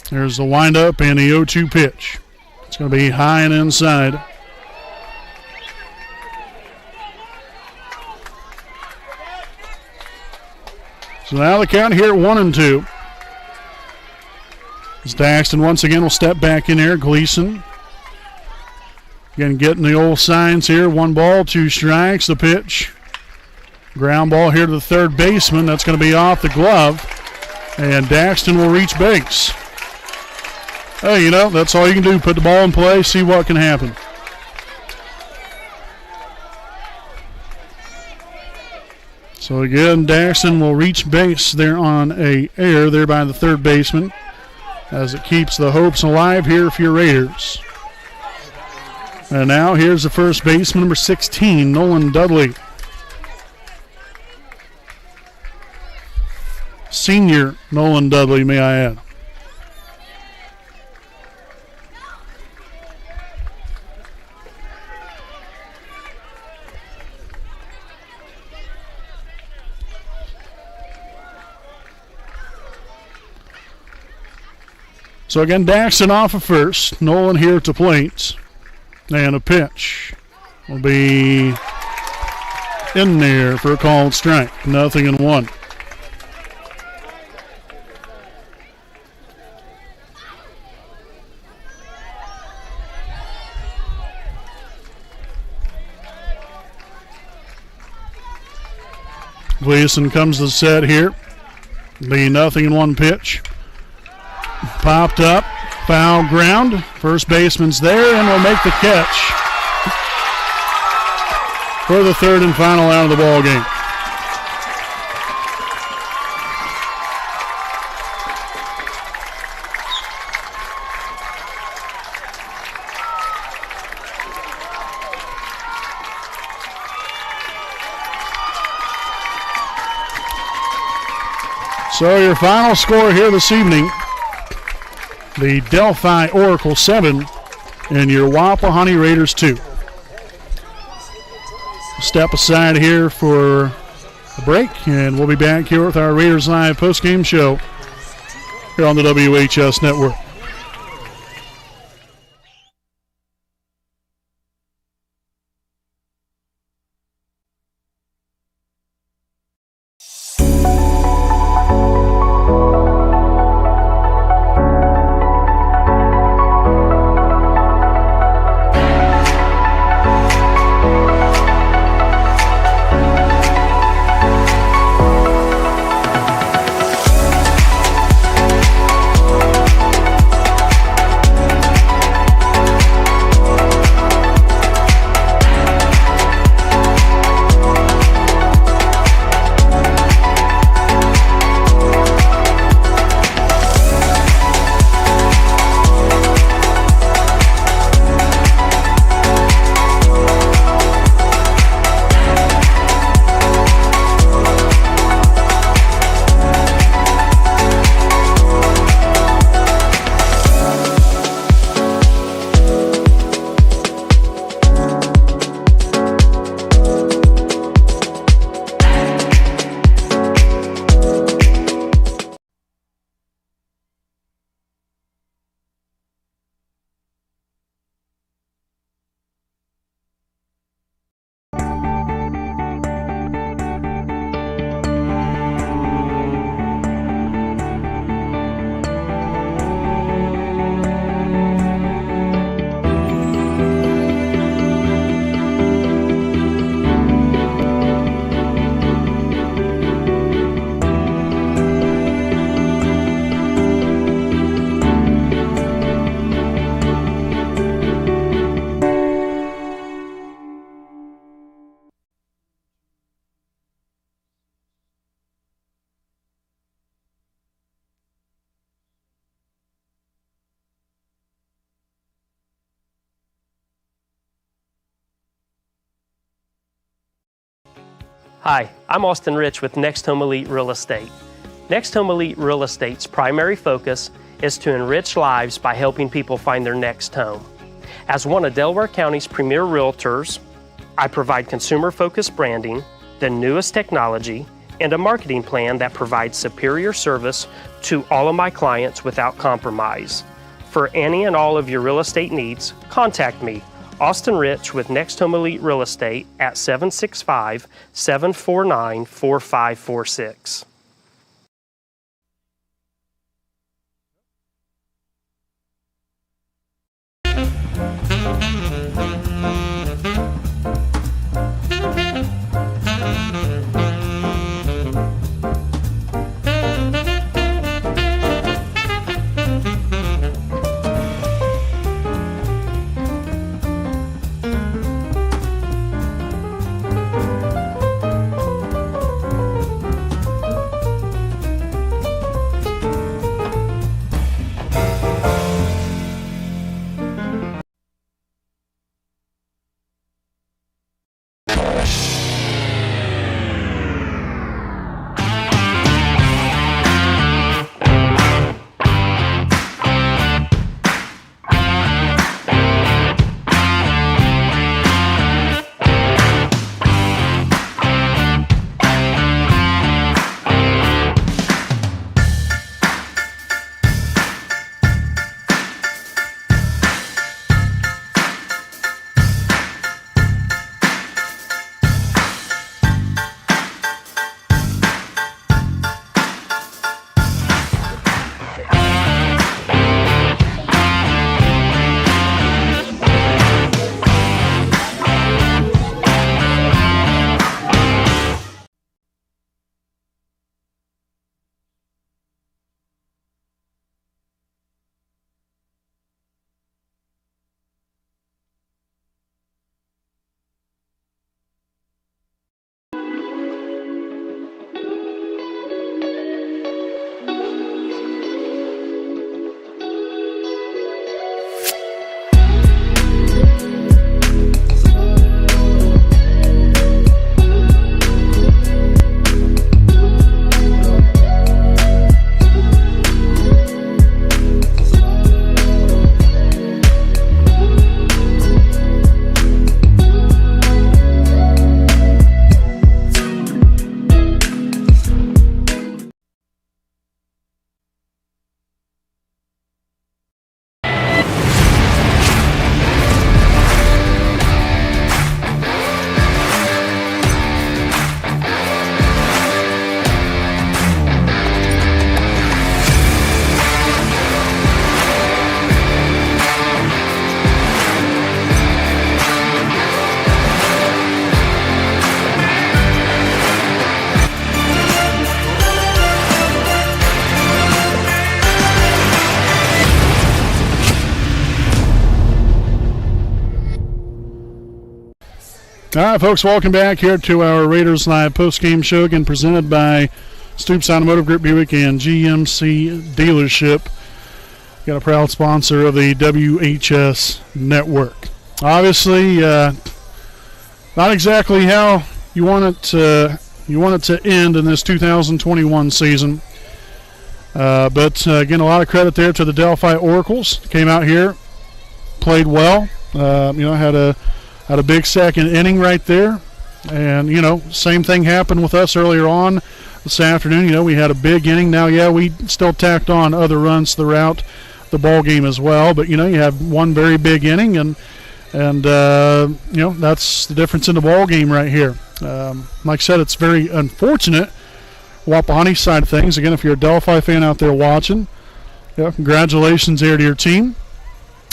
There's the windup and the 0-2 pitch. It's going to be high and inside. So now the count here at 1-2. As Daxton once again will step back in there. Gleason again getting the old signs here. 1 ball, 2 strikes. The pitch. Ground ball here to the third baseman. That's going to be off the glove. And Daxton will reach base. Hey, you know, that's all you can do. Put the ball in play, see what can happen. So again, Daxton will reach base there on a error there by the third baseman as it keeps the hopes alive here for your Raiders. And now here's the first baseman, number 16, Nolan Dudley. Senior Nolan Dudley, may I add. So again, Daxton off of first. Nolan here at the plate. And a pitch will be in there for a called strike. 0-1. Gleason comes to the set here. The 0-1 pitch. Popped up. Foul ground. First baseman's there and will make the catch for the third and final out of the ball game. So your final score here this evening, the Delphi Oracle 7 and your Wapahani Raiders 2. Step aside here for a break, and we'll be back here with our Raiders Live postgame show here on the WHS Network. Hi, I'm Austin Rich with Next Home Elite Real Estate. Next Home Elite Real Estate's primary focus is to enrich lives by helping people find their next home. As one of Delaware County's premier realtors, I provide consumer-focused branding, the newest technology, and a marketing plan that provides superior service to all of my clients without compromise. For any and all of your real estate needs, contact me, Austin Rich with Next Home Elite Real Estate at 765-749-4546. All right, folks, welcome back here to our Raiders Live postgame show, again presented by Stoops Automotive Group Buick and GMC Dealership. Got a proud sponsor of the WHS Network. Obviously, not exactly how you want it to end in this 2021 season. But again, a lot of credit there to the Delphi Oracles. Came out here, played well. Had a big second inning right there. And, same thing happened with us earlier on this afternoon. We had a big inning. Now, we still tacked on other runs throughout the ball game as well. But, you have one very big inning, and that's the difference in the ball game right here. Like I said, it's very unfortunate, Wapahani side of things. Again, if you're a Delphi fan out there watching, congratulations there to your team.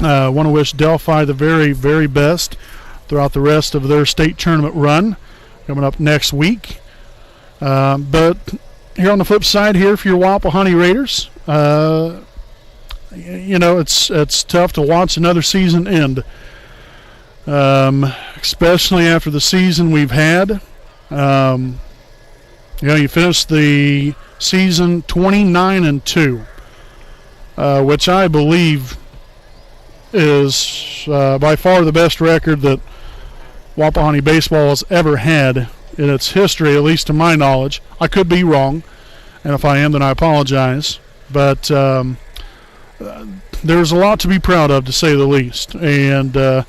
Want to wish Delphi the very, very best throughout the rest of their state tournament run coming up next week. But here on the flip side here for your Wapahani Raiders, it's tough to watch another season end, especially after the season we've had. You finished the season 29-2, which I believe is by far the best record that Wapahani baseball has ever had in its history, at least to my knowledge. I could be wrong, and if I am, then I apologize. But there's a lot to be proud of, to say the least. And, yeah,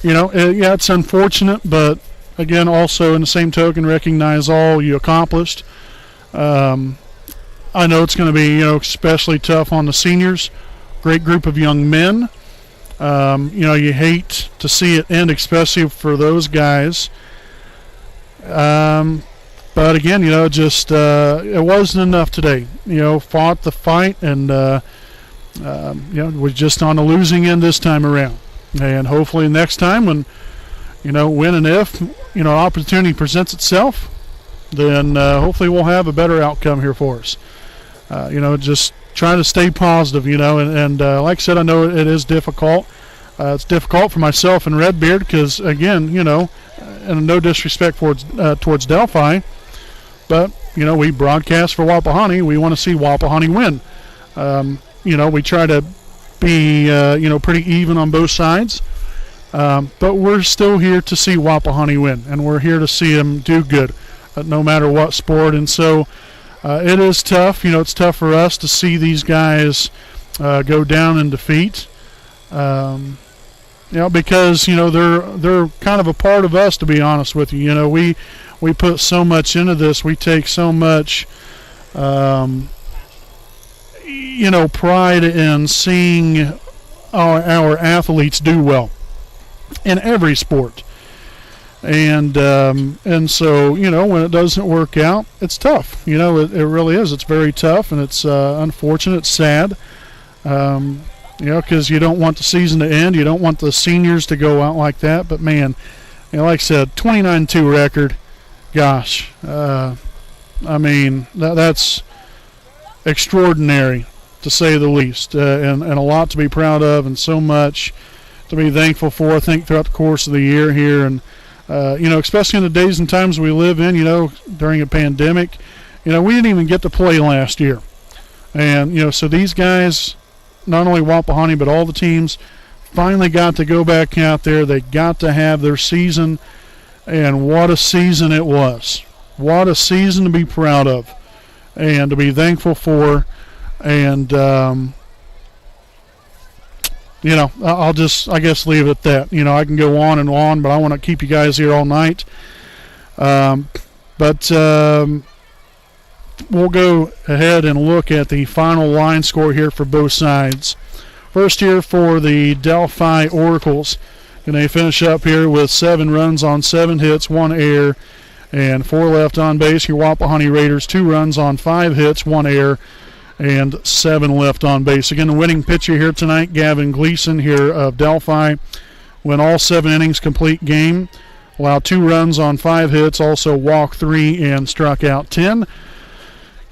it's unfortunate, but, again, also in the same token, recognize all you accomplished. I know it's going to be, especially tough on the seniors. Great group of young men. You hate to see it end, especially for those guys. But again, it wasn't enough today. Fought the fight, and we're just on the losing end this time around. And hopefully next time, when when and if opportunity presents itself, then hopefully we'll have a better outcome here for us. Just trying to stay positive, and like I said, I know it is difficult. It's difficult for myself and Redbeard because, again, and no disrespect towards Delphi, but, we broadcast for Wapahani. We want to see Wapahani win. We try to be, pretty even on both sides, but we're still here to see Wapahani win, and we're here to see them do good, no matter what sport. And so it is tough. It's tough for us to see these guys go down in defeat. Because they're kind of a part of us, to be honest with you. We put so much into this. We take so much, pride in seeing our athletes do well in every sport. And so when it doesn't work out, it's tough. It really is. It's very tough, and it's unfortunate. It's sad. Because you don't want the season to end. You don't want the seniors to go out like that. But, man, like I said, 29-2 record, gosh. That's extraordinary, to say the least, and a lot to be proud of, and so much to be thankful for, I think, throughout the course of the year here. And, especially in the days and times we live in, during a pandemic, we didn't even get to play last year. And, so these guys, not only Wapahani, but all the teams, finally got to go back out there. They got to have their season, and what a season it was. What a season to be proud of and to be thankful for. And, I'll just, I guess, leave it at that. I can go on and on, but I want to keep you guys here all night. We'll go ahead and look at the final line score here for both sides. First here for the Delphi Oracles. And they finish up here with 7 runs on 7 hits, 1 error, and 4 left on base. Your Wapahani Raiders, 2 runs on 5 hits, 1 error, and 7 left on base. Again, the winning pitcher here tonight, Gavin Gleason here of Delphi. Went all 7 innings, complete game. Allowed 2 runs on 5 hits, also walked 3 and struck out 10.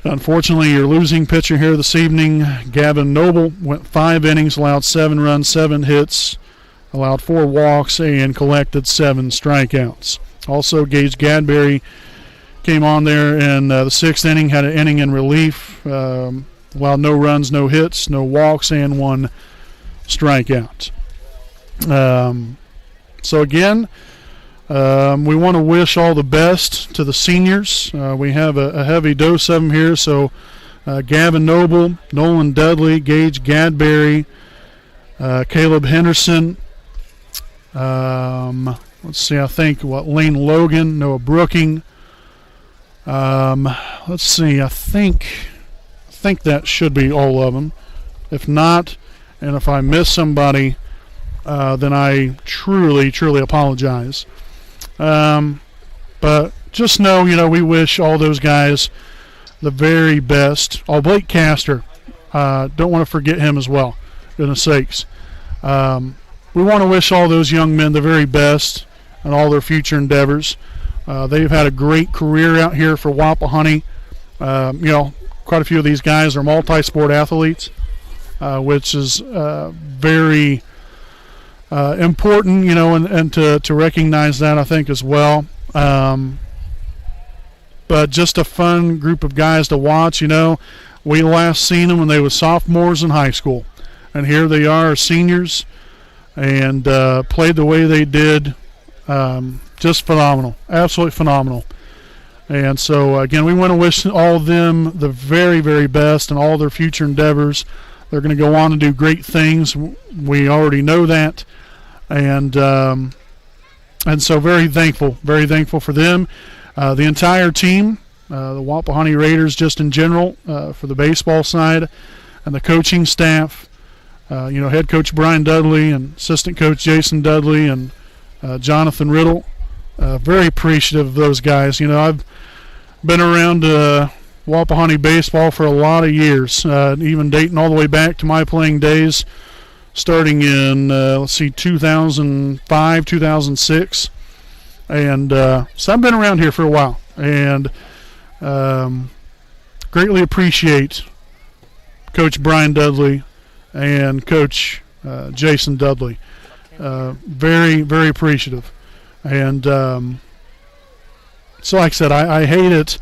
Unfortunately, your losing pitcher here this evening, Gavin Noble, went 5 innings, allowed 7 runs, 7 hits, allowed 4 walks, and collected 7 strikeouts. Also, Gage Gadberry came on there in the 6th inning, had an inning in relief, allowed no runs, no hits, no walks, and 1 strikeout. So again, we want to wish all the best to the seniors. We have a heavy dose of them here. So Gavin Noble, Nolan Dudley, Gage Gadberry, Caleb Henderson. Let's see, I think Lane Logan, Noah Brooking. Let's see, I think that should be all of them. If not, and if I miss somebody, then I truly, truly apologize. But just know, we wish all those guys the very best. Oh, Blake Castor, don't want to forget him as well, goodness sakes. We want to wish all those young men the very best in all their future endeavors. They've had a great career out here for Wapahani. Quite a few of these guys are multi-sport athletes, which is very important, and to recognize that, I think, as well. But just a fun group of guys to watch. We last seen them when they were sophomores in high school, and here they are, seniors, and played the way they did. just phenomenal, absolutely phenomenal. And so, again, we want to wish all of them the very, very best in all their future endeavors. They're going to go on and do great things. We already know that. And so very thankful for them. The entire team, the Wapahani Raiders just in general, for the baseball side, and the coaching staff, head coach Brian Dudley and assistant coach Jason Dudley and Jonathan Riddle. Very appreciative of those guys. I've been around Wapahani baseball for a lot of years, even dating all the way back to my playing days, starting in 2005, 2006, and so I've been around here for a while, and greatly appreciate Coach Brian Dudley and Coach Jason Dudley. Very, very appreciative. And so, like I said, I hate it.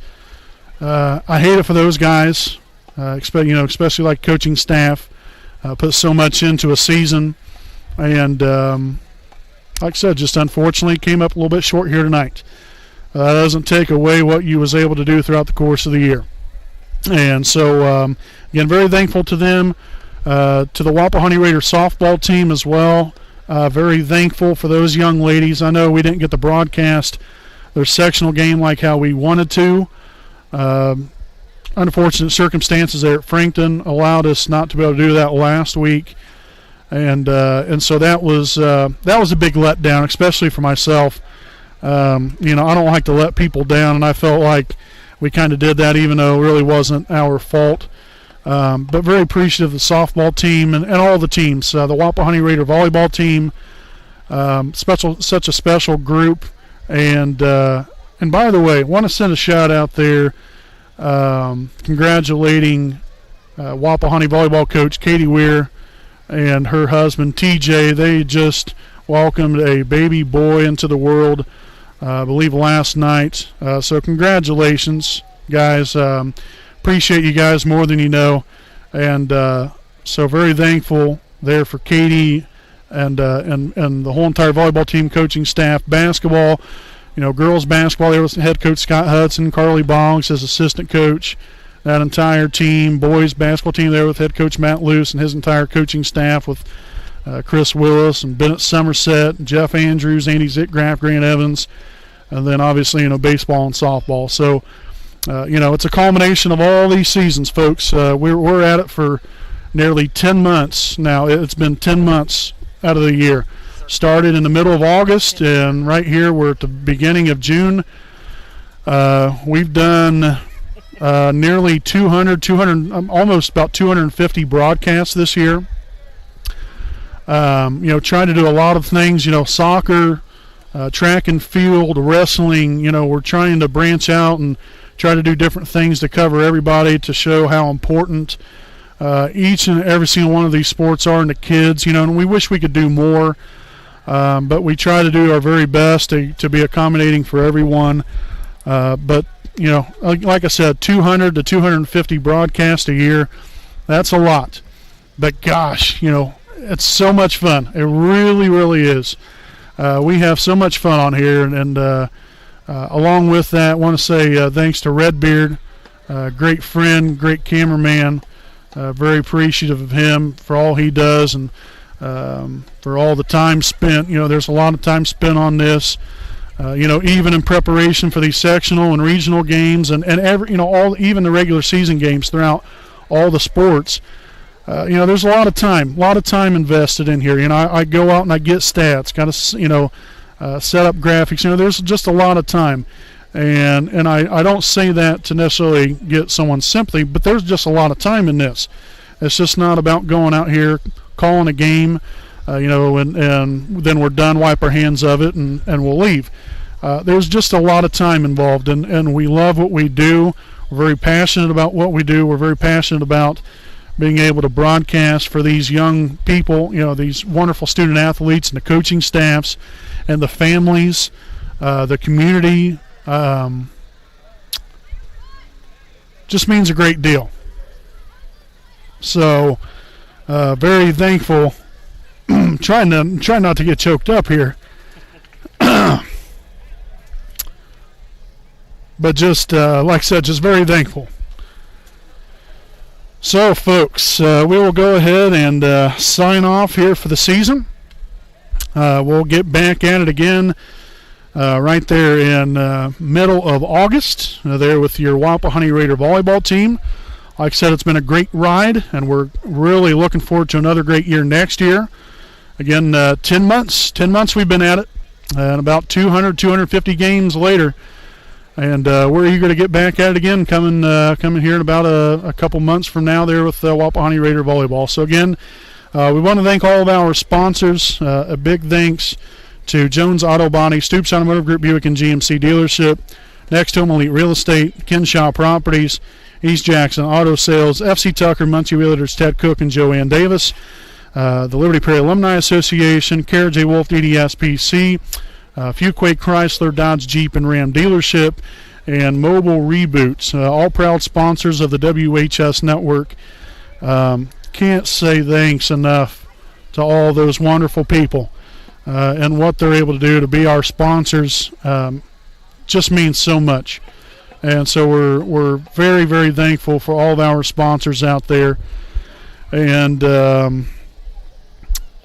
I hate it for those guys, especially like coaching staff, put so much into a season, and like I said, just unfortunately came up a little bit short here tonight. That doesn't take away what you was able to do throughout the course of the year. And so, again, very thankful to them, to the Wapahani Raiders softball team as well. Very thankful for those young ladies. I know we didn't get the broadcast their sectional game like how we wanted to. Unfortunate circumstances there at Frankton allowed us not to be able to do that last week, and so that was a big letdown, especially for myself. I don't like to let people down, and I felt like we kind of did that, even though it really wasn't our fault. But very appreciative of the softball team and all the teams. The Wapahani Raider volleyball team, such a special group. And by the way, I want to send a shout out there, congratulating Wapahani volleyball coach Katie Weir and her husband TJ. They just welcomed a baby boy into the world, I believe last night. So congratulations, guys. Appreciate you guys more than you know, and so very thankful there for Katie and the whole entire volleyball team, coaching staff, basketball, girls basketball. There was head coach Scott Hudson, Carly Boggs as assistant coach, that entire team. Boys basketball team there with head coach Matt Luce and his entire coaching staff with Chris Willis and Bennett Somerset, Jeff Andrews, Andy Zitgraff, Grant Evans, and then obviously baseball and softball. So. It's a culmination of all these seasons, folks. We're at it for nearly 10 months now. It's been 10 months out of the year. Started in the middle of August, and right here we're at the beginning of June. We've done nearly 200, almost about 250 broadcasts this year. Trying to do a lot of things, soccer, track and field, wrestling. We're trying to branch out and try to do different things to cover everybody, to show how important each and every single one of these sports are in the kids, and we wish we could do more, but we try to do our very best to be accommodating for everyone. But like I said, 200 to 250 broadcasts a year, that's a lot. But gosh, it's so much fun. It really, really is. We have so much fun on here, and along with that, I want to say thanks to Redbeard, great friend, great cameraman. Very appreciative of him for all he does, and for all the time spent. There's a lot of time spent on this. Even in preparation for these sectional and regional games, and every even the regular season games throughout all the sports. There's a lot of time invested in here. I go out and I get stats, got to set up graphics. There's just a lot of time, and I don't say that to necessarily get someone sympathy, but there's just a lot of time in this. It's just not about going out here, calling a game, and then we're done, wipe our hands of it, and we'll leave. There's just a lot of time involved, and we love what we do. We're very passionate about what we do. We're very passionate about being able to broadcast for these young people, these wonderful student athletes and the coaching staffs and the families, the community. Just means a great deal. So very thankful. Try not to get choked up here. but just like I said, just very thankful. So, folks, we will go ahead and sign off here for the season. We'll get back at it again right there in middle of August, there with your Wapahani Raider volleyball team. Like I said, it's been a great ride, and we're really looking forward to another great year next year. Again, 10 months we've been at it, and about 250 games later. And we're eager to get back at it again, coming here in about a couple months from now there with Wapahani Raider volleyball. So again, we want to thank all of our sponsors. A big thanks to Jones Auto Body, Stoops Automotive Group, Buick and GMC Dealership, Next Home Elite Real Estate, Kenshaw Properties, East Jackson Auto Sales, FC Tucker, Muncie Realtors, Ted Cook and Joanne Davis, the Liberty Prairie Alumni Association, Kara J. Wolf, DDS PC, Fuquay Chrysler, Dodge, Jeep, and Ram Dealership, and Mobile Reboots, all proud sponsors of the WHS Network. Can't say thanks enough to all those wonderful people and what they're able to do to be our sponsors. Just means so much. And so we're very, very thankful for all of our sponsors out there. And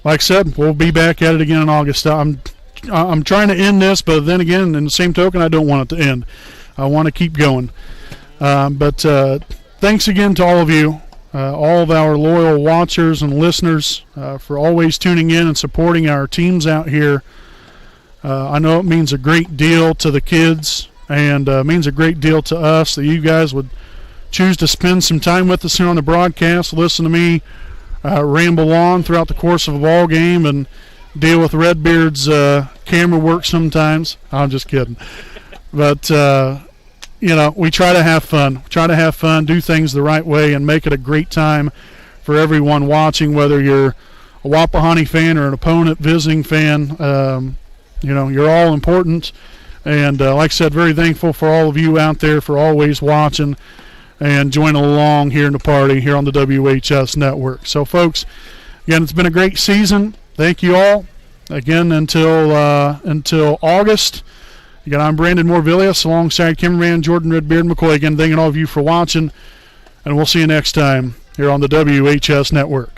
like I said, we'll be back at it again in August. I'm trying to end this, but then again, in the same token, I don't want it to end. I want to keep going. But thanks again to all of you, all of our loyal watchers and listeners, for always tuning in and supporting our teams out here. I know it means a great deal to the kids, and means a great deal to us that you guys would choose to spend some time with us here on the broadcast, listen to me ramble on throughout the course of a ball game and deal with Redbeard's camera work sometimes. I'm just kidding. But, we try to have fun. Do things the right way and make it a great time for everyone watching, whether you're a Wapahani fan or an opponent visiting fan. You're all important. And like I said, very thankful for all of you out there for always watching and joining along here in the party here on the WHS Network. So, folks, again, it's been a great season. Thank you all. Again, until August. Again, I'm Brandon Morvillius alongside cameraman Jordan Redbeard McCoy. Again, thanking all of you for watching, and we'll see you next time here on the WHS Network.